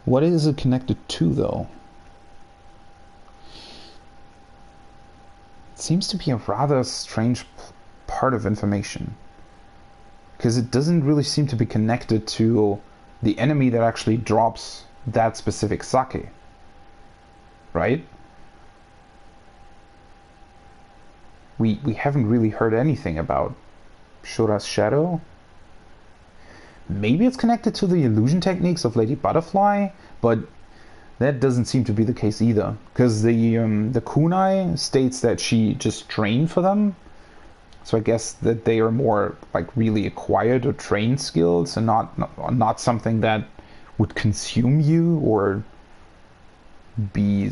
What is it connected to, though? It seems to be a rather strange part of information, because it doesn't really seem to be connected to the enemy that actually drops that specific sake, right? We haven't really heard anything about Shura's shadow. Maybe it's connected to the illusion techniques of Lady Butterfly, but that doesn't seem to be the case either, because the kunai states that she just trained for them. So I guess that they are more like really acquired or trained skills, and not something that would consume you or be,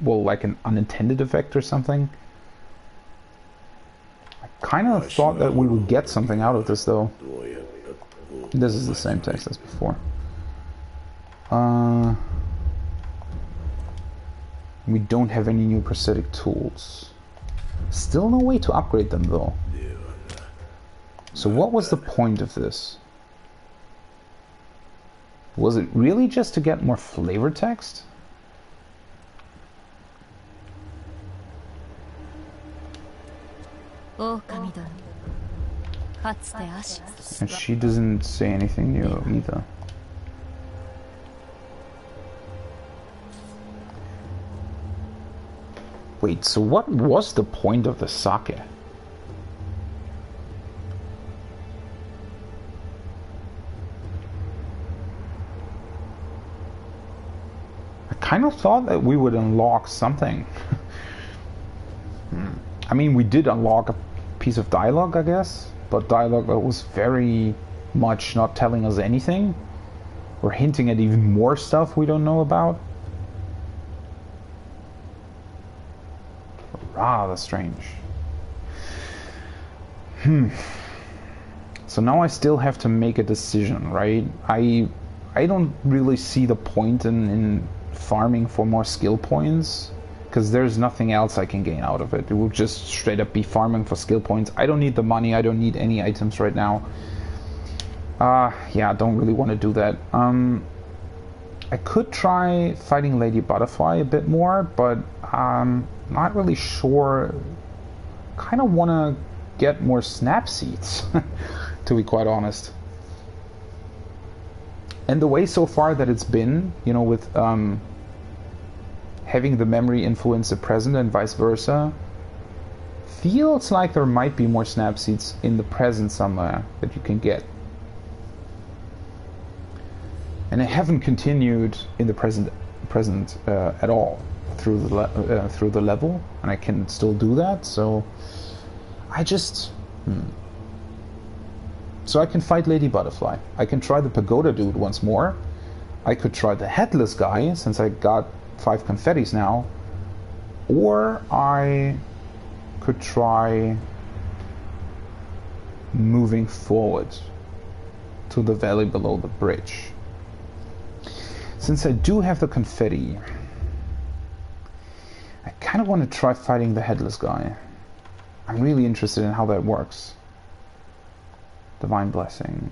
well, like an unintended effect or something. I kind of thought that we would get something out of this, though. This is the same text as before. We don't have any new prosthetic tools. Still no way to upgrade them though. So what was the point of this? Was it really just to get more flavor text? And she doesn't say anything new either. Wait, so what was the point of the sake? I kind of thought that we would unlock something. I mean, we did unlock a piece of dialogue, I guess, but dialogue that was very much not telling us anything, or hinting at even more stuff we don't know about. Rather strange. So now I still have to make a decision, right? I don't really see the point in farming for more skill points, because there's nothing else I can gain out of it. It will just straight up be farming for skill points. I don't need the money, I don't need any items right now. Yeah, I don't really want to do that. I could try fighting Lady Butterfly a bit more, but not really sure. Kind of want to get more snap seeds, to be quite honest. And the way so far that it's been, you know, with having the memory influence the present and vice versa, feels like there might be more snap seeds in the present somewhere that you can get. And I haven't continued in the present at all through the level, and I can still do that. So I just so I can fight Lady Butterfly. I can try the pagoda dude once more. I could try the headless guy since I got 5 confettis now, or I could try moving forward to the valley below the bridge. Since I do have the confetti, I kind of want to try fighting the headless guy. I'm really interested in how that works. Divine Blessing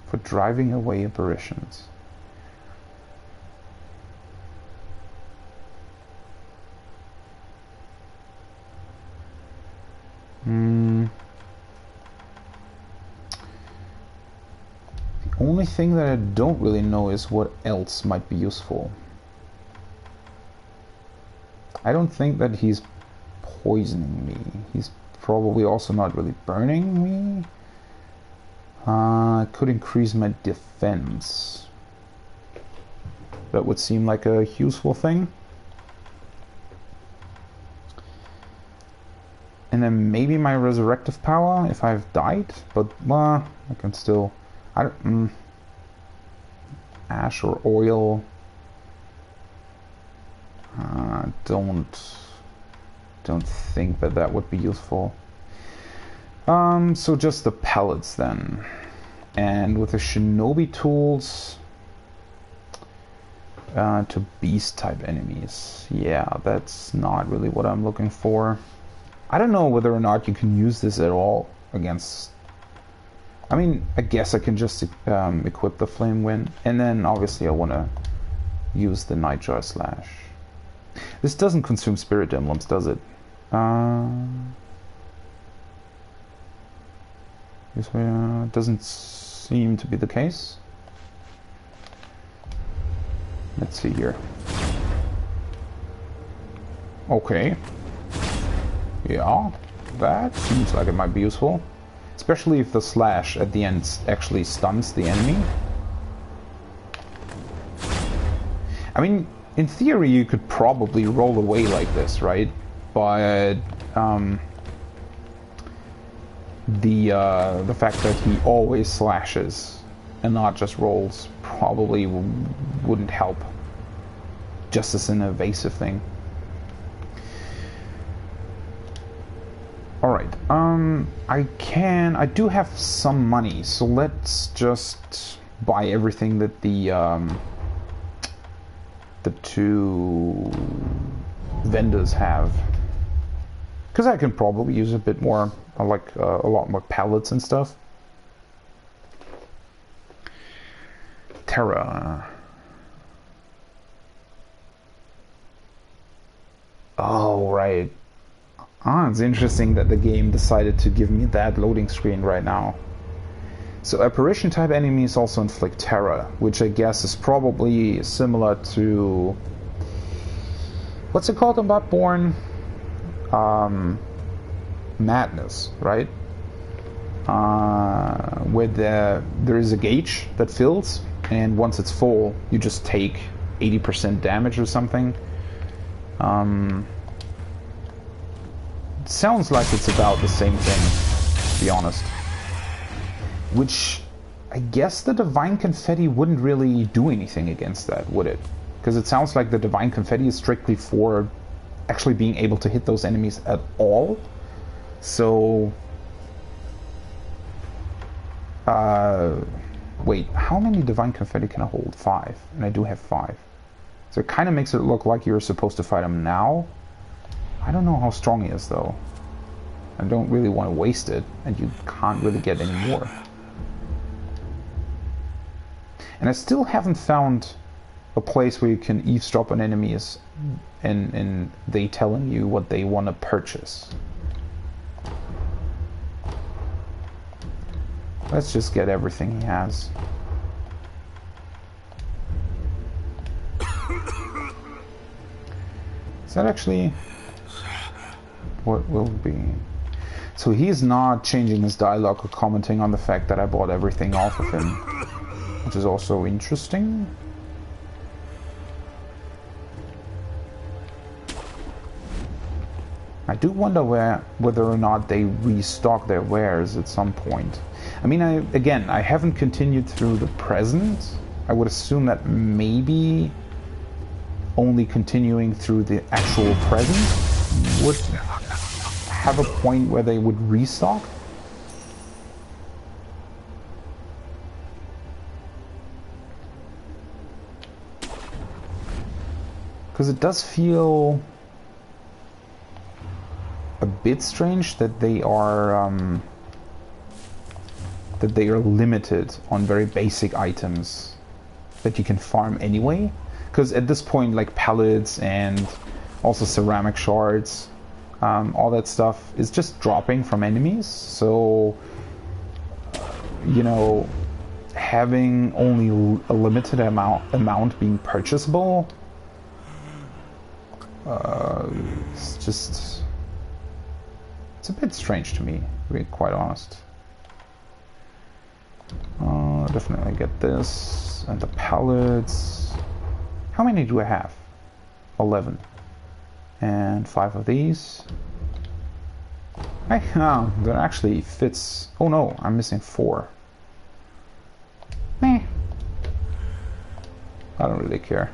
for driving away apparitions. The only thing that I don't really know is what else might be useful. I don't think that he's poisoning me. He's probably also not really burning me. Could increase my defense. That would seem like a useful thing. And then maybe my resurrective power if I've died, but I can still. Ash or oil. Don't think that that would be useful. So just the pellets then, and with the shinobi tools to beast type enemies. Yeah, that's not really what I'm looking for. I don't know whether or not you can use this at all against. I mean, I guess I can just equip the Flame Wind, and then obviously I want to use the Nightjar Slash. This doesn't consume Spirit Emblems, does it? This doesn't seem to be the case. Let's see here. Okay. Yeah, that seems like it might be useful. Especially if the slash at the end actually stuns the enemy. I mean, in theory you could probably roll away like this, right? But the fact that he always slashes and not just rolls probably wouldn't help. Just as an evasive thing. Alright, I do have some money, so let's just buy everything that the two vendors have. Because I can probably use a bit more, like a lot more pallets and stuff. Terra. Oh, right. Ah, it's interesting that the game decided to give me that loading screen right now. So apparition type enemies also inflict terror, which I guess is probably similar to... What's it called in Bloodborne? Madness, right? Where there is a gauge that fills, and once it's full, you just take 80% damage or something. Sounds like it's about the same thing, to be honest. Which, I guess the Divine Confetti wouldn't really do anything against that, would it? Because it sounds like the Divine Confetti is strictly for actually being able to hit those enemies at all. So... wait, how many Divine Confetti can I hold? 5. And I do have 5. So it kind of makes it look like you're supposed to fight him now. I don't know how strong he is, though. I don't really want to waste it, and you can't really get any more. And I still haven't found a place where you can eavesdrop on enemies and they telling you what they want to purchase. Let's just get everything he has. Is that actually what will be? So he's not changing his dialogue or commenting on the fact that I bought everything off of him, which is also interesting. I do wonder whether or not they restock their wares at some point. I mean, I haven't continued through the present. I would assume that maybe only continuing through the actual present would have a point where they would restock. Because it does feel a bit strange that they are limited on very basic items that you can farm anyway. Because at this point, like pallets and also ceramic shards, all that stuff is just dropping from enemies. So, you know, having only a limited amount being purchasable, it's a bit strange to me, to be quite honest. Definitely get this and the pallets. How many do I have? 11. And 5 of these. Hey, oh, that actually fits. Oh no, I'm missing 4. Meh. I don't really care.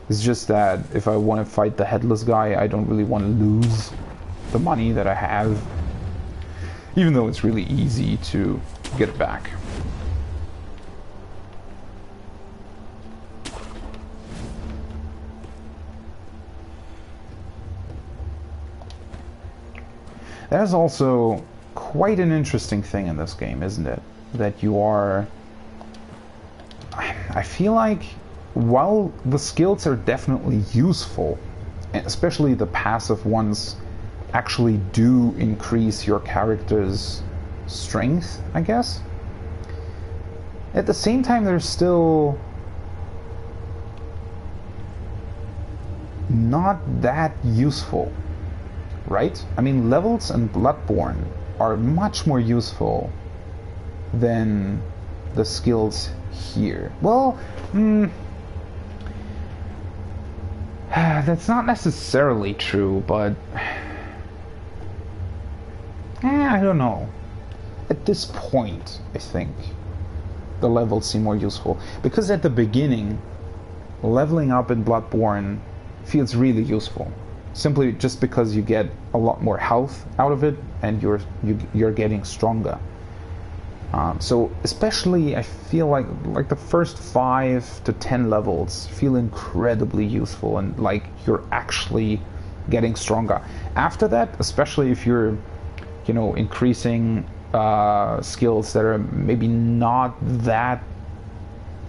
It's just that if I want to fight the headless guy, I don't really want to lose the money that I have. Even though it's really easy to get it back. There's also quite an interesting thing in this game, isn't it? That you are... I feel like while the skills are definitely useful, especially the passive ones actually do increase your character's strength, I guess. At the same time, they're still not that useful, right? I mean, levels in Bloodborne are much more useful than the skills here. Well, that's not necessarily true, but I don't know. At this point, I think the levels seem more useful. Because at the beginning, leveling up in Bloodborne feels really useful. Simply just because you get a lot more health out of it and you're getting stronger. So especially I feel like the first 5 to 10 levels feel incredibly useful, and like you're actually getting stronger. After that, especially if you're, you know, increasing skills that are maybe not that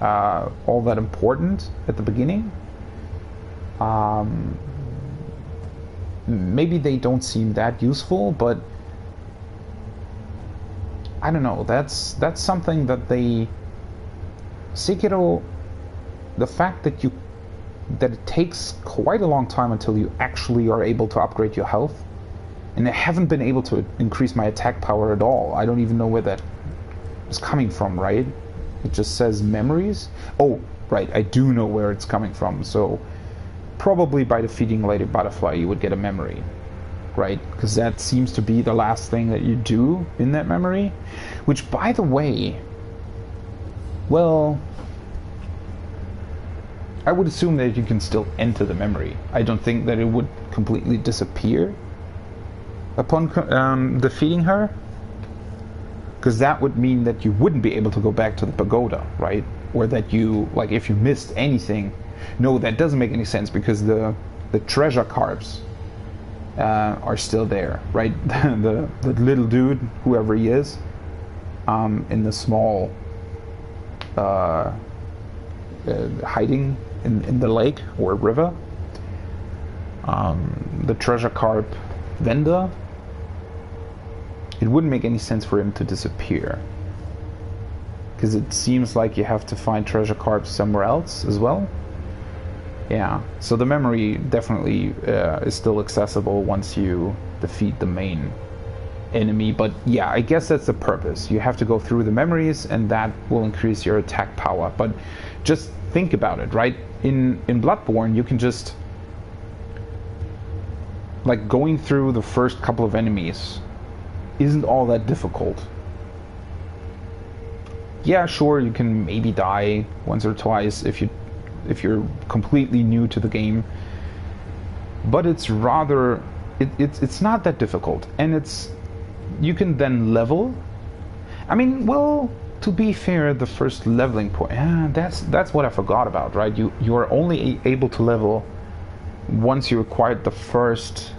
all that important at the beginning, maybe they don't seem that useful, but I don't know, that's something that they... Sekiro, the fact that it takes quite a long time until you actually are able to upgrade your health, and I haven't been able to increase my attack power at all. I don't even know where that is coming from, right? It just says memories. Oh, right, I do know where it's coming from, so probably by defeating Lady Butterfly you would get a memory. Right? Because that seems to be the last thing that you do in that memory. Which, by the way, well, I would assume that you can still enter the memory. I don't think that it would completely disappear upon defeating her. Because that would mean that you wouldn't be able to go back to the pagoda, right? Or that you, like, if you missed anything... No, that doesn't make any sense, because the treasure carps are still there, right? the little dude, whoever he is, in the small hiding in the lake or river. The treasure carp vendor, it wouldn't make any sense for him to disappear, because it seems like you have to find treasure carps somewhere else as well. Yeah, so the memory definitely is still accessible once you defeat the main enemy, but yeah, I guess that's the purpose. You have to go through the memories, and that will increase your attack power. But just think about it, right? In Bloodborne, you can just... like, going through the first couple of enemies isn't all that difficult. Yeah, sure, you can maybe die once or twice if you're completely new to the game, but it's rather it's not that difficult, and you can then level. I mean, well, to be fair, the first leveling point, that's what I forgot about, right? You are only able to level once you acquired the first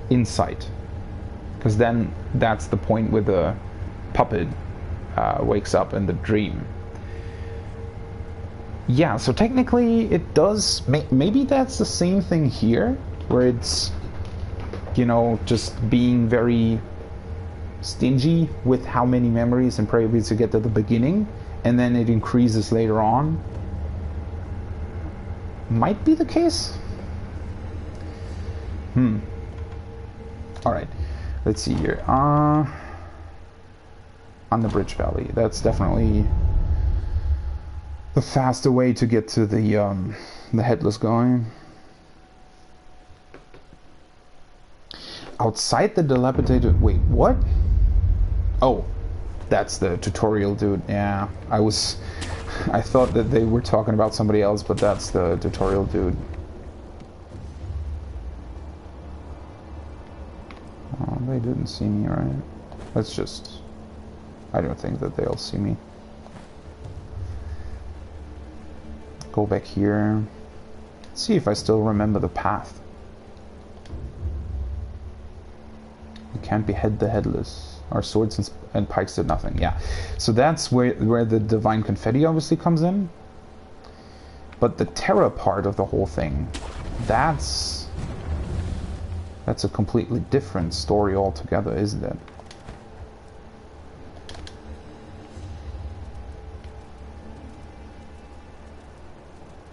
insight, because then that's the point where the puppet wakes up in the dream. Yeah, so technically it does... maybe that's the same thing here, where it's, you know, just being very stingy with how many memories and priorities you get at the beginning, and then it increases later on. Might be the case. Alright, let's see here. Underbridge Valley, that's definitely the faster way to get to the headless guy. Outside the dilapidated... wait, what? Oh, that's the tutorial dude. Yeah, I thought that they were talking about somebody else, but that's the tutorial dude. Oh, they didn't see me, right? Let's just... I don't think that they'll see me. Go back here. See if I still remember the path. We can't behead the headless. Our swords and pikes did nothing. Yeah. So that's where the divine confetti obviously comes in. But the terror part of the whole thing, that's a completely different story altogether, isn't it?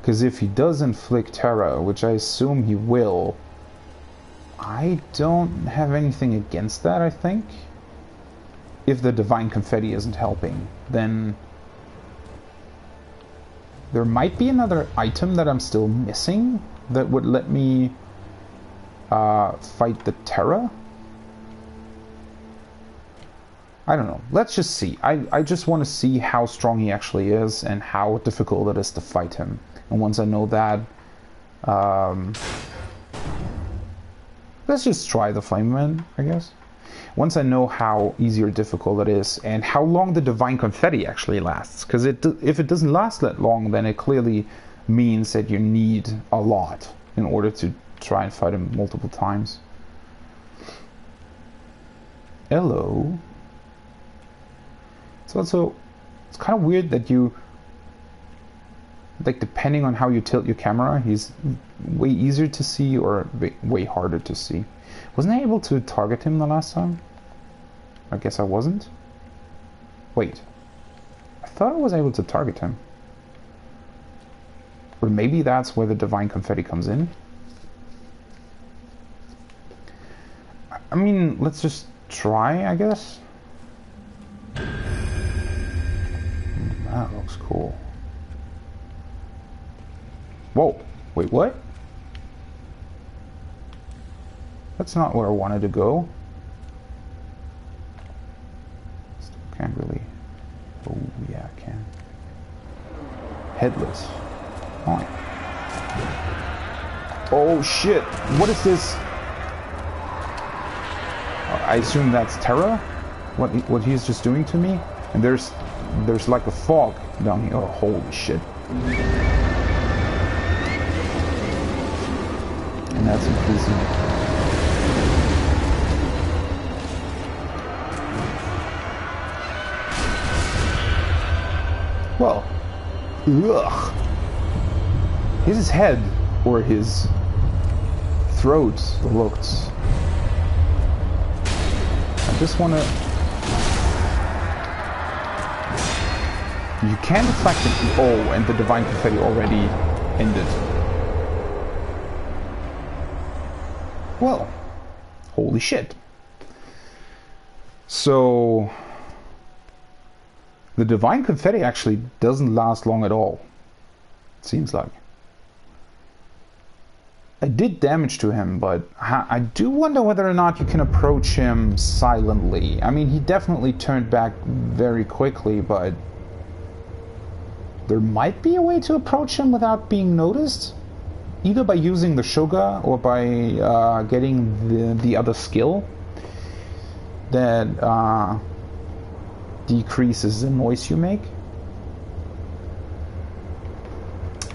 Because if he does inflict terror, which I assume he will, I don't have anything against that, I think. If the divine confetti isn't helping, then there might be another item that I'm still missing that would let me fight the terror. I don't know. Let's just see. I just want to see how strong he actually is and how difficult it is to fight him. And once I know that, let's just try the Flame Man, I guess. Once I know how easy or difficult it is, and how long the divine confetti actually lasts. Because if it doesn't last that long, then it clearly means that you need a lot in order to try and fight him multiple times. Hello. It's kind of weird that you, like, depending on how you tilt your camera, he's way easier to see or way harder to see. Wasn't I able to target him the last time? I guess I wasn't. Wait. I thought I was able to target him. Or maybe that's where the divine confetti comes in. I mean, let's just try, I guess. That looks cool. Whoa. Wait, what? That's not where I wanted to go. Still can't really... Oh, yeah, I can. Headless. On. Oh, shit. What is this? I assume that's Terra? What he's just doing to me? And there's like a fog down here. Oh, holy shit. And that's increasing. Well, ugh. His head or his throat looked... I just want to... You can't deflect it. Oh, and the divine confetti already ended. Well, holy shit. So... The divine confetti actually doesn't last long at all. It seems like. I did damage to him, but I do wonder whether or not you can approach him silently. I mean, he definitely turned back very quickly, but there might be a way to approach him without being noticed. Either by using the sugar or by getting the other skill that decreases the noise you make.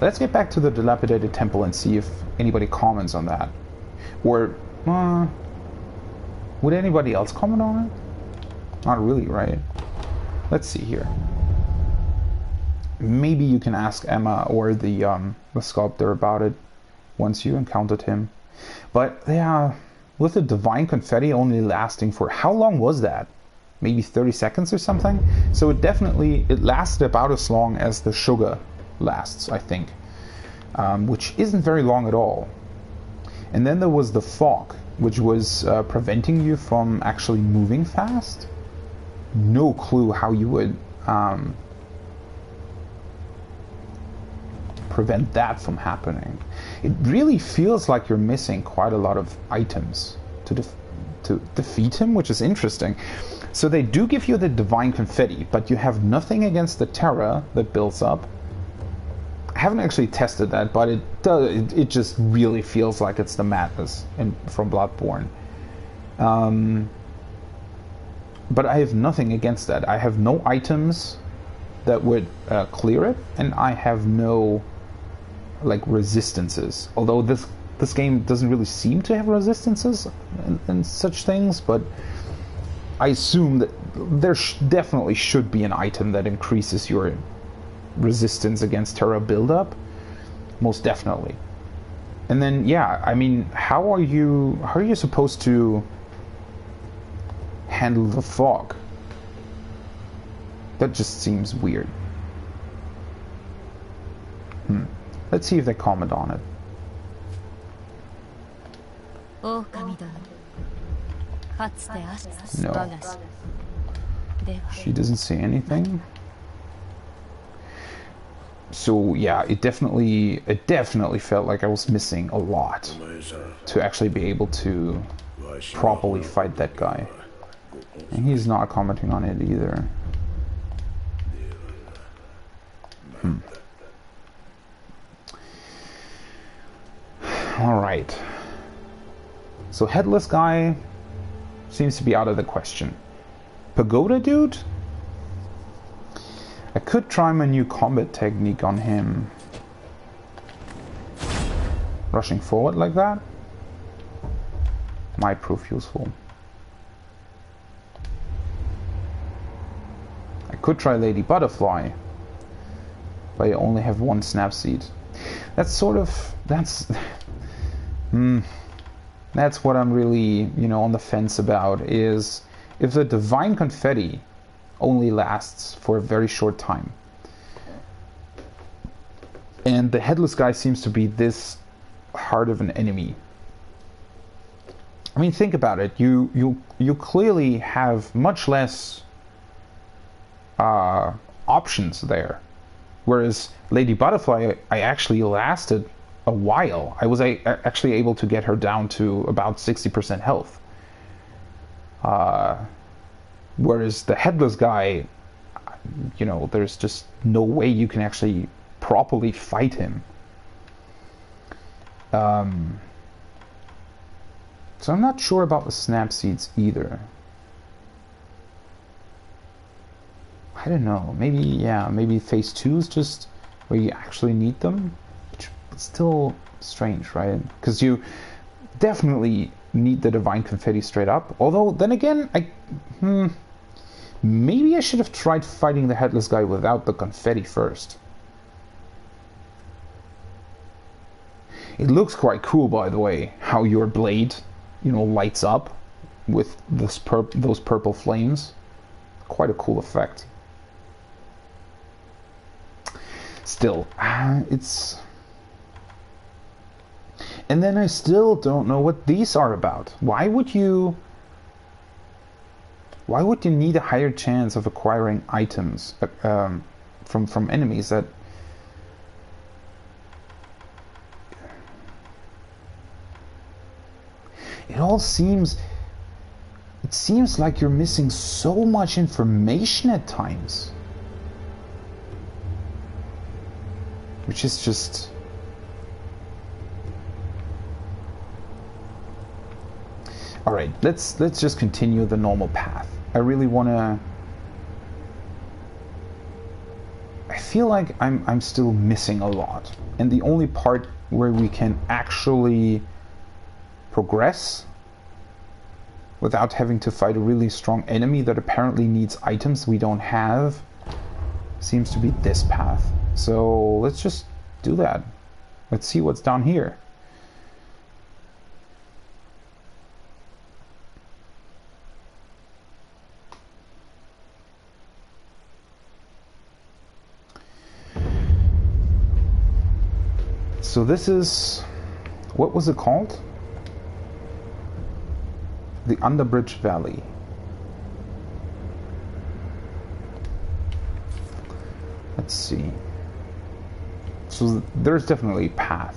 Let's get back to the dilapidated temple and see if anybody comments on that. Or, would anybody else comment on it? Not really, right? Let's see here. Maybe you can ask Emma or the sculptor about it once you encountered him. But yeah, with the divine confetti only lasting for how long was that? Maybe 30 seconds or something? So it lasted about as long as the sugar lasts, I think, which isn't very long at all. And then there was the fog, which was preventing you from actually moving fast. No clue how you would prevent that from happening. It really feels like you're missing quite a lot of items to defeat him, which is interesting. So they do give you the divine confetti, but you have nothing against the terror that builds up. I haven't actually tested that, but it just really feels like it's the madness from Bloodborne. But I have nothing against that. I have no items that would clear it, and I have no resistances. Although this game doesn't really seem to have resistances and such things, but I assume that there definitely should be an item that increases your resistance against terror buildup. Most definitely. And then, yeah, I mean, how are you supposed to handle the fog? That just seems weird. Let's see if they comment on it. No. She doesn't say anything. So yeah, it definitely felt like I was missing a lot to actually be able to properly fight that guy. And he's not commenting on it either. Alright. So headless guy, seems to be out of the question. Pagoda dude? I could try my new combat technique on him. Rushing forward like that might prove useful. I could try Lady Butterfly, but I only have one snap seed. That's sort of... that's what I'm really, you know, on the fence about, is if the Divine Confetti only lasts for a very short time, and the Headless guy seems to be this hard of an enemy. I mean, think about it. You clearly have much less options there, whereas Lady Butterfly, I actually lasted a while. I was actually able to get her down to about 60% health. Whereas the Headless guy, you know, there's just no way you can actually properly fight him. So I'm not sure about the snap seeds either. I don't know. Maybe, yeah, maybe phase 2 is just where you actually need them. Which is still strange, right? Because you definitely need the Divine Confetti straight up. Although, then again, maybe I should have tried fighting the Headless guy without the confetti first. It looks quite cool, by the way, how your blade, you know, lights up with this those purple flames. Quite a cool effect. Still, it's... And then I still don't know what these are about. Why would you need a higher chance of acquiring items from enemies that... It seems like you're missing so much information at times. Which is just... Alright, let's just continue the normal path. I really wanna... I feel like I'm still missing a lot. And the only part where we can actually progress without having to fight a really strong enemy that apparently needs items we don't have seems to be this path. So let's just do that. Let's see what's down here. So this is... what was it called? The Underbridge Valley. Let's see. So there's definitely a path.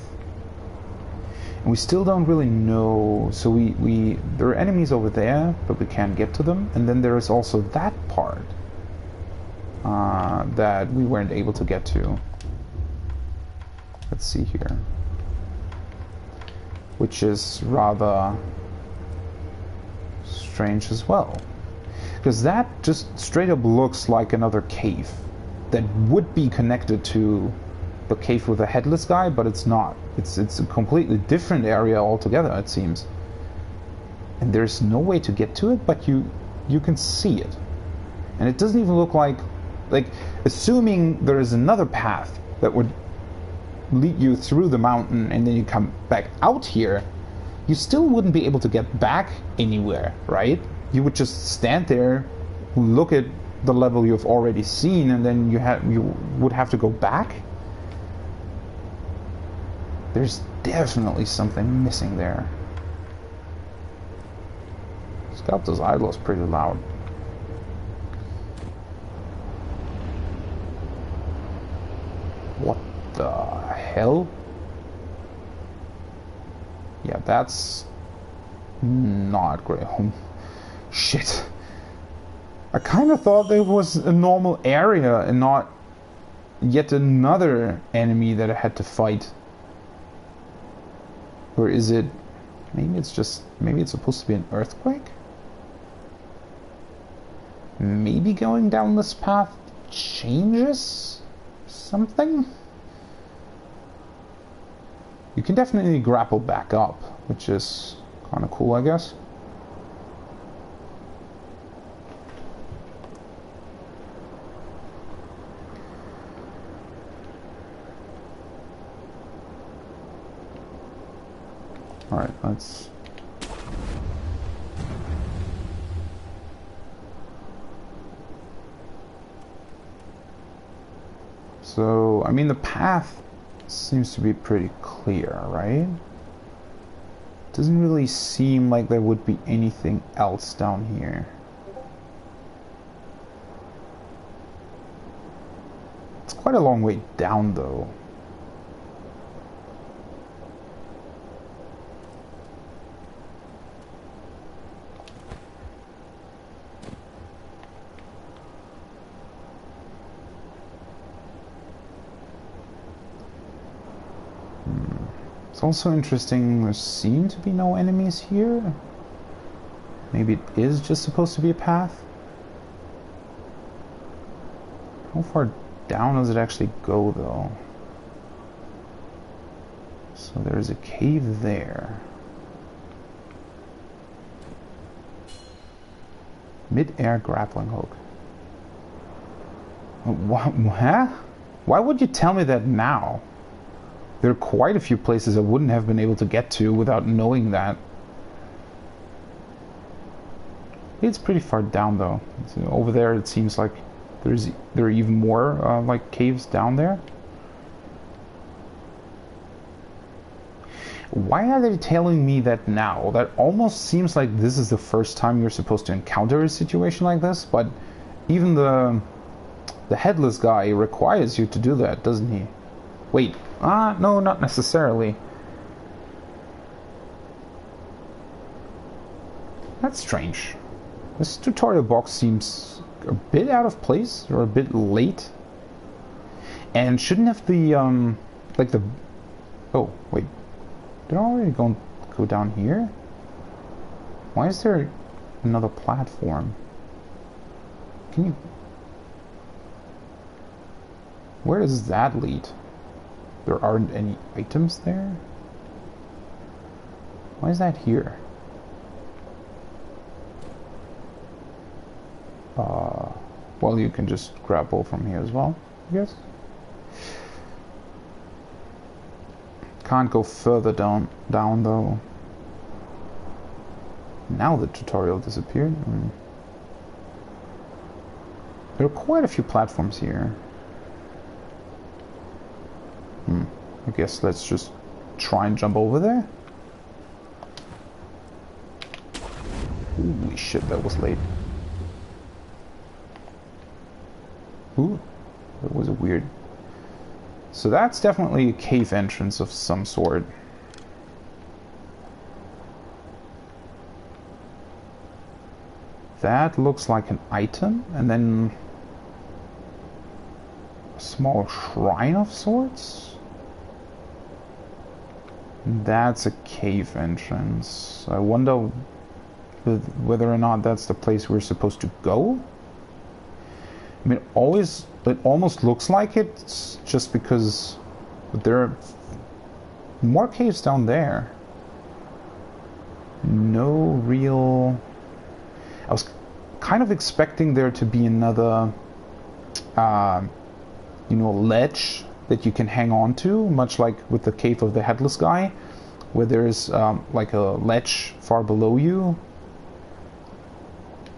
And we still don't really know... So there are enemies over there, but we can't get to them. And then there is also that part that we weren't able to get to. Let's see here. Which is rather strange as well. Because that just straight up looks like another cave that would be connected to the cave with the Headless guy, but it's not. It's a completely different area altogether, it seems. And there's no way to get to it, but you can see it. And it doesn't even look like assuming there is another path that would lead you through the mountain and then you come back out here, you still wouldn't be able to get back anywhere, right? You would just stand there, look at the level you've already seen, and then you would have to go back. There's definitely something missing there. Sculptor's idol is pretty loud. What the hell? Yeah, that's not great. Oh, shit. I kind of thought there was a normal area and not yet another enemy that I had to fight. Or is it... maybe it's supposed to be an earthquake? maybe going down this path changes something? You can definitely grapple back up, which is kind of cool, I guess. Alright, let's... So, I mean, the path seems to be pretty clear, right? Doesn't really seem like there would be anything else down here. It's quite a long way down, though. It's also interesting, there seem to be no enemies here. Maybe it is just supposed to be a path. How far down does it actually go, though? So there's a cave there. Mid-air grappling hook. What? Huh? Why would you tell me that now? There are quite a few places I wouldn't have been able to get to without knowing that. It's pretty far down, though. So over there, it seems like there are even more like caves down there. Why are they telling me that now? That almost seems like this is the first time you're supposed to encounter a situation like this, but even the headless guy requires you to do that, doesn't he? Wait. No, not necessarily. That's strange. This tutorial box seems a bit out of place, or a bit late. And shouldn't have the, like the... Oh, wait. Did I already go down here? Why is there another platform? Can you... Where does that lead? There aren't any items there? Why is that here? Well, you can just grapple from here as well, I guess. Can't go further down though. Now the tutorial disappeared. There are quite a few platforms here. I guess let's just try and jump over there. Holy shit, that was late. Ooh, that was a weird... So that's definitely a cave entrance of some sort. That looks like an item, and then a small shrine of sorts. That's a cave entrance. I wonder whether or not that's the place we're supposed to go. I mean, it almost looks like it, just because there are more caves down there. No real... I was kind of expecting there to be another, ledge that you can hang on to, much like with the Cave of the Headless Guy, where there's like a ledge far below you.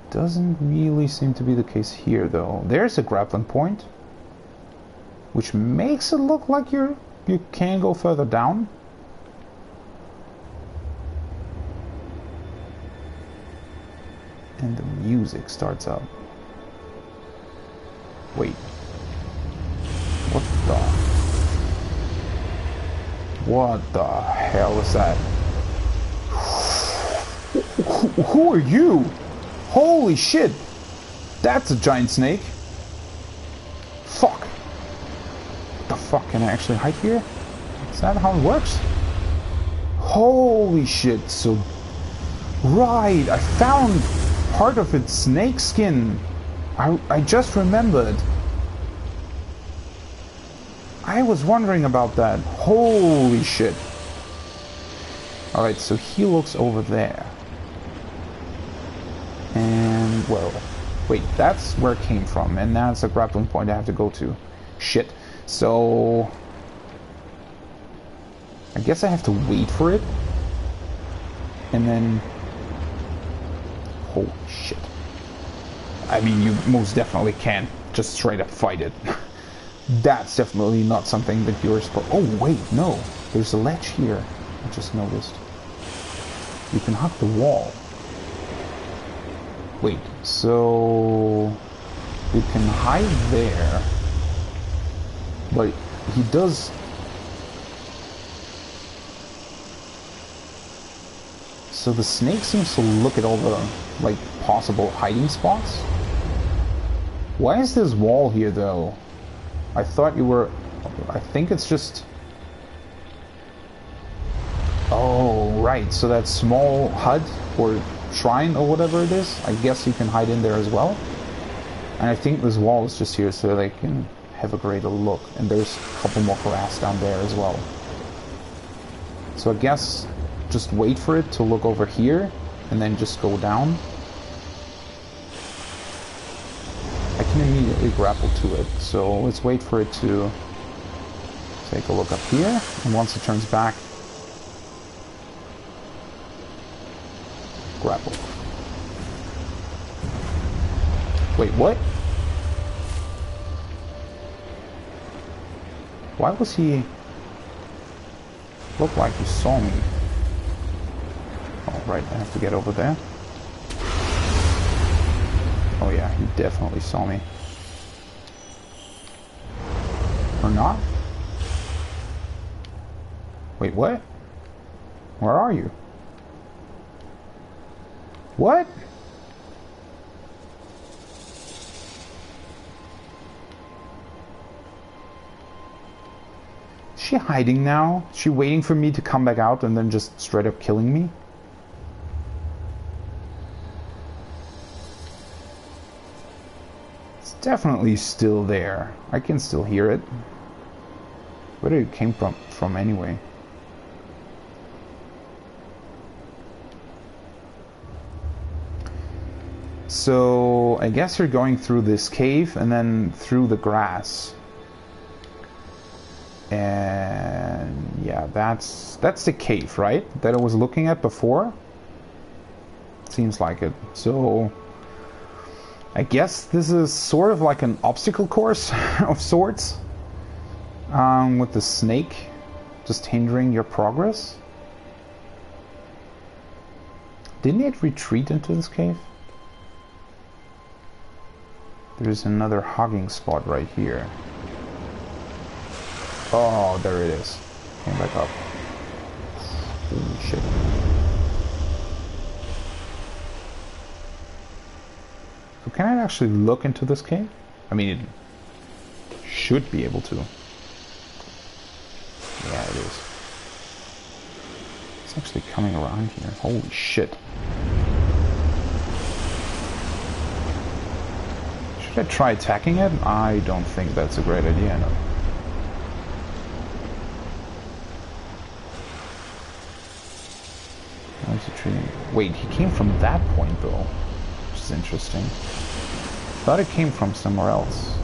Doesn't really seem to be the case here, though. There's a grappling point, which makes it look like you can go further down. And the music starts up. Wait. What the hell is that? Who are you? Holy shit! That's a giant snake. Fuck. What the fuck? Can I actually hide here? Is that how it works? Holy shit. So... Right, I found part of its snake skin I just remembered. I was wondering about that. Holy shit. Alright, so he looks over there. And, well, wait, that's where it came from. And that's a grappling point I have to go to. Shit. So, I guess I have to wait for it. And then... Holy shit. I mean, you most definitely can't just straight up fight it. That's definitely not something that you're supposed... Oh, wait, no. There's a ledge here. I just noticed. You can hug the wall. Wait, so... You can hide there. But he does... So the snake seems to look at all the, like, possible hiding spots. Why is this wall here, though? I thought you were... I think it's just... Oh, right. So that small hut or shrine or whatever it is, I guess you can hide in there as well. And I think this wall is just here so they can have a greater look. And there's a couple more grass down there as well. So I guess just wait for it to look over here and then just go down. I can immediately grapple to it, so let's wait for it to take a look up here, and once it turns back, grapple. Wait, what? Why was he... Looked like he saw me. Oh, right, I have to get over there. Oh yeah, he definitely saw me. Or not? Wait, what? Where are you? What? Is she hiding now? Is she waiting for me to come back out and then just straight up killing me? Definitely still there. I can still hear it. Where did it came from anyway? So I guess you're going through this cave and then through the grass. And yeah, that's the cave, right? That I was looking at before. Seems like it. So I guess this is sort of like an obstacle course of sorts, with the snake just hindering your progress. Didn't it retreat into this cave? There's another hogging spot right here. Oh, there it is. Came back up. Holy shit. So can I actually look into this cave? I mean, it should be able to. Yeah, it is. It's actually coming around here. Holy shit. Should I try attacking it? I don't think that's a great idea, no. Wait, he came from that point though, which is interesting. Thought it came from somewhere else.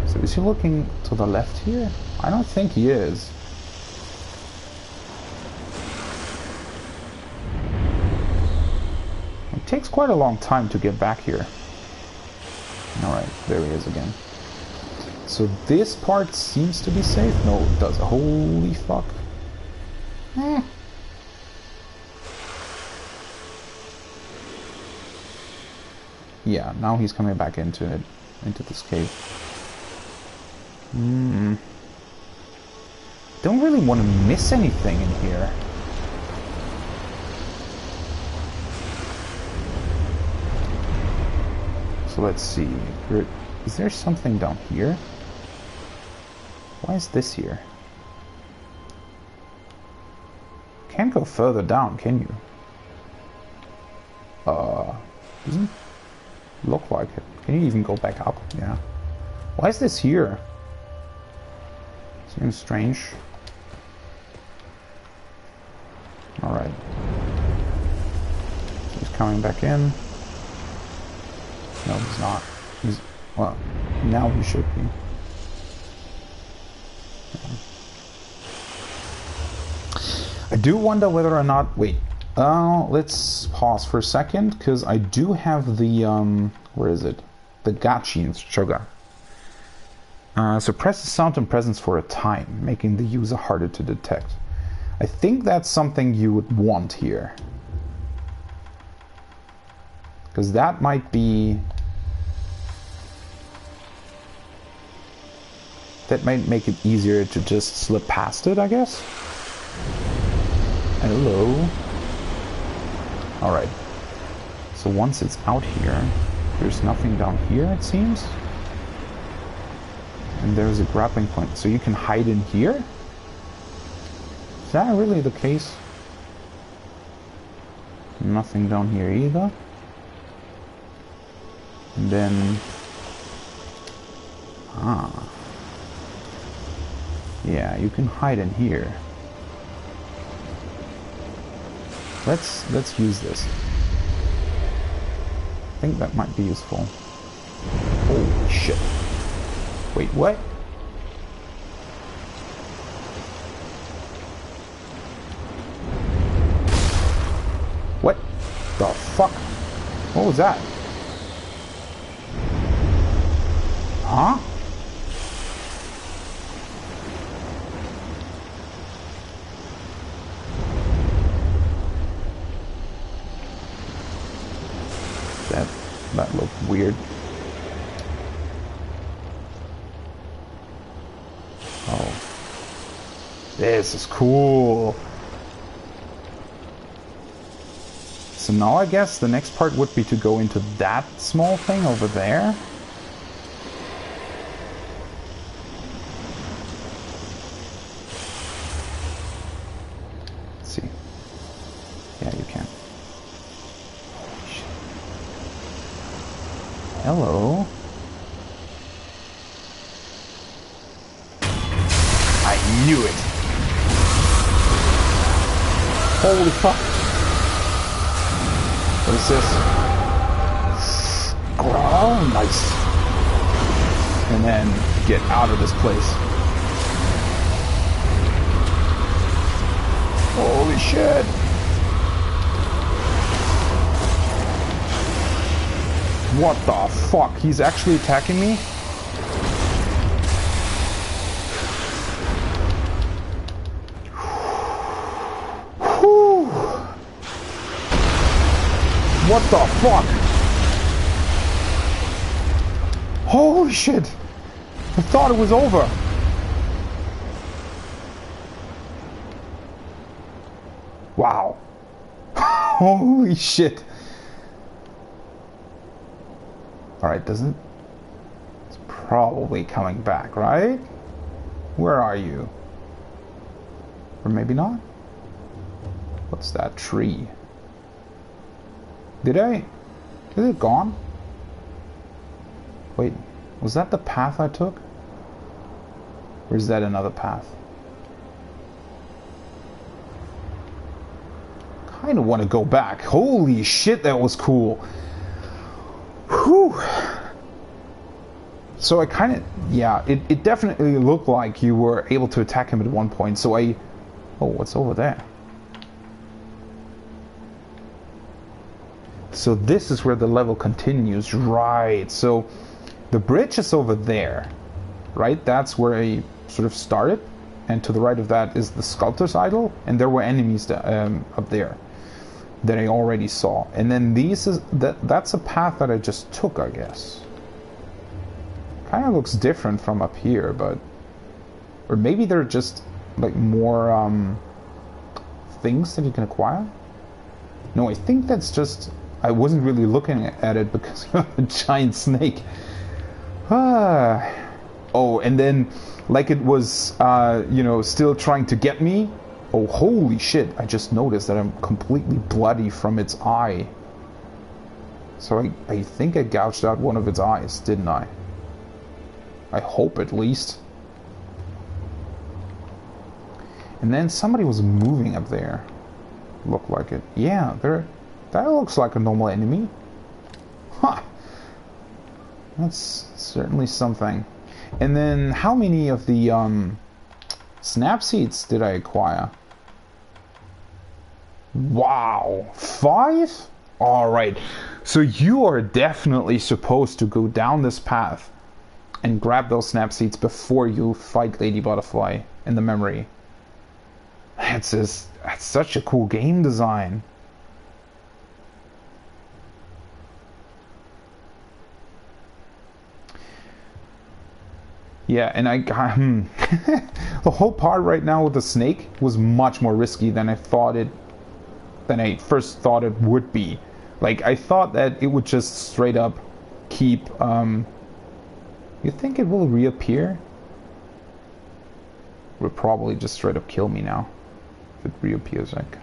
So is he looking to the left here? I don't think he is. It takes quite a long time to get back here. Alright, there he is again. So this part seems to be safe. No, it doesn't. Holy fuck. Yeah, now he's coming back into it, into this cave. Don't really want to miss anything in here. So let's see. Is there something down here? Why is this here? Can't go further down, can you? Isn't... Look like it. Can you even go back up? Yeah. Why is this here? Seems strange. Alright. He's coming back in. No, he's not. He's... well, now he should be. I do wonder whether or not... wait. Let's pause for a second, because I do have the... where is it? The gachi in Shoga. Suppress the sound and presence for a time, making the user harder to detect. I think that's something you would want here. Because that might be... that might make it easier to just slip past it, I guess. Hello. Alright. So once it's out here, there's nothing down here, it seems. And there's a grappling point. So you can hide in here? Is that really the case? Nothing down here either. And then... ah. Yeah, you can hide in here. Let's use this. I think that might be useful. Holy shit. Wait, what? What the fuck? What was that? Huh? That looked weird. Oh. This is cool. So now I guess the next part would be to go into that small thing over there. Let's see. Yeah, you can. Hello. I knew it. Holy fuck. What is this? Oh, nice. And then get out of this place. Holy shit. What the fuck? He's actually attacking me? Whew. What the fuck? Holy shit! I thought it was over. Wow. Holy shit. Alright, doesn't... it's probably coming back, right? Where are you? Or maybe not? What's that tree? Is it gone? Wait, was that the path I took? Or is that another path? Kinda want to go back. Holy shit, that was cool. Whew. So I kind of, yeah, it definitely looked like you were able to attack him at one point. So oh, what's over there? So this is where the level continues, right? So the bridge is over there, right? That's where I sort of started, and to the right of that is the sculptor's idol, and there were enemies up there that I already saw. And then that's a path that I just took, I guess. Kind of looks different from up here, but... or maybe they're just, like, more, things that you can acquire? No, I think that's just... I wasn't really looking at it because of the giant snake. Oh, and then, like it was, you know, still trying to get me. Oh, holy shit, I just noticed that I'm completely bloody from its eye. So I think I gouged out one of its eyes, didn't I? I hope at least. And then somebody was moving up there. Looked like it. Yeah, that looks like a normal enemy. Huh. That's certainly something. And then how many of the snap seeds did I acquire? Wow, 5? Alright, so you are definitely supposed to go down this path and grab those snap seeds before you fight Lady Butterfly in the memory. That's such a cool game design. Yeah, and the whole part right now with the snake was much more risky than I first thought it would be. Like, I thought that it would just straight up keep, you think it will reappear? It would probably just straight up kill me now. If it reappears, like,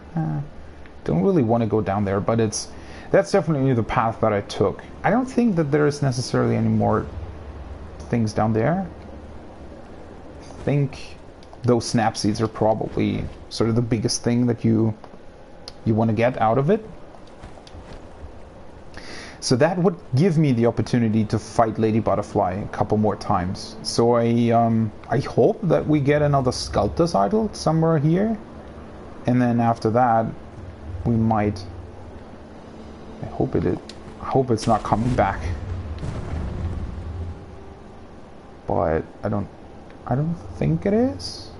don't really want to go down there, but that's definitely the path that I took. I don't think that there is necessarily any more things down there. I think those snap seeds are probably sort of the biggest thing that you want to get out of it. So that would give me the opportunity to fight Lady Butterfly a couple more times. So I hope that we get another Sculptor's Idol somewhere here. And then after that, we might... I hope it's not coming back. But I don't think it is.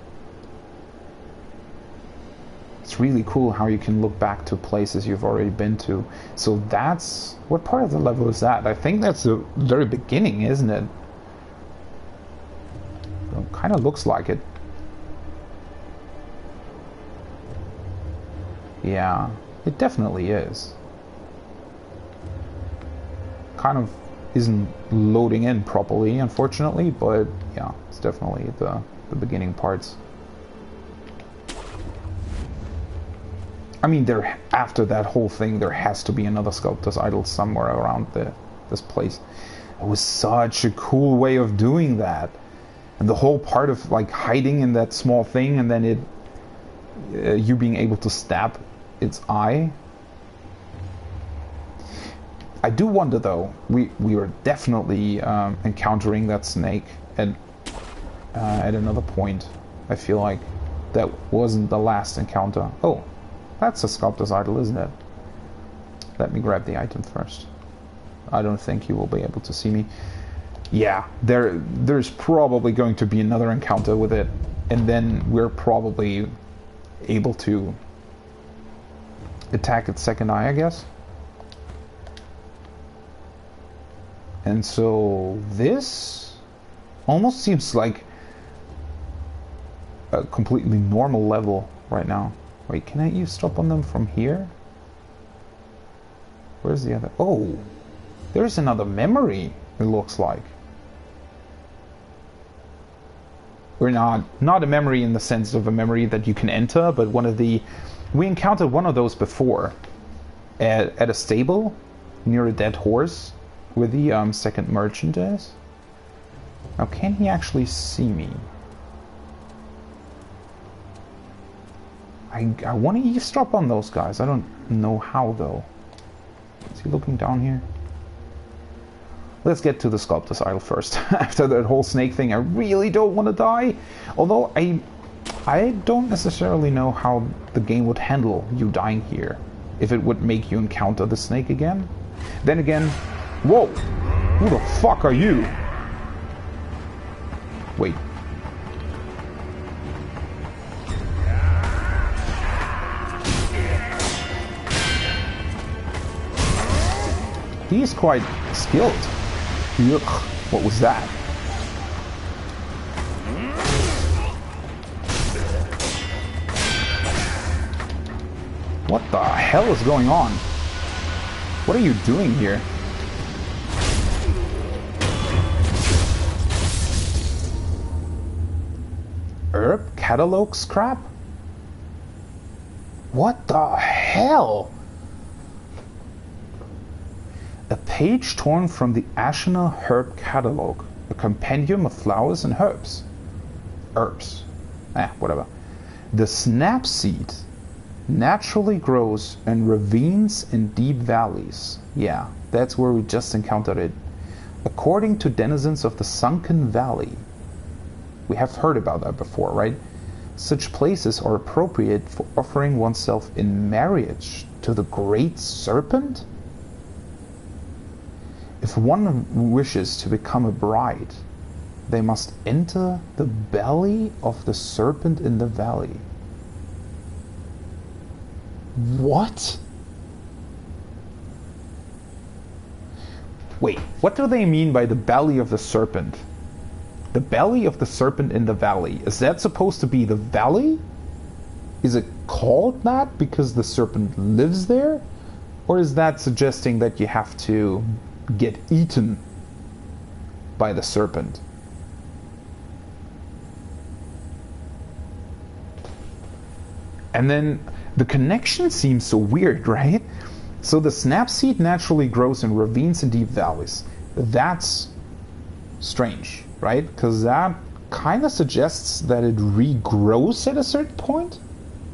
It's really cool how you can look back to places you've already been to. So that's... What part of the level is that? I think that's the very beginning, isn't it? It kind of looks like it. Yeah, it definitely is. Kind of isn't loading in properly, unfortunately, but yeah, it's definitely the beginning parts. I mean, after that whole thing, there has to be another Sculptor's Idol somewhere around this place. It was such a cool way of doing that. And the whole part of, like, hiding in that small thing and then you being able to stab its eye. I do wonder, though, we were definitely encountering that snake at another point. I feel like that wasn't the last encounter. Oh. That's a Sculptor's Idol, isn't it? Let me grab the item first. I don't think you will be able to see me. Yeah, there's probably going to be another encounter with it, and then we're probably able to attack its second eye, I guess. And so this almost seems like a completely normal level right now. Wait, can I eavesdrop on them from here? Where's the other? Oh, there's another memory, it looks like. Or not a memory in the sense of a memory that you can enter, but one of the... We encountered one of those before at a stable near a dead horse where the second merchant is. Now, can he actually see me? I want to eavesdrop on those guys. I don't know how, though. Is he looking down here? Let's get to the Sculptor's Idol first. After that whole snake thing, I really don't want to die. Although I don't necessarily know how the game would handle you dying here. If it would make you encounter the snake again. Then again, whoa! Who the fuck are you? Wait. He is quite skilled. Ugh, what was that? What the hell is going on? What are you doing here? Herb catalog scrap? What the hell? A page torn from the Ashina Herb Catalog, a compendium of flowers and herbs. Herbs. Whatever. The snap seed naturally grows in ravines and deep valleys. Yeah, that's where we just encountered it. According to denizens of the Sunken Valley. We have heard about that before, right? Such places are appropriate for offering oneself in marriage to the Great Serpent? If one wishes to become a bride, they must enter the belly of the serpent in the valley. What? Wait, what do they mean by the belly of the serpent? The belly of the serpent in the valley. Is that supposed to be the valley? Is it called that because the serpent lives there? Or is that suggesting that you have to get eaten by the serpent? And then the connection seems so weird, right? So the snapseed naturally grows in ravines and deep valleys. That's strange, right? Because that kind of suggests that it regrows at a certain point.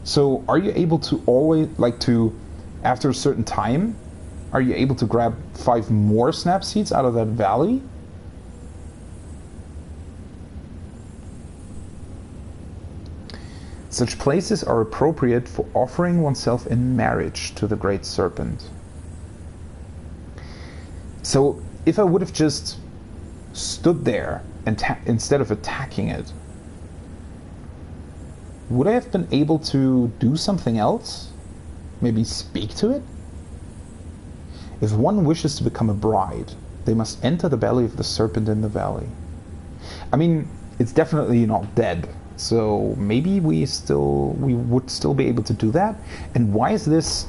So are you able to always, after a certain time, are you able to grab 5 more snap seeds out of that valley? Such places are appropriate for offering oneself in marriage to the Great Serpent. So if I would have just stood there and instead of attacking it, would I have been able to do something else? Maybe speak to it? If one wishes to become a bride, they must enter the belly of the serpent in the valley. I mean, it's definitely not dead, so maybe we would still be able to do that. And why is this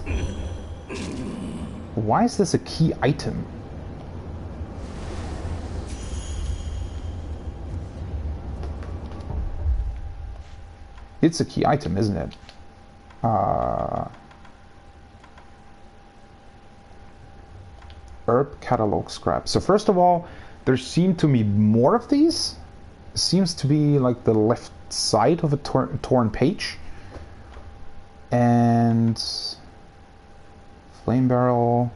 a key item? It's a key item, isn't it? Herb catalog scrap. So first of all, there seem to be more of these. It seems to be like the left side of a torn page. And flame barrel.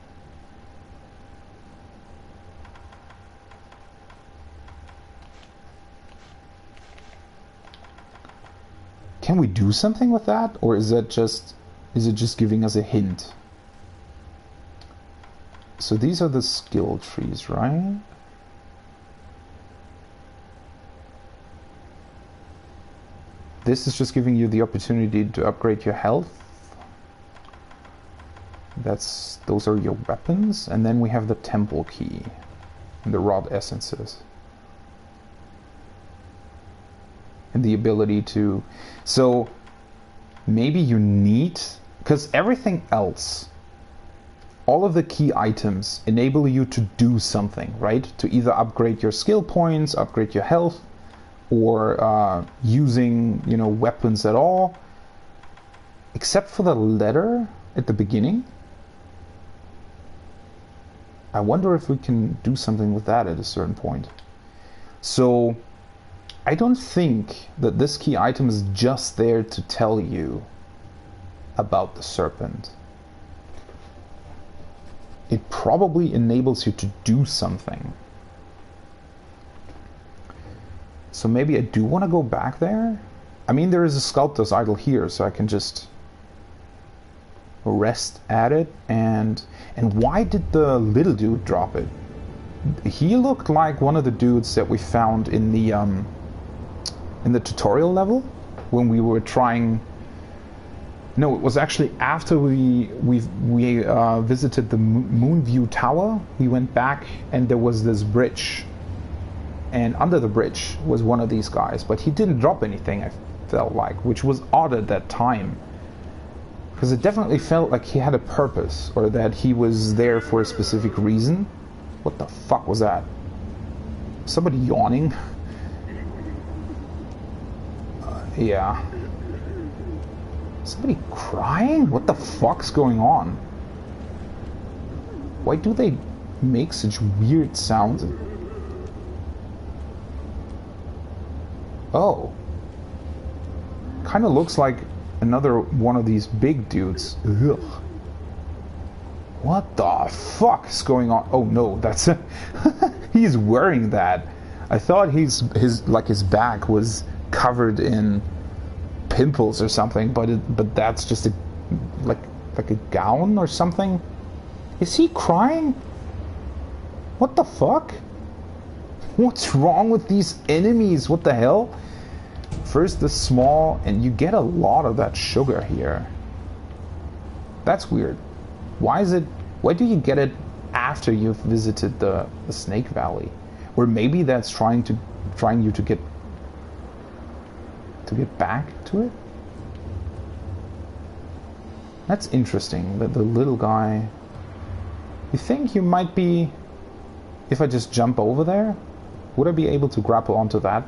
Can we do something with that, or is it just giving us a hint? So these are the skill trees, right? This is just giving you the opportunity to upgrade your health. Those are your weapons, and then we have the temple key and the rod essences. And the ability to... So maybe you need... Because everything else, all of the key items enable you to do something, right? To either upgrade your skill points, upgrade your health, or using, weapons at all. Except for the letter at the beginning. I wonder if we can do something with that at a certain point. So I don't think that this key item is just there to tell you about the serpent. It probably enables you to do something. So maybe I do want to go back there. I mean, there is a sculptor's idol here, so I can just rest at it. And why did the little dude drop it? He looked like one of the dudes that we found in the tutorial level when we were trying. No, it was actually after we visited the Moonview Tower. We went back and there was this bridge, and under the bridge was one of these guys, but he didn't drop anything, I felt like, which was odd at that time, because it definitely felt like he had a purpose, or that he was there for a specific reason. What the fuck was that? Somebody yawning? Yeah. Somebody crying? What the fuck's going on? Why do they make such weird sounds? Oh. Kind of looks like another one of these big dudes. Ugh. What the fuck is going on? Oh no, that's he's wearing that. I thought his back was covered in pimples or something, but that's just a like a gown or something. Is he crying? What the fuck? What's wrong with these enemies? What the hell? First the small, and you get a lot of that sugar here. That's weird. Why do you get it after you've visited the Snake Valley? Or maybe that's trying you to get back to it? That's interesting, that the little guy... You think you might be... If I just jump over there, would I be able to grapple onto that?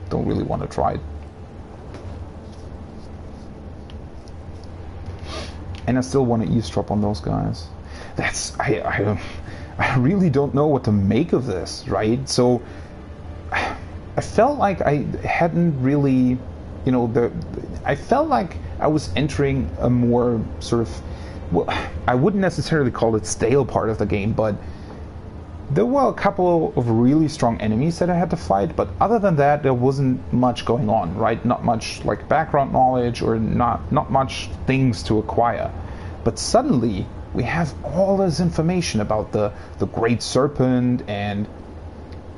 Don't really want to try it. And I still want to eavesdrop on those guys. I really don't know what to make of this, right? So I felt like I hadn't really, you know, I felt like I was entering a more sort of, well, I wouldn't necessarily call it stale part of the game, but there were a couple of really strong enemies that I had to fight, but other than that, there wasn't much going on, right? Not much like background knowledge or not much things to acquire. But suddenly, we have all this information about the Great Serpent and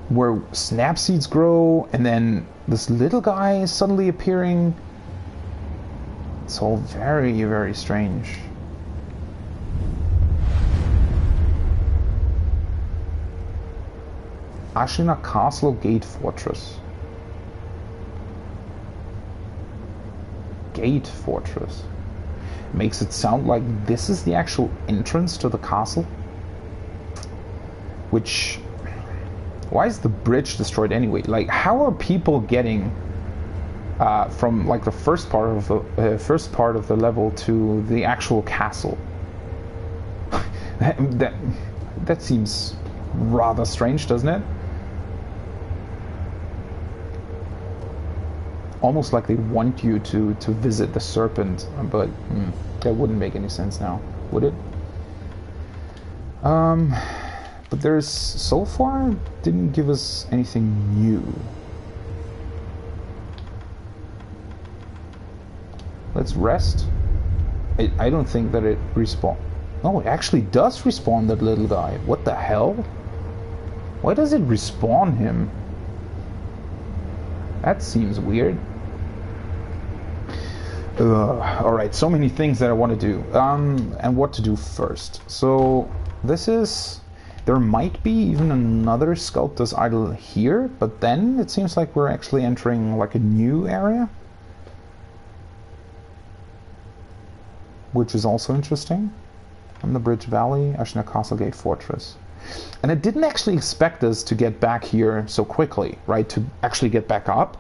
where snap seeds grow, and then this little guy is suddenly appearing. It's all very, very strange. Ashina Castle Gate Fortress. Gate Fortress. Makes it sound like this is the actual entrance to the castle. Which... Why is the bridge destroyed anyway? Like, how are people getting from like the first part of the level to the actual castle? that seems rather strange, doesn't it? Almost like they want you to visit the serpent, but that wouldn't make any sense now, would it? But there's, so far, didn't give us anything new. Let's rest. I don't think that it respawn. Oh, it actually does respawn that little guy. What the hell? Why does it respawn him? That seems weird. Alright, so many things that I want to do. And what to do first. So, this is... There might be even another Sculptor's Idol here, but then it seems like we're actually entering like a new area. Which is also interesting. Underbridge Valley, Ashina Castle Gate Fortress. And I didn't actually expect us to get back here so quickly, right? To actually get back up.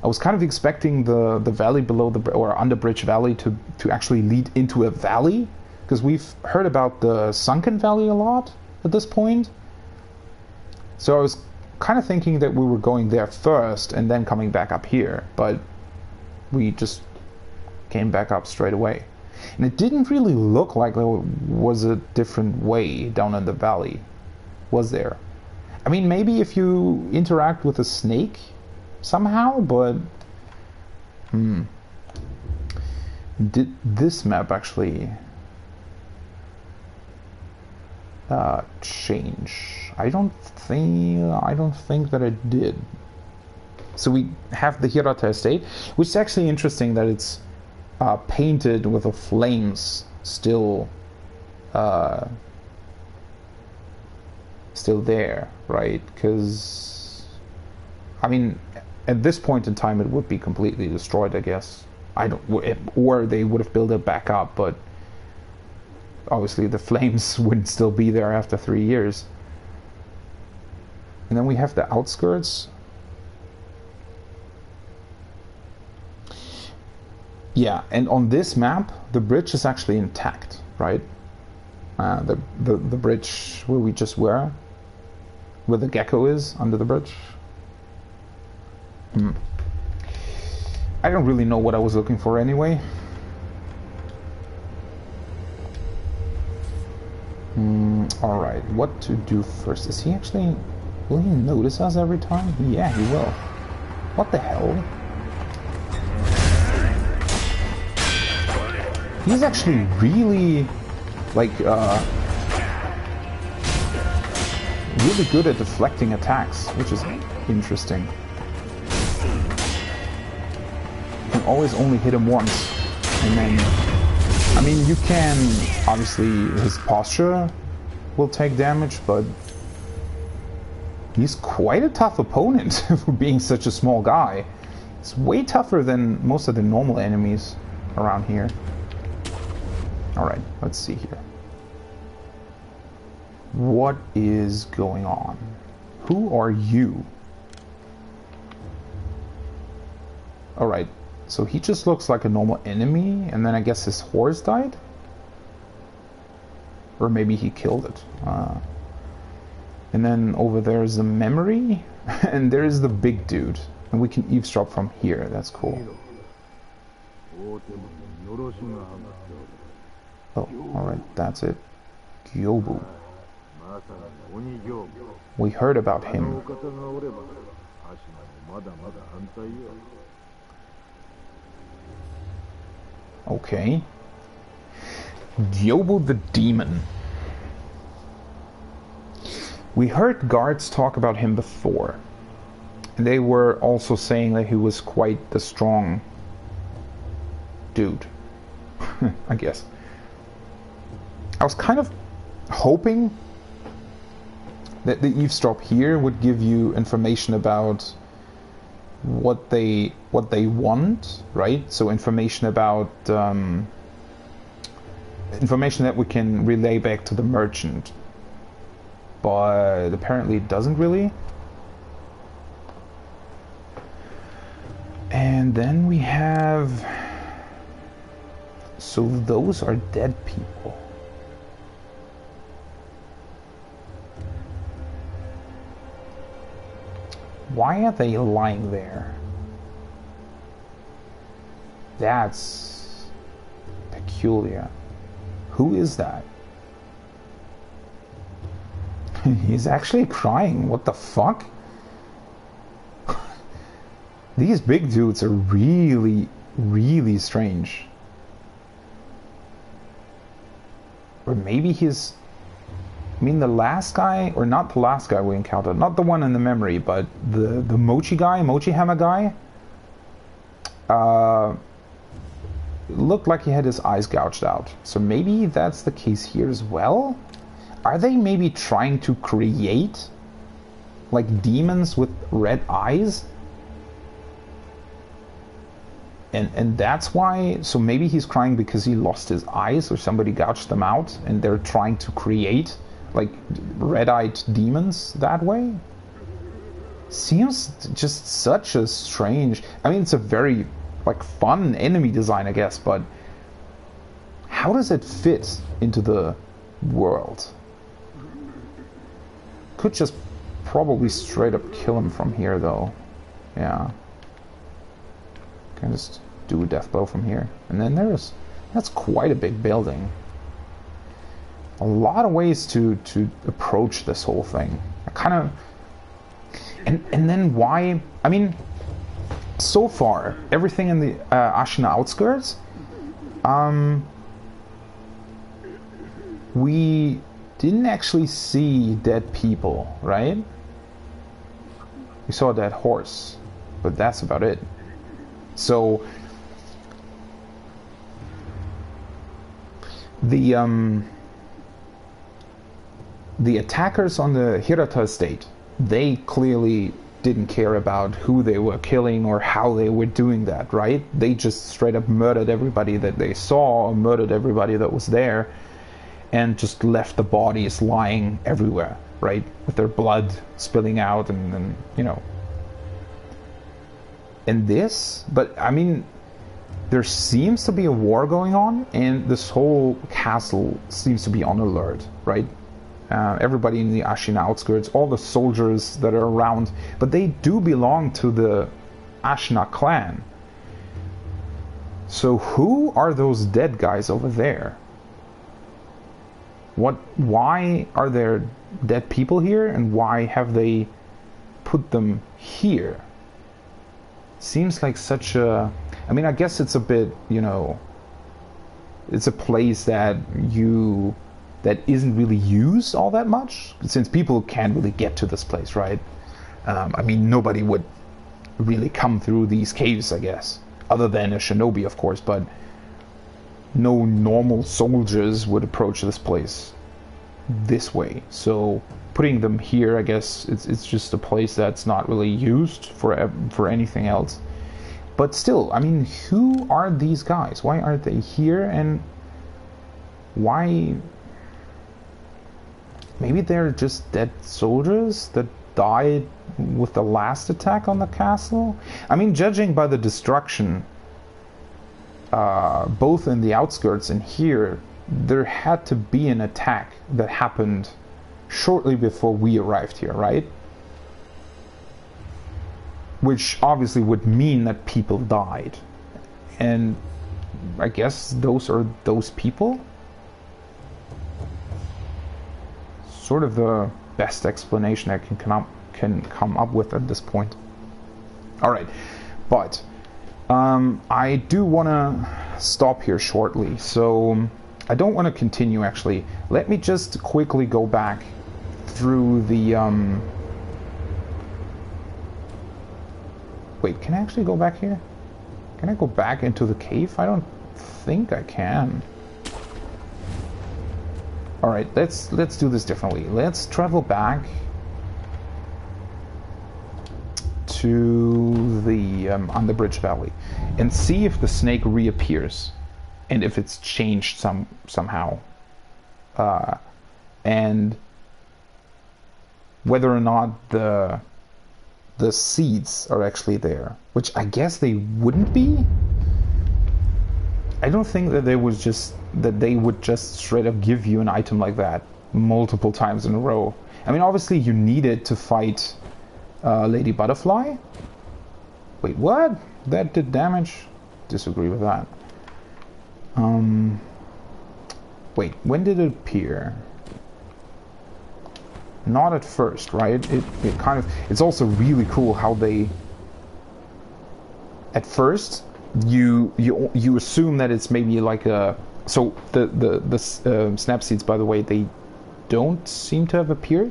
I was kind of expecting the valley below or Underbridge Valley to actually lead into a valley, because we've heard about the Sunken Valley a lot at this point. So I was kind of thinking that we were going there first and then coming back up here, but we just came back up straight away. And it didn't really look like there was a different way down in the valley, was there? I mean, maybe if you interact with a snake somehow, but did this map actually change? I don't think that it did. So we have the Hirata estate, which is actually interesting that it's painted with the flames still there, right? Because I mean, at this point in time, it would be completely destroyed, I guess. Or they would have built it back up, but obviously the flames wouldn't still be there after 3 years. And then we have the outskirts. Yeah, and on this map, the bridge is actually intact, right? The bridge where we just were, where the gecko is under the bridge. I don't really know what I was looking for anyway. Alright, what to do first? Is he actually... Will he notice us every time? Yeah, he will. What the hell? He's actually really... like, really good at deflecting attacks, which is interesting. You can always only hit him once, and then... I mean, you can... Obviously, his posture will take damage, but... He's quite a tough opponent for being such a small guy. It's way tougher than most of the normal enemies around here. Alright, let's see here. What is going on? Who are you? Alright, so he just looks like a normal enemy, and then I guess his horse died? Or maybe he killed it. And then over there is the memory, and there is the big dude. And we can eavesdrop from here, that's cool. Oh, alright, that's it. Gyobu. We heard about him. Okay. Gyobu the demon. We heard guards talk about him before. They were also saying that he was quite the strong dude. I guess. I was kind of hoping that the eavesdrop here would give you information about what they want, right? So information about information that we can relay back to the merchant, but apparently it doesn't really. And then we have, so those are dead people. Why are they lying there? That's peculiar. Who is that? He's actually crying. What the fuck? These big dudes are really, really strange. Or maybe he's... I mean, the last guy, or not the last guy we encountered, not the one in the memory, but the Mochi guy, Mochi Hammer guy, looked like he had his eyes gouged out. So maybe that's the case here as well? Are they maybe trying to create, like, demons with red eyes? And that's why, so maybe he's crying because he lost his eyes or somebody gouged them out and they're trying to create like red-eyed demons that way? Seems just such a strange... I mean, it's a very like fun enemy design, I guess, but how does it fit into the world? Could just probably straight up kill him from here though. Yeah. Can just do a death blow from here. And then that's quite a big building. A lot of ways to approach this whole thing. I kind of... And then why... I mean, so far, everything in the Ashina outskirts, we didn't actually see dead people, right? We saw a dead horse, but that's about it. So the attackers on the Hirata estate, they clearly didn't care about who they were killing or how they were doing that, right? They just straight up murdered everybody that they saw, or murdered everybody that was there, and just left the bodies lying everywhere, right? With their blood spilling out and you know. And this, but I mean, there seems to be a war going on, and this whole castle seems to be on alert, right? Everybody in the Ashina outskirts, all the soldiers that are around, but they do belong to the Ashina clan. So who are those dead guys over there? Why are there dead people here, and why have they put them here? Seems like such a... I mean, I guess it's a bit, you know... It's a place that isn't really used all that much, since people can't really get to this place, right? I mean, nobody would really come through these caves, I guess. Other than a shinobi, of course, but no normal soldiers would approach this place this way. So putting them here, I guess it's just a place that's not really used for anything else. But still, I mean, who are these guys? Why aren't they here? And why... Maybe they're just dead soldiers that died with the last attack on the castle? I mean, judging by the destruction, both in the outskirts and here, there had to be an attack that happened shortly before we arrived here, right? Which obviously would mean that people died. And I guess those are those people? Sort of the best explanation I can come up with at this point. Alright, but I do want to stop here shortly, so I don't want to continue actually. Let me just quickly go back through the... Wait, can I actually go back here? Can I go back into the cave? I don't think I can. Alright, let's do this differently. Let's travel back to the Underbridge Valley and see if the snake reappears and if it's changed somehow. And whether or not the seeds are actually there, which I guess they wouldn't be. I don't think that they would just straight up give you an item like that multiple times in a row. I mean, obviously you need it to fight Lady Butterfly. Wait, what? That did damage? Disagree with that. Wait, when did it appear? Not at first, right? It kind of... It's also really cool how they... At first, you assume that it's maybe like a... So the snap seeds, by the way, they don't seem to have appeared.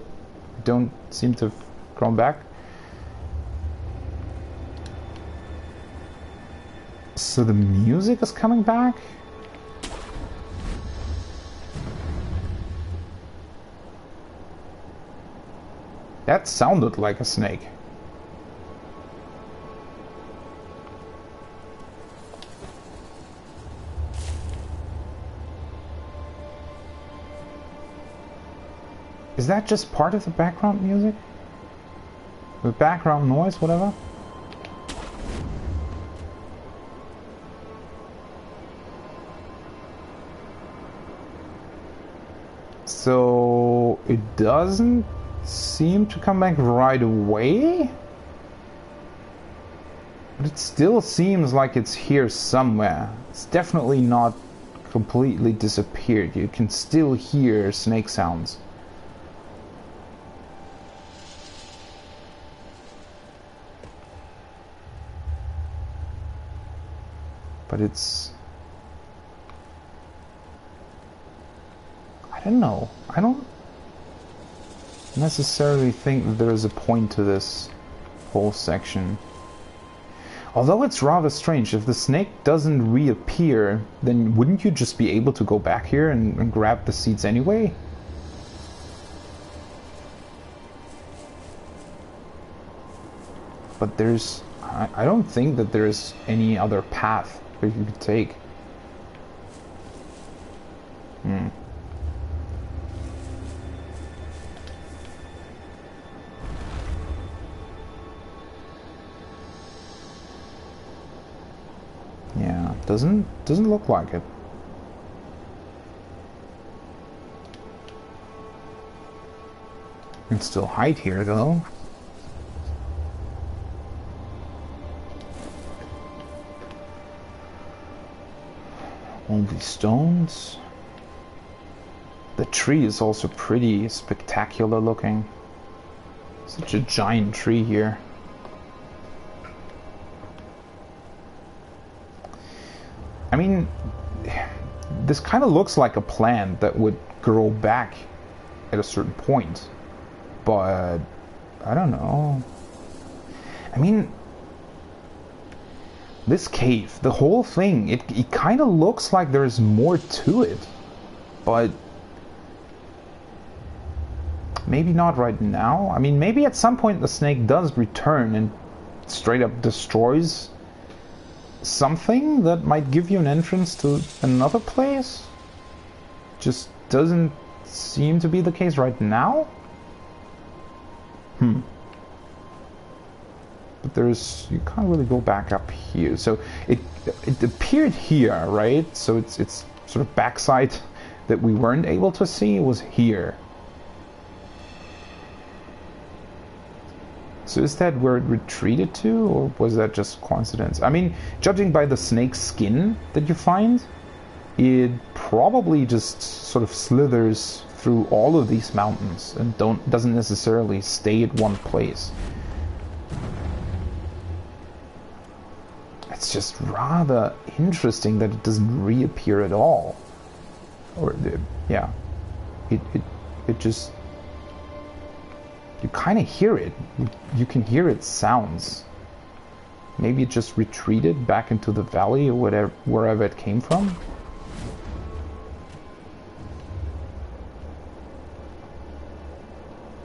Don't seem to have grown back. So the music is coming back? That sounded like a snake. Is that just part of the background music? The background noise, whatever? So it doesn't seem to come back right away, but it still seems like it's here somewhere. It's definitely not completely disappeared. You can still hear snake sounds. But it's... I don't know. I don't necessarily think that there's a point to this whole section. Although it's rather strange, if the snake doesn't reappear, then wouldn't you just be able to go back here and grab the seeds anyway? But there's... I don't think that there's any other path that you could take. Yeah, Doesn't look like it. You can still hide here though. All these stones. The tree is also pretty spectacular looking. Such a giant tree here. I mean, this kind of looks like a plant that would grow back at a certain point, but I don't know. I mean, this cave, the whole thing, it kind of looks like there's more to it, but maybe not right now. I mean, maybe at some point the snake does return and straight up destroys something that might give you an entrance to another place. Just doesn't seem to be the case right now. But there's, you can't really go back up here. So it appeared here, right? So it's sort of backside that we weren't able to see was here. So is that where it retreated to, or was that just coincidence? I mean, judging by the snake skin that you find, it probably just sort of slithers through all of these mountains and doesn't necessarily stay at one place. It's just rather interesting that it doesn't reappear at all. Or, yeah, it just... You kind of hear it. You can hear its sounds. Maybe it just retreated back into the valley or whatever, wherever it came from.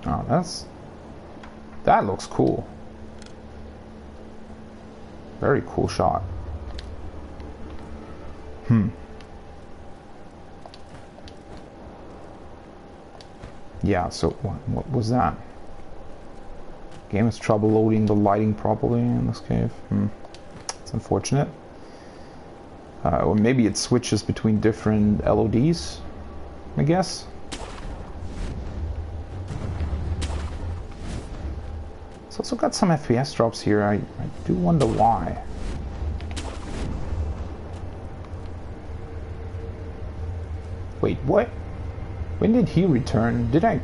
Oh, that looks cool. Very cool shot. Yeah, so what was that? Game has trouble loading the lighting properly in this cave. It's unfortunate. Or maybe it switches between different LODs, I guess. It's also got some FPS drops here. I do wonder why. Wait, what? When did he return? Did I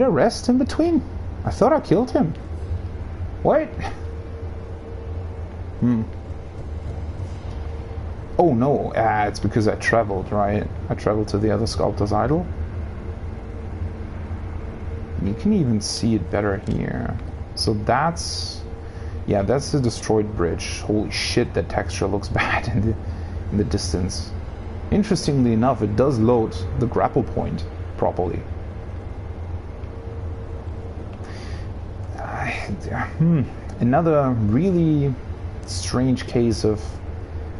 rest in between? I thought I killed him. What? Oh no, it's because I traveled, right? I traveled to the other sculptor's idol. You can even see it better here. So that's... Yeah, that's the destroyed bridge. Holy shit, that texture looks bad in the distance. Interestingly enough, it does load the grapple point properly. Another really strange case of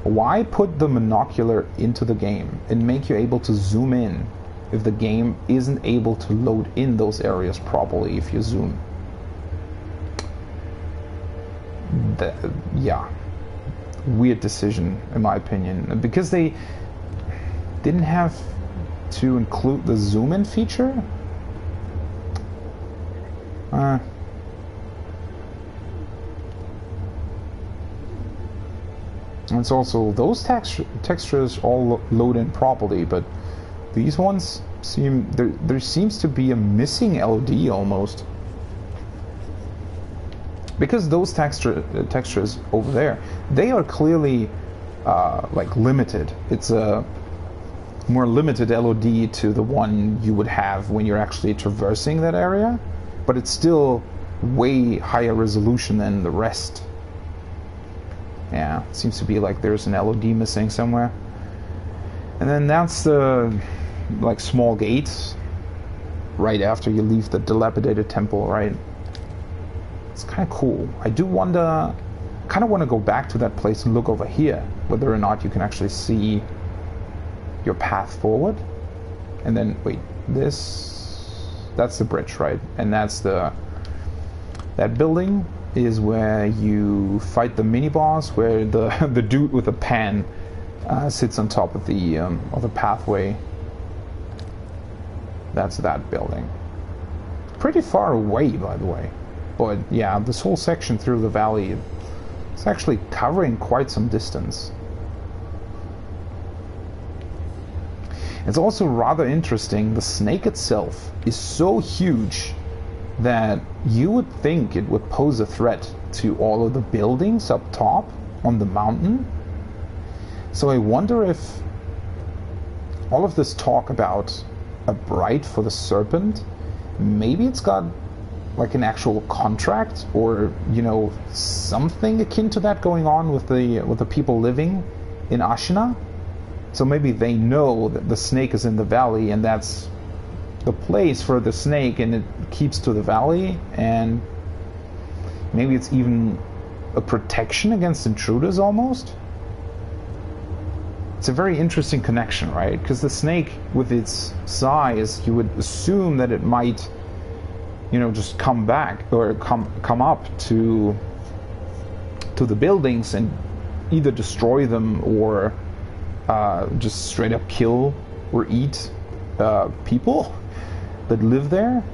why put the monocular into the game and make you able to zoom in if the game isn't able to load in those areas properly if you zoom. Yeah, weird decision in my opinion, because they didn't have to include the zoom in feature. It's also those textures all load in properly, but these ones seem there seems to be a missing LOD almost, because those textures over there, they are clearly like limited. It's a more limited LOD to the one you would have when you're actually traversing that area, but it's still way higher resolution than the rest. Yeah, it seems to be like there's an LOD missing somewhere. And then that's the like small gates right after you leave the dilapidated temple, right? It's kind of cool. I do wonder, kind of want to go back to that place and look over here, whether or not you can actually see your path forward. And then, wait, that's the bridge, right? And that's that building is where you fight the mini boss, where the the dude with the pan sits on top of the pathway. That's that building. Pretty far away, by the way. But yeah, this whole section through the valley, it's actually covering quite some distance. It's also rather interesting, the snake itself is so huge that you would think it would pose a threat to all of the buildings up top on the mountain. So I wonder if all of this talk about a bride for the serpent, maybe it's got like an actual contract, or you know, something akin to that going on with the people living in Ashina. So maybe they know that the snake is in the valley, and that's the place for the snake, and it keeps to the valley, and maybe it's even a protection against intruders almost. It's a very interesting connection, right? Because the snake, with its size, you would assume that it might, you know, just come back or come up to the buildings and either destroy them or just straight up kill or eat people that live there.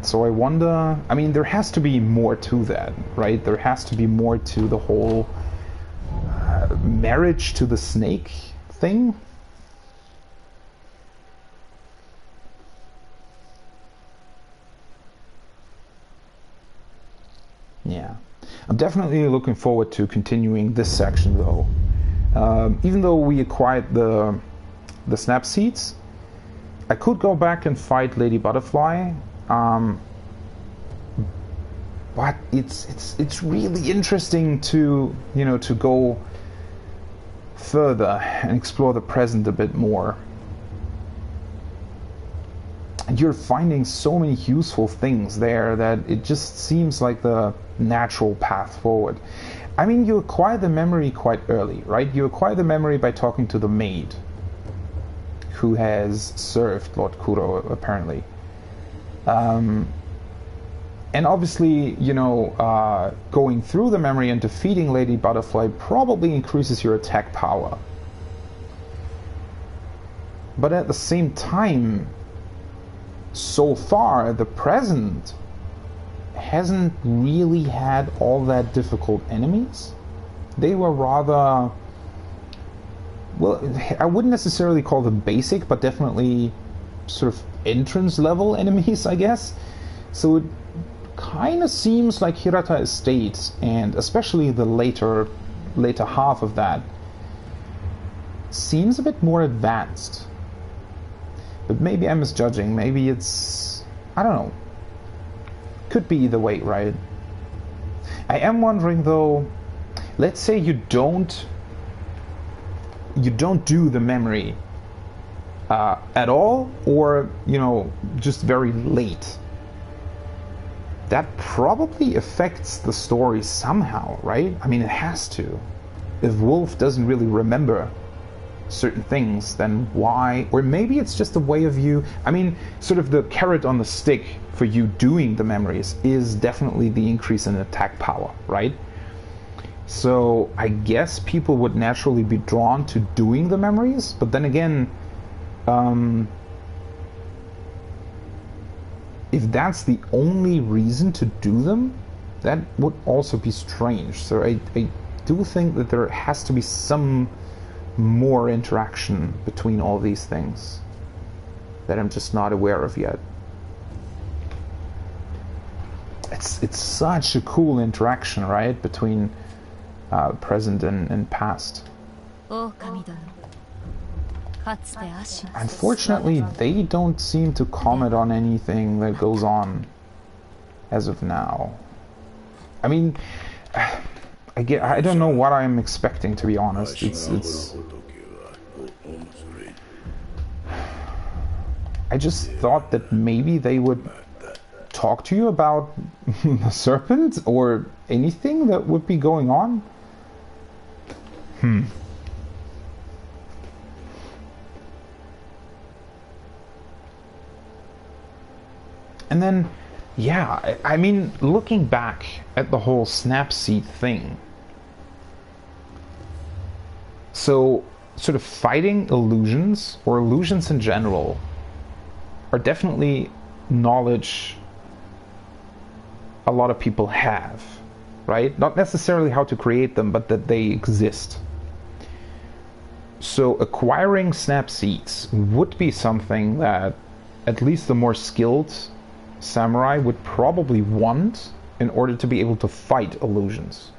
So I wonder, I mean, there has to be more to that, right? There has to be more to the whole marriage to the snake thing. Yeah. I'm definitely looking forward to continuing this section, though. Even though we acquired the snap seeds, I could go back and fight Lady Butterfly, but it's really interesting to, you know, to go further and explore the present a bit more. And you're finding so many useful things there that it just seems like the natural path forward. I mean, you acquire the memory quite early, right? You acquire the memory by talking to the maid who has served Lord Kuro, apparently. And obviously, you know, going through the memory and defeating Lady Butterfly probably increases your attack power. But at the same time, so far, the present hasn't really had all that difficult enemies. They were rather, well, I wouldn't necessarily call them basic, but definitely sort of entrance level enemies, I guess. So it kind of seems like Hirata Estate, and especially the later half of that, seems a bit more advanced. But maybe I'm misjudging. Maybe it's, I don't know. Could be either way, right? I am wondering though, let's say you don't do the memory at all, or, you know, just very late. That probably affects the story somehow, right? I mean, it has to. If Wolf doesn't really remember certain things, then why? Or maybe it's just a way of you, I mean, sort of the carrot on the stick for you doing the memories is definitely the increase in attack power, right? So I guess people would naturally be drawn to doing the memories, but then again, if that's the only reason to do them, that would also be strange. So I do think that there has to be some more interaction between all these things that I'm just not aware of yet. It's such a cool interaction, right, between present and past. Unfortunately, they don't seem to comment on anything that goes on as of now. I mean, I don't know what I'm expecting, to be honest. It's I just thought that maybe they would talk to you about the serpent or anything that would be going on. And then, yeah, I mean, looking back at the whole Snapseed thing, so sort of fighting illusions, or illusions in general, are definitely knowledge a lot of people have, right? Not necessarily how to create them, but that they exist. So acquiring Snapseeds would be something that at least the more skilled samurai would probably want in order to be able to fight illusions.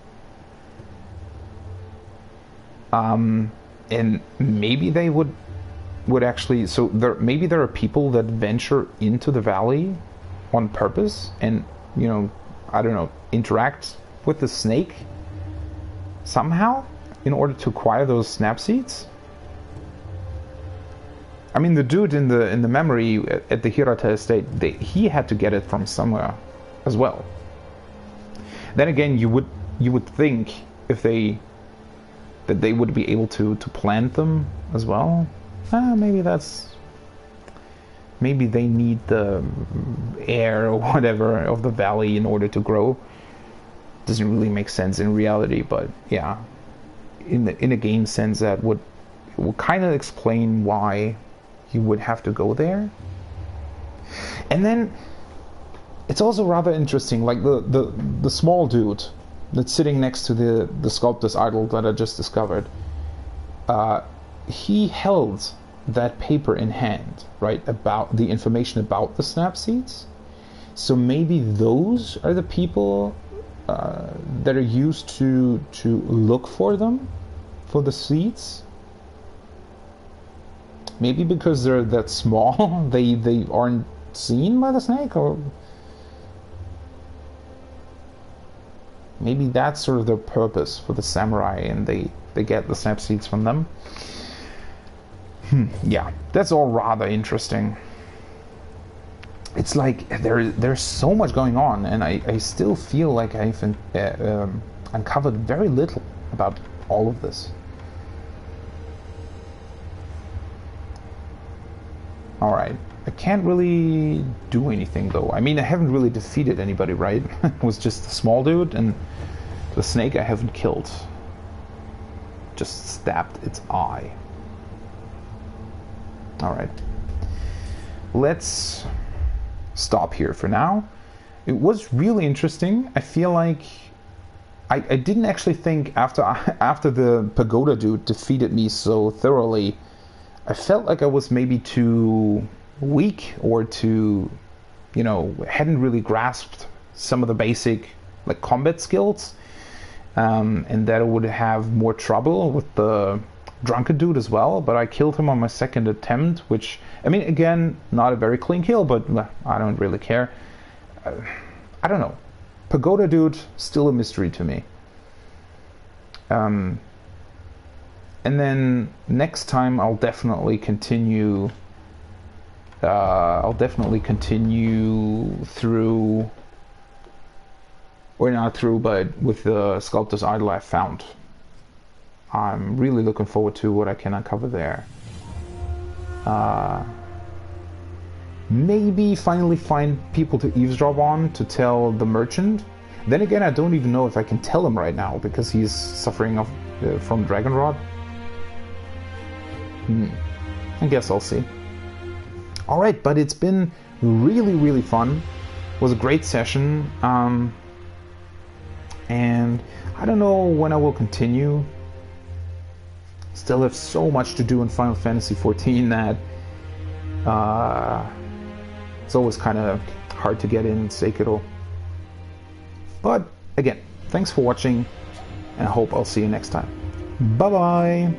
And maybe they would actually, so maybe there are people that venture into the valley on purpose and, you know, I don't know, interact with the snake somehow in order to acquire those Snapseeds. I mean, the dude in the memory at the Hirata estate, he had to get it from somewhere as well. Then again, you would think if that they would be able to plant them as well. Maybe they need the air or whatever of the valley in order to grow. Doesn't really make sense in reality, but yeah, in a game sense, that would kind of explain why you would have to go there. And then it's also rather interesting, like the small dude that's sitting next to the sculptor's idol that I just discovered. He held that paper in hand, right, about the information about the Snapseeds. So maybe those are the people that are used to look for them, for the seeds. Maybe because they're that small, they aren't seen by the snake, or maybe that's sort of their purpose for the samurai, and they get the Snapseeds from them. Yeah, that's all rather interesting. It's like there's so much going on, and I still feel like I've uncovered very little about all of this. Alright, I can't really do anything though. I mean, I haven't really defeated anybody, right? It was just a small dude, and the snake I haven't killed. Just stabbed its eye. Alright. Let's stop here for now. It was really interesting. I feel like I didn't actually think after the pagoda dude defeated me so thoroughly, I felt like I was maybe too weak, or too, you know, hadn't really grasped some of the basic like combat skills, and that I would have more trouble with the Drunkard dude as well. But I killed him on my second attempt, which, I mean, again, not a very clean kill, but I don't really care. I don't know. Pagoda dude, still a mystery to me. And then next time I'll definitely continue. Through, or not through, but with the sculptor's idol I found. I'm really looking forward to what I can uncover there. Maybe finally find people to eavesdrop on to tell the merchant. Then again, I don't even know if I can tell him right now because he's suffering from Dragon Rot. I guess I'll see. Alright, but it's been really, really fun. It was a great session. And I don't know when I will continue. Still have so much to do in Final Fantasy XIV that it's always kind of hard to get in Sekiro. But again, thanks for watching, and I hope I'll see you next time. Bye bye!